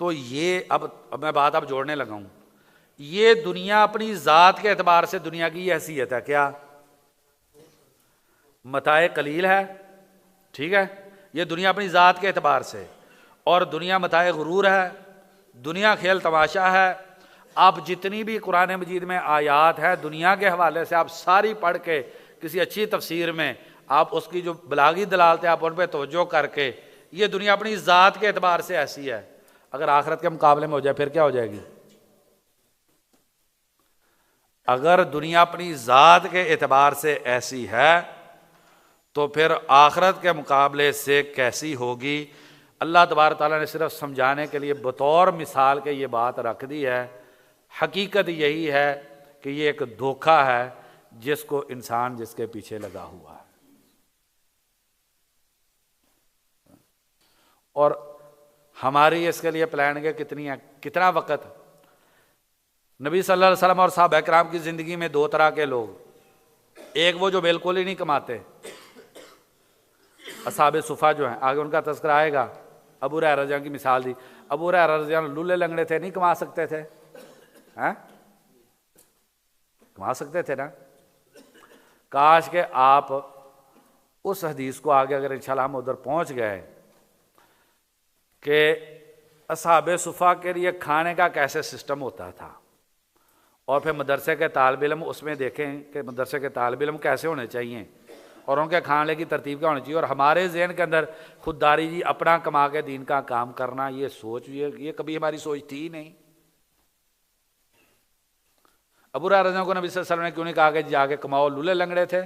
تو یہ اب میں بات اب جوڑنے لگا ہوں، یہ دنیا اپنی ذات کے اعتبار سے دنیا کی یہ حیثیت ہے، کیا متاع قلیل ہے، ٹھیک ہے، یہ دنیا اپنی ذات کے اعتبار سے، اور دنیا متاع غرور ہے، دنیا کھیل تماشا ہے۔ آپ جتنی بھی قرآن مجید میں آیات ہے دنیا کے حوالے سے آپ ساری پڑھ کے کسی اچھی تفسیر میں آپ اس کی جو بلاغی دلالت ہے آپ ان پہ توجہ کر کے، یہ دنیا اپنی ذات کے اعتبار سے ایسی ہے، اگر آخرت کے مقابلے میں ہو جائے پھر کیا ہو جائے گی؟ اگر دنیا اپنی ذات کے اعتبار سے ایسی ہے تو پھر آخرت کے مقابلے سے کیسی ہوگی؟ اللہ تبارک تعالیٰ نے صرف سمجھانے کے لیے بطور مثال کے یہ بات رکھ دی ہے۔ حقیقت یہی ہے کہ یہ ایک دھوکہ ہے جس کو انسان جس کے پیچھے لگا ہوا ہے۔ اور ہماری اس کے لیے پلاننگ کتنی ہے، کتنا وقت؟ نبی صلی اللہ علیہ وسلم اور صحابہ کرام کی زندگی میں دو طرح کے لوگ، ایک وہ جو بالکل ہی نہیں کماتے، اصحاب صفا جو ہیں، آگے ان کا تذکرہ آئے گا۔ ابو ہریرہ رضی اللہ عنہ کی مثال دی، ابو ہریرہ رضی اللہ عنہ لولے لنگڑے تھے، نہیں کما سکتے تھے، کما سکتے تھے نا؟ کاش کہ آپ اس حدیث کو آگے اگر انشاءاللہ ہم ادھر پہنچ گئے کہ اصحاب صفا کے لیے کھانے کا کیسے سسٹم ہوتا تھا، اور پھر مدرسے کے طالب علم اس میں دیکھیں کہ مدرسے کے طالب علم کیسے ہونے چاہیے اور ان کے کھانے کی ترتیب کیا ہونی چاہیے، اور ہمارے ذہن کے اندر خودداری جی اپنا کما کے دین کا کام کرنا، یہ سوچ یہ کبھی ہماری سوچ تھی ہی نہیں۔ ابو ہریرہ رضی اللہ عنہ کو نبی صلی اللہ علیہ وسلم نے کیوں نہیں کہا کہ جا کے کماؤ، لولے لنگڑے تھے؟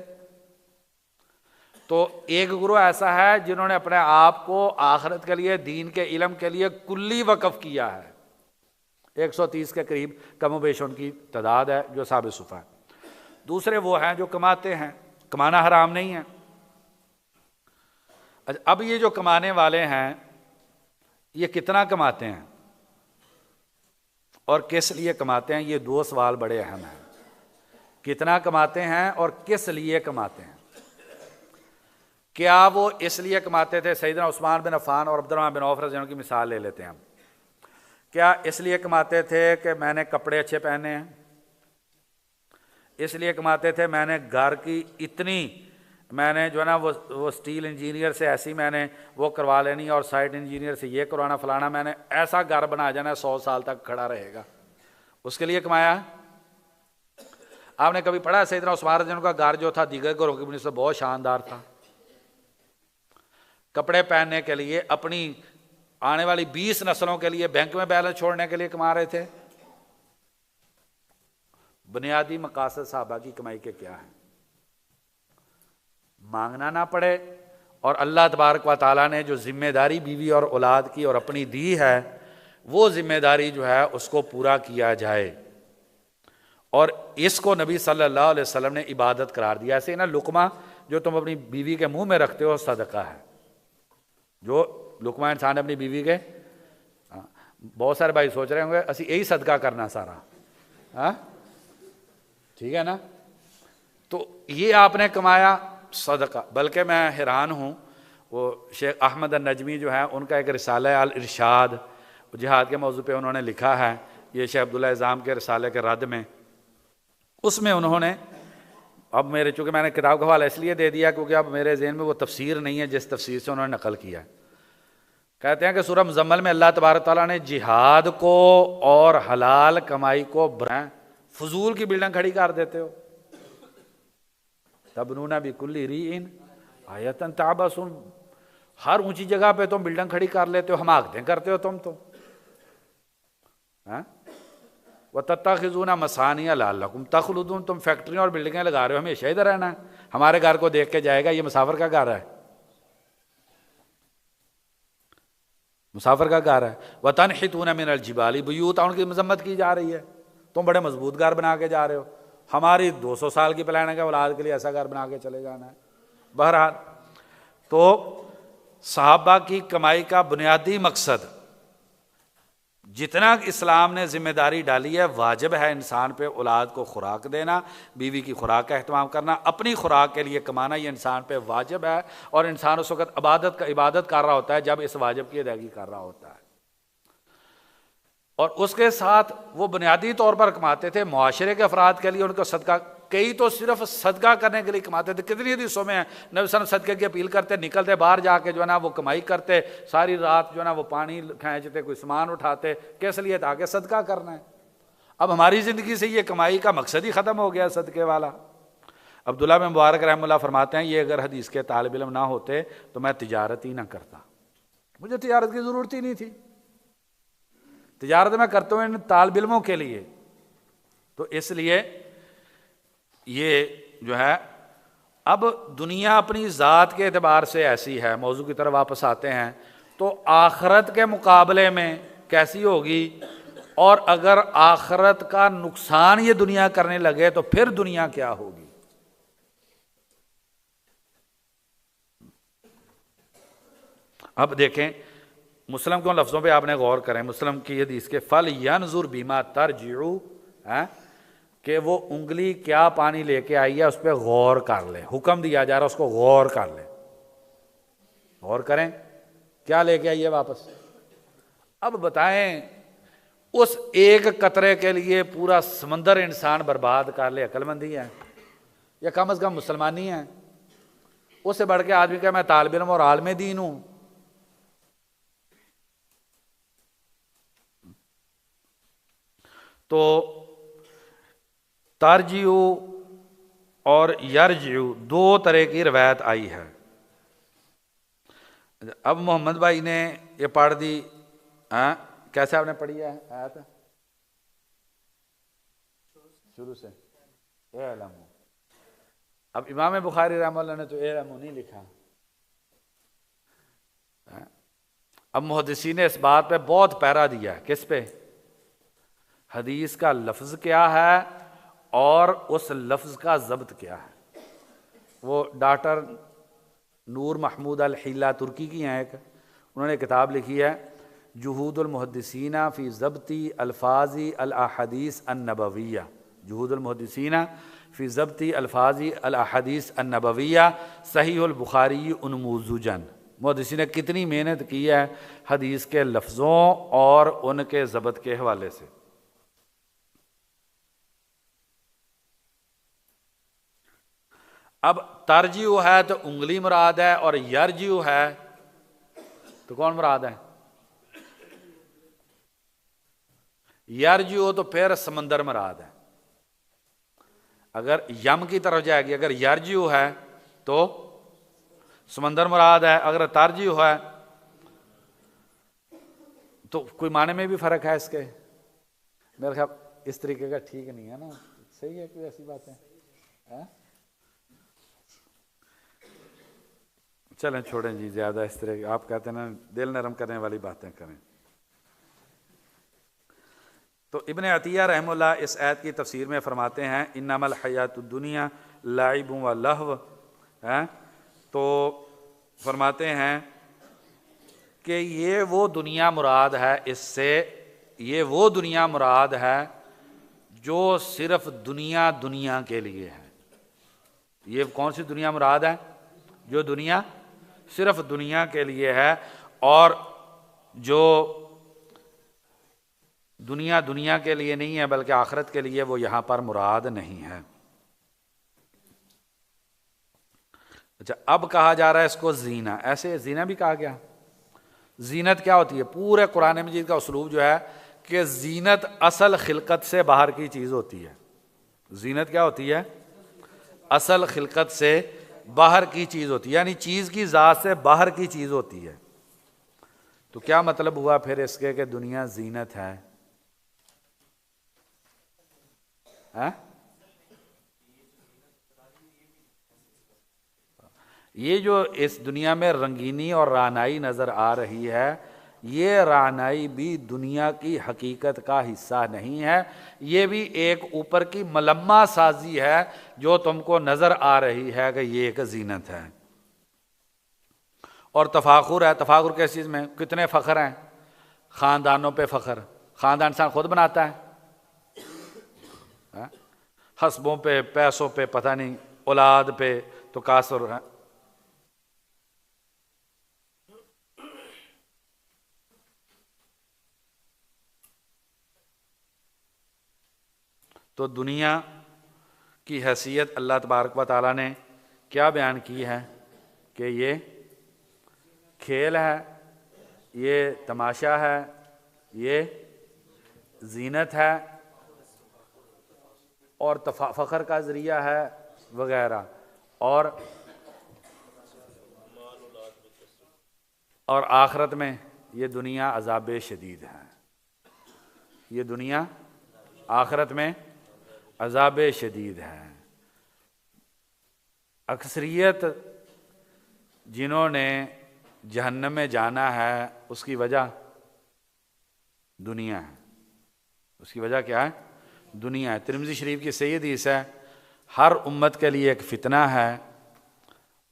تو ایک گروہ ایسا ہے جنہوں نے اپنے آپ کو آخرت کے لیے، دین کے علم کے لیے کلی وقف کیا ہے، 130 کے قریب کم و بیش ان کی تعداد ہے جو اصحاب صفا ہے۔ دوسرے وہ ہیں جو کماتے ہیں، کمانا حرام نہیں ہے۔ اب یہ جو کمانے والے ہیں یہ کتنا کماتے ہیں اور کس لیے کماتے ہیں؟ یہ دو سوال بڑے اہم ہیں، کتنا کماتے ہیں اور کس لیے کماتے ہیں۔ کیا وہ اس لیے کماتے تھے؟ سیدنا عثمان بن عفان اور عبدالرحمن بن عوف رضی اللہ عنہ کی مثال لے لیتے ہیں ہم۔ کیا اس لیے کماتے تھے کہ میں نے کپڑے اچھے پہنے ہیں؟ اس لیے کماتے تھے میں نے گھر کی اتنی، میں نے جو ہے نا وہ سٹیل انجینئر سے ایسی میں نے وہ کروا لینی اور سائٹ انجینئر سے یہ کروانا فلانا، میں نے ایسا گھر بنا جانا 100 سال تک کھڑا رہے گا، اس کے لیے کمایا؟ آپ نے کبھی پڑھا سیدنا عثمان رضی اللہ عنہ کا گھر جو تھا دیگر گھروں کی بنسبت بہت شاندار تھا، کپڑے پہننے کے لیے اپنی آنے والی 20 نسلوں کے لیے بینک میں بیلنس چھوڑنے کے لیے کما رہے تھے۔ بنیادی مقاصد صحابہ کی کمائی کے کیا ہیں؟ مانگنا نہ پڑے، اور اللہ تبارک و تعالیٰ نے جو ذمہ داری بیوی اور اولاد کی اور اپنی دی ہے وہ ذمہ داری جو ہے اس کو پورا کیا جائے، اور اس کو نبی صلی اللہ علیہ وسلم نے عبادت قرار دیا۔ ایسے نا لقمہ جو تم اپنی بیوی کے منہ میں رکھتے ہو صدقہ ہے، جو لقمہ انسان اپنی بیوی کے، بہت سارے بھائی سوچ رہے ہوں گے اسی یہی صدقہ کرنا سارا، ٹھیک ہے نا؟ تو یہ آپ نے کمایا صدقہ۔ بلکہ میں حیران ہوں، وہ شیخ احمد النجمی جو ہے ان کا ایک رسالہ الارشاد جہاد کے موضوع پہ انہوں نے لکھا ہے، یہ شیخ عبداللہ اعظام کے رسالے کے رد میں، اس میں انہوں نے، اب میرے چونکہ میں نے کتاب کا حوالہ اس لیے دے دیا کیونکہ اب میرے ذہن میں وہ تفسیر نہیں ہے جس تفسیر سے انہوں نے نقل کیا ہے۔ کہتے ہیں کہ سورہ مزمل میں اللہ تبارک تعالیٰ نے جہاد کو اور حلال کمائی کو فضول کی بلڈنگ کھڑی کر دیتے ہو، تبنون بکل ریع آیۃ تعبثون، ہر اونچی جگہ پہ تم بلڈنگ کھڑی کر لیتے ہو، حماقتیں کرتے ہو تم تو، وَتَتَّخِذُونَ مَصَانِعَ لَعَلَّكُمْ تَخْلُدُونَ، تم فیکٹریاں اور بلڈنگیں لگا رہے ہو ہمیشہ ادھر رہنا ہے، ہمارے گھر کو دیکھ کے جائے گا یہ مسافر کا گھر ہے، مسافر کا گھر ہے۔ وَتَنْحِتُونَ مِنَ الْجِبَالِ بُيُوتًا، ان کی مذمت کی جا رہی ہے، تم بڑے مضبوط گھر بنا کے جا رہے ہو، ہماری 200 سال کی پلان ہے کہ اولاد کے لیے ایسا گھر بنا کے چلے جانا ہے۔ بہرحال تو صحابہ کی کمائی کا بنیادی مقصد جتنا اسلام نے ذمہ داری ڈالی ہے، واجب ہے انسان پہ اولاد کو خوراک دینا، بیوی کی خوراک کا اہتمام کرنا، اپنی خوراک کے لیے کمانا، یہ انسان پہ واجب ہے، اور انسان اس وقت عبادت کر رہا ہوتا ہے جب اس واجب کی ادائیگی کر رہا ہوتا ہے۔ اور اس کے ساتھ وہ بنیادی طور پر کماتے تھے معاشرے کے افراد کے لیے، ان کو صدقہ، کئی تو صرف صدقہ کرنے کے لیے کماتے تھے۔ کتنی حدیثوں میں نبی صلی اللہ علیہ وسلم صدقے کی اپیل کرتے، نکلتے باہر جا کے جو ہے نا وہ کمائی کرتے، ساری رات جو ہے نا وہ پانی کھینچتے، کوئی سامان اٹھاتے، کس لیے؟ تاکہ صدقہ کرنا ہے۔ اب ہماری زندگی سے یہ کمائی کا مقصد ہی ختم ہو گیا صدقے والا۔ عبداللہ بن مبارک رحمہ اللہ فرماتے ہیں، یہ اگر حدیث کے طالب علم نہ ہوتے تو میں تجارت ہی نہ کرتا، مجھے تجارت کی ضرورت ہی نہیں تھی، تجارت میں کرتا ہوں ان طالب علموں کے لیے۔ تو اس لیے یہ جو ہے اب دنیا اپنی ذات کے اعتبار سے ایسی ہے، موضوع کی طرف واپس آتے ہیں، تو آخرت کے مقابلے میں کیسی ہوگی؟ اور اگر آخرت کا نقصان یہ دنیا کرنے لگے تو پھر دنیا کیا ہوگی؟ اب دیکھیں مسلم کے لفظوں پہ آپ نے غور کریں، مسلم کی حدیث کے فَلْيَنْظُرْ بِمَا تَرْجِعُ، کہ وہ انگلی کیا پانی لے کے آئی ہے اس پہ غور کر لیں، حکم دیا جا رہا ہے اس کو غور کر لیں، غور کریں کیا لے کے آئی ہے واپس۔ اب بتائیں اس ایک قطرے کے لیے پورا سمندر انسان برباد کر لے، عقل مندی ہے یا کم از کم مسلمانی ہے؟ اس سے بڑھ کے آدمی کہ میں طالب علم اور عالم دین ہوں۔ تو ترجیع اور یرجع دو طرح کی روایت آئی ہے۔ اب محمد بھائی نے یہ پڑھ دی، کیسے آپ نے پڑھی ہے آیت؟ شروع سے اعلموا۔ اب امام بخاری رحمہ اللہ نے تو اعلموا نہیں لکھا، اب محدثین نے اس بات پہ بہت پیرا دیا ہے، کس پہ؟ حدیث کا لفظ کیا ہے اور اس لفظ کا ضبط کیا ہے۔ وہ ڈاکٹر نور محمود الحیلہ ترکی کی ہیں ایک، انہوں نے کتاب لکھی ہے جہود المحدثین فی ضبط الفاظ الاحادیث النبویہ، جہود المحدثین فی ضبط الفاظ الاحادیث النبویہ صحیح البخاری انموذجاً۔ محدثین نے کتنی محنت کی ہے حدیث کے لفظوں اور ان کے ضبط کے حوالے سے۔ اب ترجیع ہے تو انگلی مراد ہے، اور یرجع ہے تو کون مراد ہے؟ یرجع تو پھر سمندر مراد ہے، اگر یم کی طرف جائے گی، اگر یرجع ہے تو سمندر مراد ہے، اگر ترجیع ہے تو کوئی معنی میں بھی فرق ہے اس کے؟ میرے خیال اس طریقے کا ٹھیک نہیں ہے نا، صحیح ہے کوئی ایسی بات ہے؟ چلیں چھوڑیں جی، زیادہ اس طرح آپ کہتے ہیں نا دل نرم کرنے والی باتیں کریں۔ تو ابن عطیہ رحمہ اللہ اس آیت کی تفسیر میں فرماتے ہیں انما الحیات الدنیا لعب و لہو، تو فرماتے ہیں کہ یہ وہ دنیا مراد ہے، اس سے یہ وہ دنیا مراد ہے جو صرف دنیا کے لیے ہے۔ یہ کون سی دنیا مراد ہے؟ جو دنیا صرف دنیا کے لیے ہے، اور جو دنیا کے لیے نہیں ہے بلکہ آخرت کے لیے، وہ یہاں پر مراد نہیں ہے۔ اچھا، اب کہا جا رہا ہے اس کو زینہ، ایسے زینہ بھی کہا گیا۔ زینت کیا ہوتی ہے؟ پورے قرآن مجید کا اسلوب جو ہے کہ زینت اصل خلقت سے باہر کی چیز ہوتی ہے۔ زینت کیا ہوتی ہے؟ اصل خلقت سے باہر کی چیز ہوتی ہے، یعنی چیز کی ذات سے باہر کی چیز ہوتی ہے۔ تو کیا مطلب ہوا پھر اس کے کہ دنیا زینت ہے؟ یہ جو اس دنیا میں رنگینی اور رعنائی نظر آ رہی ہے، یہ رعنائی بھی دنیا کی حقیقت کا حصہ نہیں ہے، یہ بھی ایک اوپر کی ملمہ سازی ہے جو تم کو نظر آ رہی ہے کہ یہ ایک زینت ہے۔ اور تفاخر ہے، تفاخر کس چیز میں؟ کتنے فخر ہیں؟ خاندانوں پہ فخر، خاندان انسان خود بناتا ہے، حسبوں پہ، پیسوں پہ، پتہ نہیں اولاد پہ تو کاثر ہے۔ تو دنیا کی حیثیت اللہ تبارک و تعالیٰ نے کیا بیان کی ہے کہ یہ کھیل ہے، یہ تماشا ہے، یہ زینت ہے اور فخر کا ذریعہ ہے وغیرہ، اور آخرت میں یہ دنیا عذاب شدید ہے، یہ دنیا آخرت میں عذاب شدید ہے۔ اکثریت جنہوں نے جہنم میں جانا ہے اس کی وجہ دنیا ہے، اس کی وجہ کیا ہے؟ دنیا ہے۔ ترمذی شریف کی صحیح حدیث ہے، ہر امت کے لیے ایک فتنہ ہے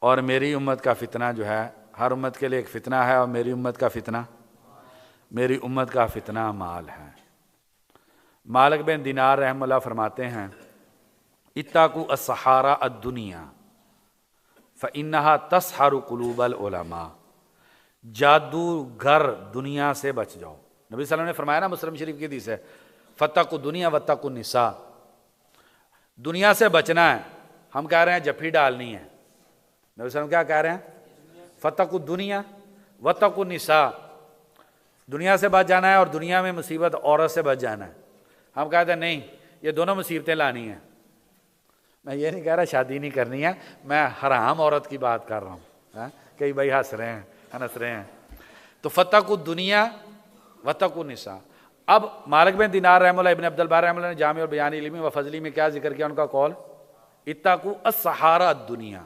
اور میری امت کا فتنہ جو ہے، ہر امت کے لیے ایک فتنہ ہے اور میری امت کا فتنہ مال ہے۔ مالک بن دینار رحمہ اللہ فرماتے ہیں اتقوا السحارى الدنیا فإنها تسحر قلوب العلماء، جادوگر دنیا سے بچ جاؤ۔ نبی صلی اللہ علیہ وسلم نے فرمایا نا، مسلم شریف کی حدیث ہے، فاتقوا الدنیا واتقوا النساء، دنیا سے بچنا ہے۔ ہم کہہ رہے ہیں جفی ڈالنی ہے، نبی صلی اللہ علیہ وسلم کیا کہہ رہے ہیں؟ فاتقوا الدنیا واتقوا النساء، دنیا سے بچ جانا ہے اور دنیا میں مصیبت عورت سے بچ جانا ہے۔ ہم کہتے ہیں نہیں، یہ دونوں مصیبتیں لانی ہیں۔ میں یہ نہیں کہہ رہا شادی نہیں کرنی ہے، میں حرام عورت کی بات کر رہا ہوں۔ کئی بھائی ہنس رہے ہیں۔ تو فاتقوا الدنیا واتقوا النساء۔ اب مالک بن دینار رحمہ اللہ، ابن عبد البر رحمہ اللہ نے جامع البیان علمی و فضلی میں کیا ذکر کیا ان کا قول؟ اتقوا السحارى الدنیا،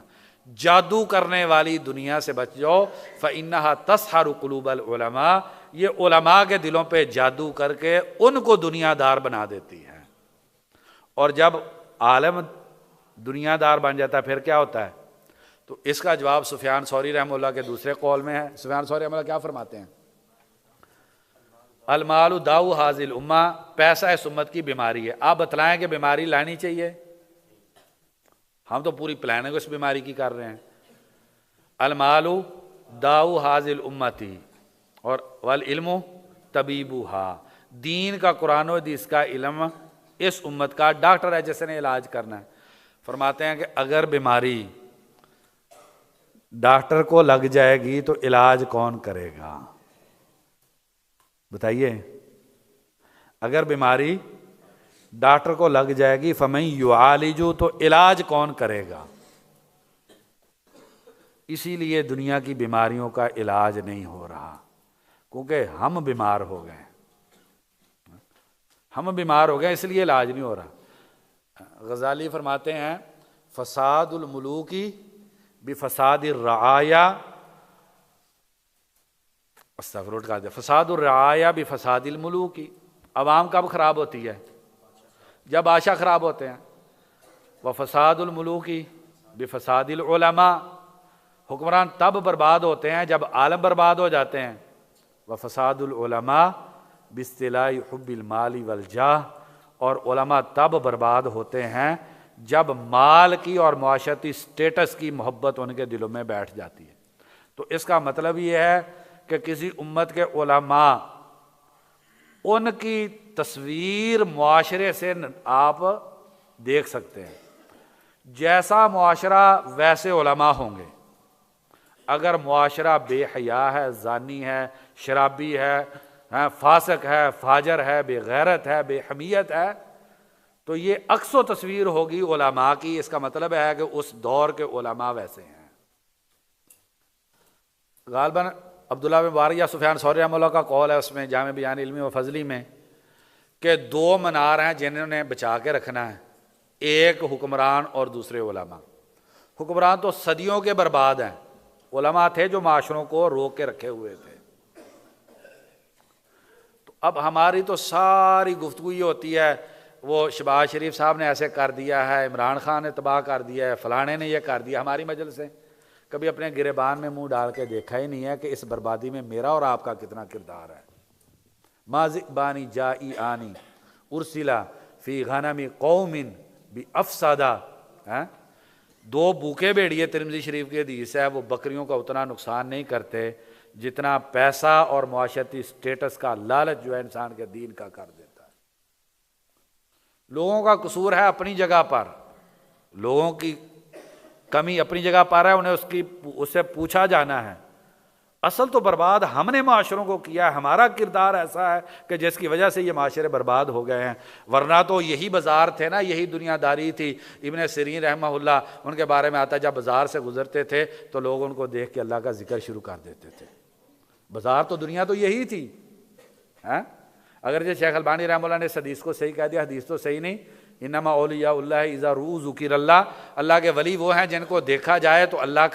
جادو کرنے والی دنیا سے بچ جاؤ، فإنها تسحر قلوب العلماء، یہ علماء کے دلوں پہ جادو کر کے ان کو دنیا دار بنا دیتی ہے۔ اور جب عالم دنیا دار بن جاتا ہے پھر کیا ہوتا ہے؟ تو اس کا جواب سفیان ثوری رحمہ اللہ کے دوسرے قول میں ہے۔ سفیان ثوری رحمہ اللہ کیا فرماتے ہیں؟ المال داؤ ھذہ الامہ، پیسہ اس امت کی بیماری ہے۔ آپ بتلائیں کہ بیماری لانی چاہیے؟ ہم تو پوری پلاننگ اس بیماری کی کر رہے ہیں۔ المال داؤ ھذہ الامۃ اور والعلم طبیبھا، دین کا، قرآن و حدیث کا علم اس امت کا ڈاکٹر ہے جس نے علاج کرنا ہے۔ فرماتے ہیں کہ اگر بیماری ڈاکٹر کو لگ جائے گی تو علاج کون کرے گا؟ بتائیے، اگر بیماری ڈاکٹر کو لگ جائے گی فمن یعالج، تو علاج کون کرے گا؟ اسی لیے دنیا کی بیماریوں کا علاج نہیں ہو رہا، کیونکہ ہم بیمار ہو گئے، اس لیے علاج نہیں ہو رہا۔ غزالی فرماتے ہیں فساد الملوک بفساد الرعایا، فساد الرعایا بفساد الملوک، عوام کب خراب ہوتی ہے؟ جب بادشاہ خراب ہوتے ہیں۔ وفساد الملوک بفساد العلماء، حکمران تب برباد ہوتے ہیں جب عالم برباد ہو جاتے ہیں۔ وفساد العلماء باصطلاح حب المال والجاہ، اور علماء تب برباد ہوتے ہیں جب مال کی اور معاشرتی سٹیٹس کی محبت ان کے دلوں میں بیٹھ جاتی ہے۔ تو اس کا مطلب یہ ہے کہ کسی امت کے علماء، ان کی تصویر معاشرے سے آپ دیکھ سکتے ہیں، جیسا معاشرہ ویسے علماء ہوں گے۔ اگر معاشرہ بے حیا ہے، زانی ہے، شرابی ہے، فاسق ہے، فاجر ہے، بے غیرت ہے، بے حمیت ہے، تو یہ عکس و تصویر ہوگی علماء کی۔ اس کا مطلب ہے کہ اس دور کے علماء ویسے ہیں۔ غالباً عبداللہ بن مبارک یا سفیان ثوری رحمہ اللہ کا قول ہے اس میں جامع بیان علمی و فضلی میں کہ دو منار ہیں جنہوں نے بچا کے رکھنا ہے، ایک حکمران اور دوسرے علماء۔ حکمران تو صدیوں کے برباد ہیں، علماء تھے جو معاشروں کو روک کے رکھے ہوئے تھے۔ تو اب ہماری تو ساری گفتگو یہ ہوتی ہے وہ شہباز شریف صاحب نے ایسے کر دیا ہے، عمران خان نے تباہ کر دیا ہے، فلانے نے یہ کر دیا۔ ہماری مجلس سے کبھی اپنے گریبان میں منہ ڈال کے دیکھا ہی نہیں ہے کہ اس بربادی میں میرا اور آپ کا کتنا کردار ہے۔ ما ذئبان جائعان ارسلا فی غنم قوم بافسدا، دو بھوکے بھیڑیے، ترمذی شریف کی حدیث ہے، وہ بکریوں کا اتنا نقصان نہیں کرتے جتنا پیسہ اور معاشرتی سٹیٹس کا لالچ جو ہے انسان کے دین کا کر دیتا ہے۔ لوگوں کا قصور ہے اپنی جگہ پر، لوگوں کی کمی اپنی جگہ پر ہے، انہیں اس سے پوچھا جانا ہے۔ اصل تو برباد ہم نے معاشروں کو کیا ہے، ہمارا کردار ایسا ہے کہ جس کی وجہ سے یہ معاشرے برباد ہو گئے ہیں، ورنہ تو یہی بازار تھے نا، یہی دنیا داری تھی۔ ابن سیرین رحمہ اللہ ان کے بارے میں آتا ہے، جب بازار سے گزرتے تھے تو لوگ ان کو دیکھ کے اللہ کا ذکر شروع کر دیتے تھے۔ بازار تو دنیا تو یہی تھی۔ اگر شیخ البانی رحمہ اللہ نے اس حدیث کو صحیح کہہ دیا، حدیث تو صحیح نہیں، انما اولیاء اللہ اذا رؤوا ذکر اللہ، اللہ کے ولی وہ ہیں جن کو دیکھا جائے تو اللہ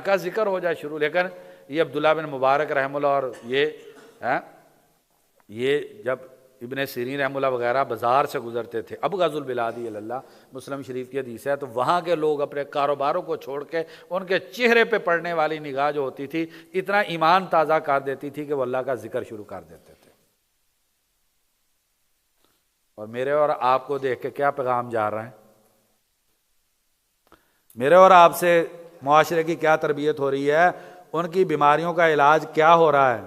کا ذکر ہو جائے شروع۔ لیکن یہ عبداللہ بن مبارک رحمہ اللہ اور یہ جب ابن سیرین رحمہ اللہ وغیرہ بازار سے گزرتے تھے، ابغض البلاد الی اللہ، مسلم شریف کی حدیث ہے، تو وہاں کے لوگ اپنے کاروباروں کو چھوڑ کے ان کے چہرے پہ پڑنے والی نگاہ جو ہوتی تھی اتنا ایمان تازہ کر دیتی تھی کہ وہ اللہ کا ذکر شروع کر دیتے تھے۔ اور میرے اور آپ کو دیکھ کے کیا پیغام جا رہا ہے؟ میرے اور آپ سے معاشرے کی کیا تربیت ہو رہی ہے؟ ان کی بیماریوں کا علاج کیا ہو رہا ہے؟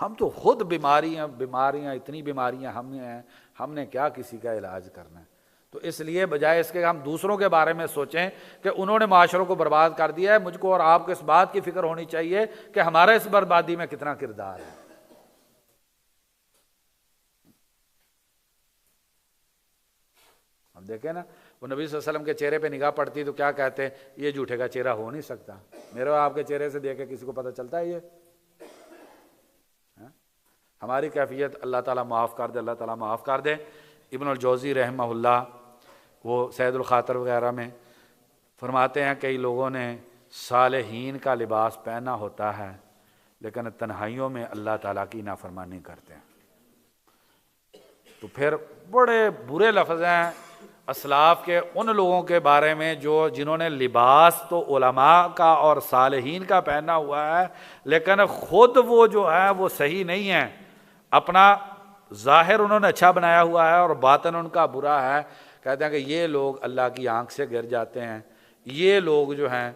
ہم تو خود بیماریاں اتنی بیماریاں ہم نے کیا کسی کا علاج کرنا ہے؟ تو اس لیے بجائے اس کے ہم دوسروں کے بارے میں سوچیں کہ انہوں نے معاشروں کو برباد کر دیا ہے، مجھ کو اور آپ کو اس بات کی فکر ہونی چاہیے کہ ہمارا اس بربادی میں کتنا کردار ہے۔ ہم دیکھیں نا، وہ نبی صلی اللہ علیہ وسلم کے چہرے پہ نگاہ پڑتی تو کیا کہتے ہیں؟ یہ جھوٹے کا چہرہ ہو نہیں سکتا۔ میرے اور آپ کے چہرے سے دیکھ کے کسی کو پتہ چلتا ہے یہ؟ ہماری کیفیت اللہ تعالیٰ معاف کر دے، اللہ تعالیٰ معاف کر دے۔ ابن الجوزی رحمہ اللہ وہ سید الخاطر وغیرہ میں فرماتے ہیں کئی لوگوں نے صالحین کا لباس پہنا ہوتا ہے لیکن تنہائیوں میں اللہ تعالیٰ کی نافرمانی کرتے ہیں۔ تو پھر بڑے برے لفظ ہیں اسلاف کے ان لوگوں کے بارے میں جنہوں نے لباس تو علماء کا اور صالحین کا پہنا ہوا ہے لیکن خود وہ جو ہے وہ صحیح نہیں ہے، اپنا ظاہر انہوں نے اچھا بنایا ہوا ہے اور باطن ان کا برا ہے۔ کہتے ہیں کہ یہ لوگ اللہ کی آنکھ سے گر جاتے ہیں، یہ لوگ جو ہیں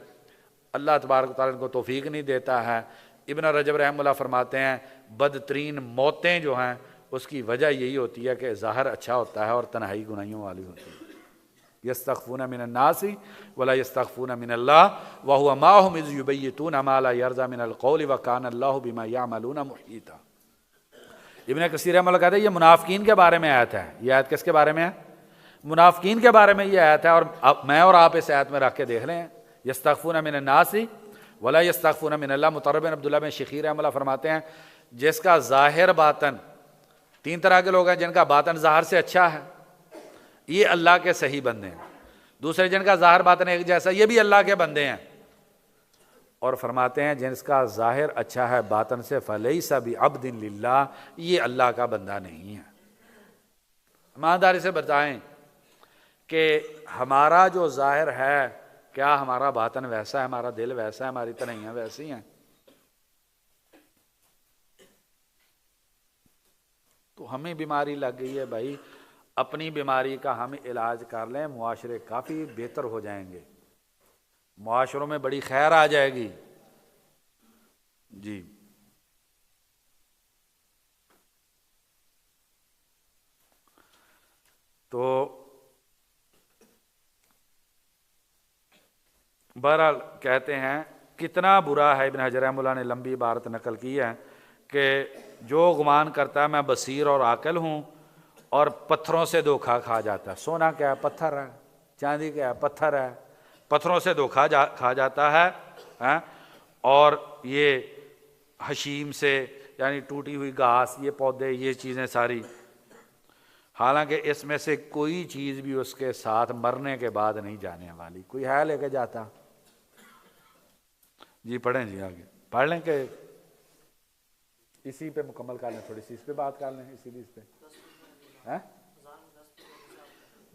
اللہ تبارک و تعالیٰ ان کو توفیق نہیں دیتا ہے۔ ابن رجب رحمہ اللہ فرماتے ہیں بدترین موتیں جو ہیں اس کی وجہ یہی ہوتی ہے کہ ظاہر اچھا ہوتا ہے اور تنہائی گناہیوں والی ہوتی ہے۔ یستخفون من الناس ولا یستخفون من اللہ وهو معهم اذ یبیتون ما لا یرضی من القول وکان اللہ بما یعملون محیطا۔ ابن کثیر رحمہ اللہ کہتے ہیں یہ منافقین کے بارے میں آیت ہے۔ یہ آیت کس کے بارے میں ہے؟ منافقین کے بارے میں یہ آیت ہے، اور میں اور آپ اس آیت میں رکھ کے دیکھ لیں، یستخفون من الناس ولا یستخفون من اللہ۔ مطرب بن عبداللہ بن شخیر رحمہ اللہ فرماتے ہیں جس کا ظاہر باطن، تین طرح کے لوگ ہیں جن کا باطن ظاہر سے اچھا ہے، یہ اللہ کے صحیح بندے ہیں۔ دوسرے جن کا ظاہر باطن ایک جیسا، یہ بھی اللہ کے بندے ہیں۔ اور فرماتے ہیں جن کا ظاہر اچھا ہے باطن سے فلیس بعبد للہ، یہ اللہ کا بندہ نہیں ہے۔ ایمانداری سے بتائیں کہ ہمارا جو ظاہر ہے کیا ہمارا باطن ویسا ہے، ہمارا دل ویسا ہے، ہماری تنہائیاں ویسی ہیں؟ تو ہمیں بیماری لگ گئی ہے بھائی، اپنی بیماری کا ہم علاج کر لیں، معاشرے کافی بہتر ہو جائیں گے، معاشروں میں بڑی خیر آ جائے گی۔ جی تو بہرحال کہتے ہیں کتنا برا ہے، ابن حجر رحمہ اللہ نے لمبی عبارت نقل کی ہے کہ جو گمان کرتا ہے میں بصیر اور عاقل ہوں اور پتھروں سے دھوکا کھا جاتا ہے۔ سونا کیا ہے؟ پتھر ہے۔ چاندی کیا ہے؟ پتھر ہے۔ پتھروں سے دھوکا کھا جاتا ہے، اور یہ حشیم سے یعنی ٹوٹی ہوئی گھاس، یہ پودے، یہ چیزیں ساری، حالانکہ اس میں سے کوئی چیز بھی اس کے ساتھ مرنے کے بعد نہیں جانے والی۔ کوئی ہے لے کے جاتا؟ جی پڑھیں، جی آگے پڑھ لیں کہ اسی پہ مکمل کر لیں، تھوڑی سی اس پہ بات کر لیں، اسی بھی اس پہ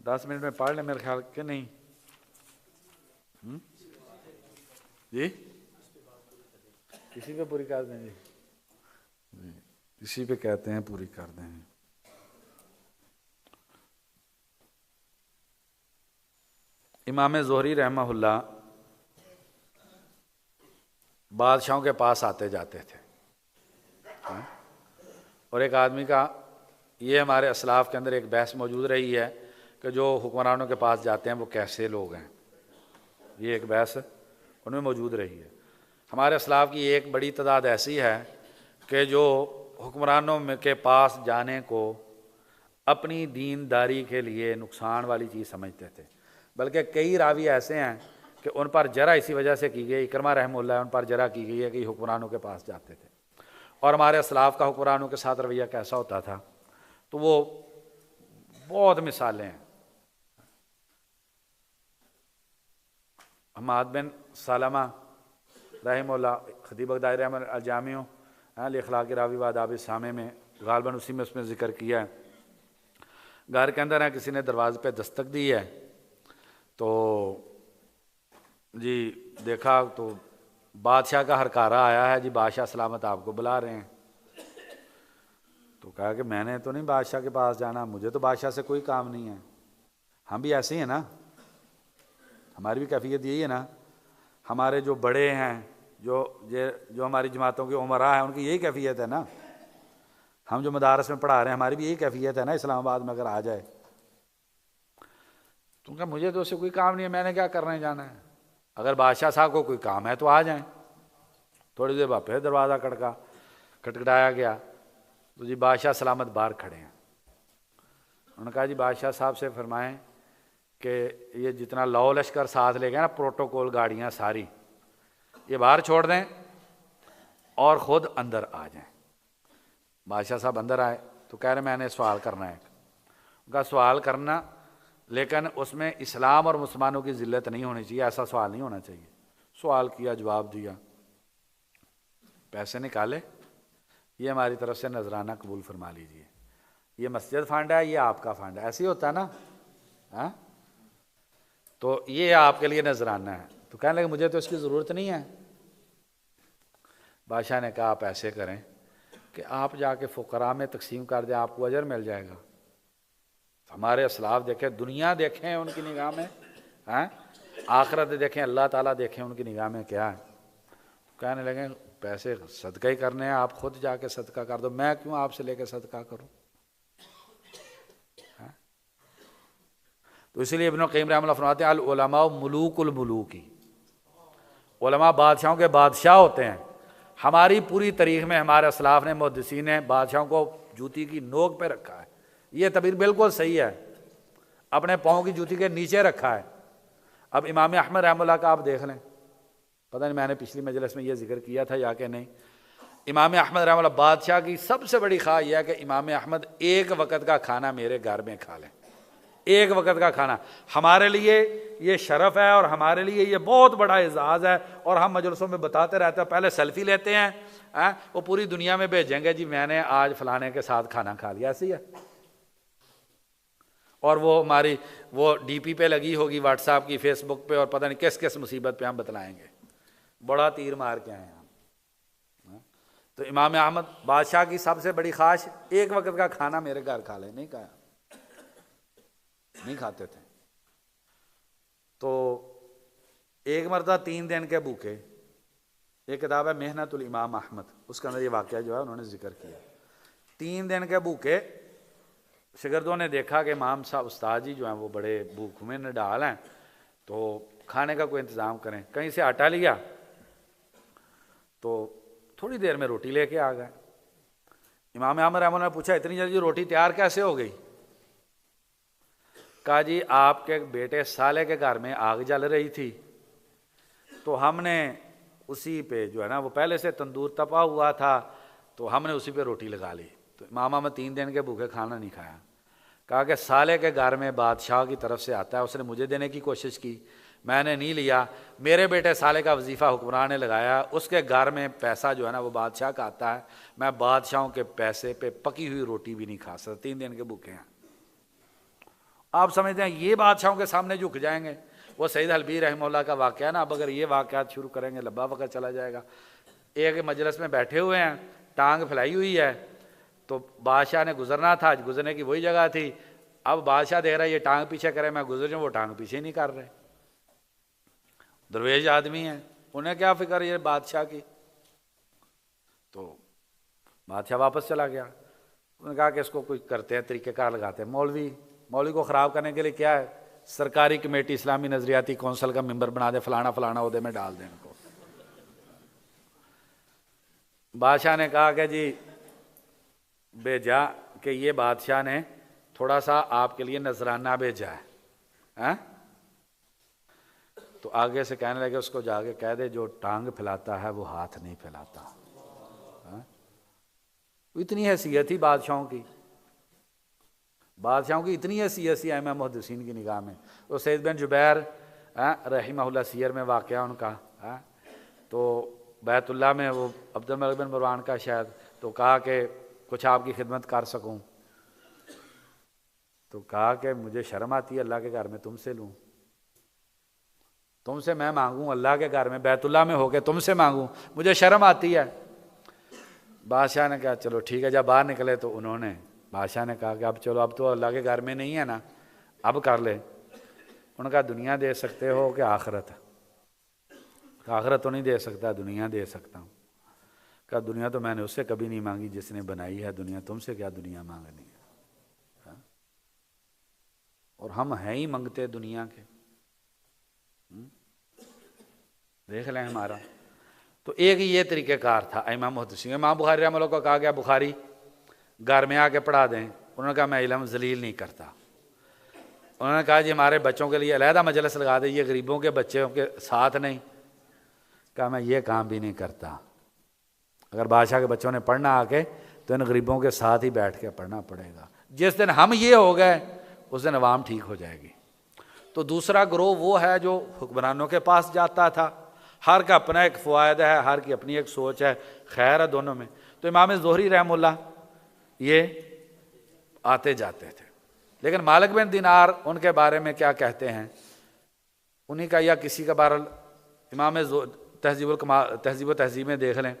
10 منٹ میں پڑھ لیں میرے خیال کہ نہیں؟ جی اسی پہ پوری کر دیں۔ جی اسی پہ کہتے ہیں پوری کر دیں۔ امام زہری رحمہ اللہ بادشاہوں کے پاس آتے جاتے تھے، اور ایک آدمی کا یہ ہمارے اسلاف کے اندر ایک بحث موجود رہی ہے کہ جو حکمرانوں کے پاس جاتے ہیں وہ کیسے لوگ ہیں، یہ ایک بحث ان میں موجود رہی ہے۔ ہمارے اسلاف کی ایک بڑی تعداد ایسی ہے کہ جو حکمرانوں کے پاس جانے کو اپنی دینداری کے لیے نقصان والی چیز سمجھتے تھے، بلکہ کئی راوی ایسے ہیں کہ ان پر جرح اسی وجہ سے کی گئی، اکرمہ رحمہ اللہ ان پر جرح کی گئی ہے کہ یہ حکمرانوں کے پاس جاتے تھے۔ اور ہمارے اسلاف کا حکمرانوں کے ساتھ رویہ کیسا ہوتا تھا، تو وہ بہت مثالیں ہیں۔ حماد بن سلمہ رحمہ اللہ خطیب بغدادی رحمہ اللہ الجامع اخلاق راوی و آداب السامع میں غالباً اسی میں اس میں ذکر کیا ہے۔ گھر کے اندر ہے، کسی نے دروازے پہ دستک دی ہے، تو جی دیکھا تو بادشاہ کا ہرکارہ آیا ہے، جی بادشاہ سلامت آپ کو بلا رہے ہیں۔ تو کہا کہ میں نے تو نہیں بادشاہ کے پاس جانا، مجھے تو بادشاہ سے کوئی کام نہیں ہے۔ ہم بھی ایسے ہی ہیں نا، ہماری بھی کیفیت یہی ہے نا۔ ہمارے جو بڑے ہیں، جو ہماری جماعتوں کے عمراء ہیں، ان کی یہی کیفیت ہے نا۔ ہم جو مدارس میں پڑھا رہے ہیں، ہماری بھی یہی کیفیت ہے نا اسلام آباد میں اگر آ جائے۔ تو کہا مجھے تو اس سے کوئی کام نہیں ہے، میں نے کیا کرنے جانا ہے، اگر بادشاہ صاحب کو کوئی کام ہے تو آ جائیں۔ تھوڑی دیر بعد پھر دروازہ کھٹکھٹایا گیا، تو جی بادشاہ سلامت باہر کھڑے ہیں۔ انہوں نے کہا جی بادشاہ صاحب سے فرمائیں کہ یہ جتنا لو لشکر ساتھ لے گئے نا، پروٹوکول گاڑیاں ساری، یہ باہر چھوڑ دیں اور خود اندر آ جائیں۔ بادشاہ صاحب اندر آئے تو کہہ رہے میں نے سوال کرنا ہے۔ ان کا سوال کرنا، لیکن اس میں اسلام اور مسلمانوں کی ذلت نہیں ہونی چاہیے، ایسا سوال نہیں ہونا چاہیے۔ سوال کیا، جواب دیا، پیسے نکالے، یہ ہماری طرف سے نذرانہ قبول فرما لیجئے، یہ مسجد فنڈ ہے، یہ آپ کا فنڈ ہے، ایسے ہی ہوتا ہے نا، ہاں؟ تو یہ آپ کے لیے نذرانہ ہے۔ تو کہنے لگے مجھے تو اس کی ضرورت نہیں ہے۔ بادشاہ نے کہا آپ ایسے کریں کہ آپ جا کے فقراء میں تقسیم کر دیں، آپ کو اجر مل جائے گا۔ ہمارے اسلاف دیکھیں، دنیا دیکھیں ان کی نگاہ میں، آخرت دیکھیں، اللہ تعالیٰ دیکھیں ان کی نگاہ میں کیا ہے۔ کہنے لگے پیسے صدقہ ہی کرنے ہیں، آپ خود جا کے صدقہ کر دو، میں کیوں آپ سے لے کے صدقہ کروں۔ تو اسی لیے ابن القیم رحمہ اللہ فرماتے ہیں العلماء ملوک الملوک، علماء بادشاہوں کے بادشاہ ہوتے ہیں۔ ہماری پوری تاریخ میں ہمارے اسلاف نے، محدثین نے بادشاہوں کو جوتی کی نوک پہ رکھا ہے۔ یہ تعبیر بالکل صحیح ہے، اپنے پاؤں کی جوتی کے نیچے رکھا ہے۔ اب امام احمد رحمہ اللہ کا آپ دیکھ لیں، پتہ نہیں میں نے پچھلی مجلس میں یہ ذکر کیا تھا یا کہ نہیں۔ امام احمد رحمہ اللہ بادشاہ کی سب سے بڑی خواہش یہ ہے کہ امام احمد ایک وقت کا کھانا میرے گھر میں کھا لیں، ایک وقت کا کھانا۔ ہمارے لیے یہ شرف ہے اور ہمارے لیے یہ بہت بڑا اعزاز ہے، اور ہم مجلسوں میں بتاتے رہتے ہیں، پہلے سیلفی لیتے ہیں، وہ پوری دنیا میں بھیجیں گے جی میں نے آج فلانے کے ساتھ کھانا کھا لیا، ایسے ہی ہے۔ اور وہ ہماری وہ ڈی پی پہ لگی ہوگی، واٹس ایپ کی، فیس بک پہ، اور پتہ نہیں کس کس مصیبت پہ ہم بتلائیں گے، بڑا تیر مار کے آئے ہیں ہم۔ تو امام احمد بادشاہ کی سب سے بڑی خواہش ایک وقت کا کھانا میرے گھر کھا لیں، نہیں کھایا، نہیں کھاتے تھے۔ تو ایک مرتبہ 3 دن کے بھوکے، ایک کتاب ہے محنت الامام احمد، اس کے اندر یہ واقعہ جو ہے انہوں نے ذکر کیا۔ 3 دن کے بھوکے، شاگردوں نے دیکھا کہ امام صاحب استاد جی جو ہیں وہ بڑے بھوک میں نڈال ہیں، تو کھانے کا کوئی انتظام کریں۔ کہیں سے آٹا لیا تو تھوڑی دیر میں روٹی لے کے آ گئے۔ امام احمد رحمہ اللہ نے پوچھا اتنی جلدی روٹی تیار کیسے ہو گئی؟ کہا جی آپ کے بیٹے سالے کے گھر میں آگ جل رہی تھی، تو ہم نے اسی پہ جو ہے نا، وہ پہلے سے تندور تپا ہوا تھا، تو ہم نے اسی پہ روٹی لگا لی۔ تو امام احمد 3 دن کے بھوکے کھانا نہیں کھایا۔ کہا کہ سالے کے گھر میں بادشاہ کی طرف سے آتا ہے، اس نے مجھے دینے کی کوشش کی، میں نے نہیں لیا، میرے بیٹے سالے کا وظیفہ حکمران نے لگایا، اس کے گھر میں پیسہ جو ہے نا وہ بادشاہ کا آتا ہے، میں بادشاہوں کے پیسے پہ پکی ہوئی روٹی بھی نہیں کھا سکتا، 3 دن کے بھوکے ہیں۔ آپ سمجھتے ہیں یہ بادشاہوں کے سامنے جھک جائیں گے؟ وہ سید حلبی رحمہ اللہ کا واقعہ نا، اب اگر یہ واقعات شروع کریں گے لمبا وقت چلا جائے گا۔ ایک مجلس میں بیٹھے ہوئے ہیں، ٹانگ پھیلائی ہوئی ہے، تو بادشاہ نے گزرنا تھا، گزرنے کی وہی جگہ تھی، اب بادشاہ دیکھ رہا ہے یہ ٹانگ پیچھے کرے میں گزر جاؤں، وہ ٹانگ پیچھے نہیں کر رہے، درویش آدمی ہیں، انہیں کیا فکر یہ بادشاہ کی. تو بادشاہ واپس چلا گیا. انہوں نے کہا کہ اس کو کوئی کرتے ہیں، طریقہ کار لگاتے ہیں. مولوی کو خراب کرنے کے لیے کیا ہے، سرکاری کمیٹی اسلامی نظریاتی کونسل کا ممبر بنا دے، فلانا فلانا عہدے میں ڈال دیں ان کو. بادشاہ نے کہا کہ جی بھیجا کہ یہ بادشاہ نے تھوڑا سا آپ کے لیے نذرانہ بھیجا ہے. تو آگے سے کہنے لگے اس کو جا کے کہہ دے جو ٹانگ پھیلاتا ہے وہ ہاتھ نہیں پھیلاتا. اتنی حیثیت تھی بادشاہوں کی اتنی حیثیت تھی ائمہ محدثین کی نگاہ میں. تو سید بن جبیر رحمہ اللہ سیر میں واقعہ ان کا، تو بیت اللہ میں وہ عبد الملک بن مروان کا شاید، تو کہا کہ کچھ آپ کی خدمت کر سکوں. تو کہا کہ مجھے شرم آتی ہے اللہ کے گھر میں تم سے لوں، تم سے میں مانگوں، اللہ کے گھر میں بیت اللہ میں ہو کے تم سے مانگوں، مجھے شرم آتی ہے. بادشاہ نے کہا چلو ٹھیک ہے. جب باہر نکلے تو بادشاہ نے کہا کہ اب چلو اب تو اللہ کے گھر میں نہیں ہے نا، اب کر لے. انہوں نے کہا دنیا دے سکتے ہو کہ آخرت؟ آخرت تو نہیں دے سکتا، دنیا دے سکتا ہوں. کہا دنیا تو میں نے اس سے کبھی نہیں مانگی جس نے بنائی ہے دنیا، تم سے کیا دنیا مانگنی ہے. اور ہم ہیں ہی منگتے دنیا کے. دیکھ لیں ہمارا. تو ایک یہ طریقہ کار تھا امام محدثین. امام بخاری رحمہ اللہ کو کہا گیا بخاری گھر میں آ کے پڑھا دیں. انہوں نے کہا میں علم ذلیل نہیں کرتا. انہوں نے کہا جی ہمارے بچوں کے لیے علیحدہ مجلس لگا دیں، یہ غریبوں کے بچوں کے ساتھ نہیں. کہا میں یہ کام بھی نہیں کرتا. اگر بادشاہ کے بچوں نے پڑھنا آ کے تو ان غریبوں کے ساتھ ہی بیٹھ کے پڑھنا پڑے گا. جس دن ہم یہ ہو گئے اس دن عوام ٹھیک ہو جائے گی. تو دوسرا گروہ وہ ہے جو حکمرانوں کے پاس جاتا تھا. ہر کا اپنا ایک فوائد ہے، ہر کی اپنی ایک سوچ ہے، خیر ہے دونوں میں. تو امام زہری رحمہ اللہ یہ آتے جاتے تھے. لیکن مالک بن دینار ان کے بارے میں کیا کہتے ہیں، انہی کا یا کسی کا بہرحال امام تہذیب و تہذیب میں دیکھ لیں،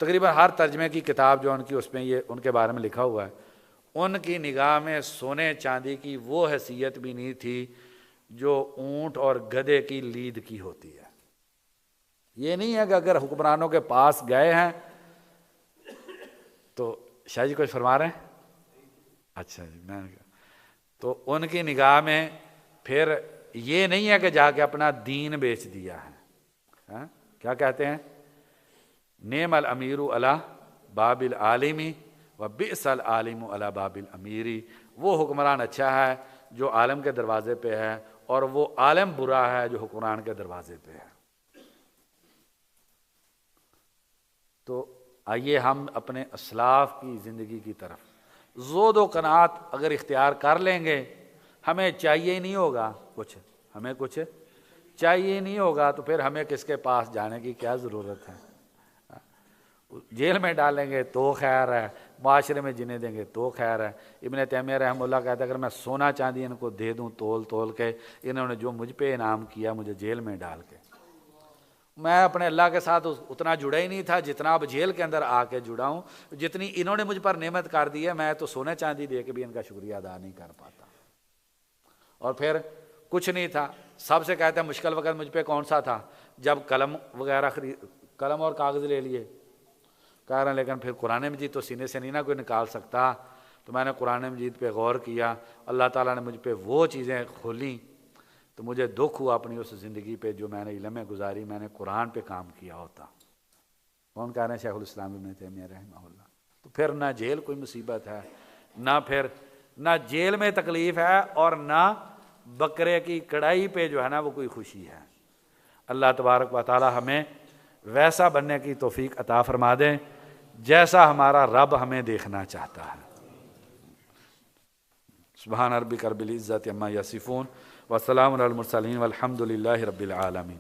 تقریباً ہر ترجمے کی کتاب جو ان کی اس میں یہ ان کے بارے میں لکھا ہوا ہے. ان کی نگاہ میں سونے چاندی کی وہ حیثیت بھی نہیں تھی جو اونٹ اور گدھے کی لید کی ہوتی ہے. یہ نہیں ہے کہ اگر حکمرانوں کے پاس گئے ہیں تو شاہ جی کچھ فرما رہے ہیں؟ اچھا جی. میں تو ان کی نگاہ میں پھر یہ نہیں ہے کہ جا کے اپنا دین بیچ دیا ہے. کیا کہتے ہیں؟ نعم الامیر علی باب العالمی و بئس العالم علی باب الامیری. وہ حکمران اچھا ہے جو عالم کے دروازے پہ ہے، اور وہ عالم برا ہے جو حکمران کے دروازے پہ ہے. تو آئیے ہم اپنے اسلاف کی زندگی کی طرف زہد و قناعت اگر اختیار کر لیں گے، ہمیں چاہیے ہی نہیں ہوگا کچھ، ہمیں کچھ چاہیے ہی نہیں ہوگا تو پھر ہمیں کس کے پاس جانے کی کیا ضرورت ہے. جیل میں ڈالیں گے تو خیر ہے، معاشرے میں جینے دیں گے تو خیر ہے. ابن تیمیہ رحمہ اللہ کہتا ہے اگر میں سونا چاندی ان کو دے دوں تول تول کے، انہوں نے جو مجھ پہ انعام کیا مجھے جیل میں ڈال کے، میں اپنے اللہ کے ساتھ اتنا جڑا ہی نہیں تھا جتنا اب جیل کے اندر آ کے جڑا ہوں. جتنی انہوں نے مجھ پر نعمت کر دی ہے میں تو سونے چاندی دے کے بھی ان کا شکریہ ادا نہیں کر پاتا. اور پھر کچھ نہیں تھا. سب سے کہتا ہے مشکل وقت مجھ پہ کون سا تھا، جب قلم وغیرہ قلم اور کاغذ لے لیے. کہہ رہے ہیں لیکن پھر قرآن مجید تو سینے سے نہیں نا کوئی نکال سکتا. تو میں نے قرآن مجید پہ غور کیا، اللہ تعالیٰ نے مجھ پہ وہ چیزیں کھولیں تو مجھے دکھ ہوا اپنی اس زندگی پہ جو میں نے علم میں گزاری، میں نے قرآن پہ کام کیا ہوتا. کون کہہ رہے ہیں؟ شیخ الاسلام ابن تیمیہ رحمہ اللہ. تو پھر نہ جیل کوئی مصیبت ہے، نہ جیل میں تکلیف ہے، اور نہ بکرے کی کڑائی پہ جو ہے نا وہ کوئی خوشی ہے. اللہ تبارک و تعالی ہمیں ویسا بننے کی توفیق عطا فرما دیں جیسا ہمارا رب ہمیں دیکھنا چاہتا ہے. سبحان ربک رب العزت عما یصفون وسلام علی المرسلین والحمد للہ رب العالمین.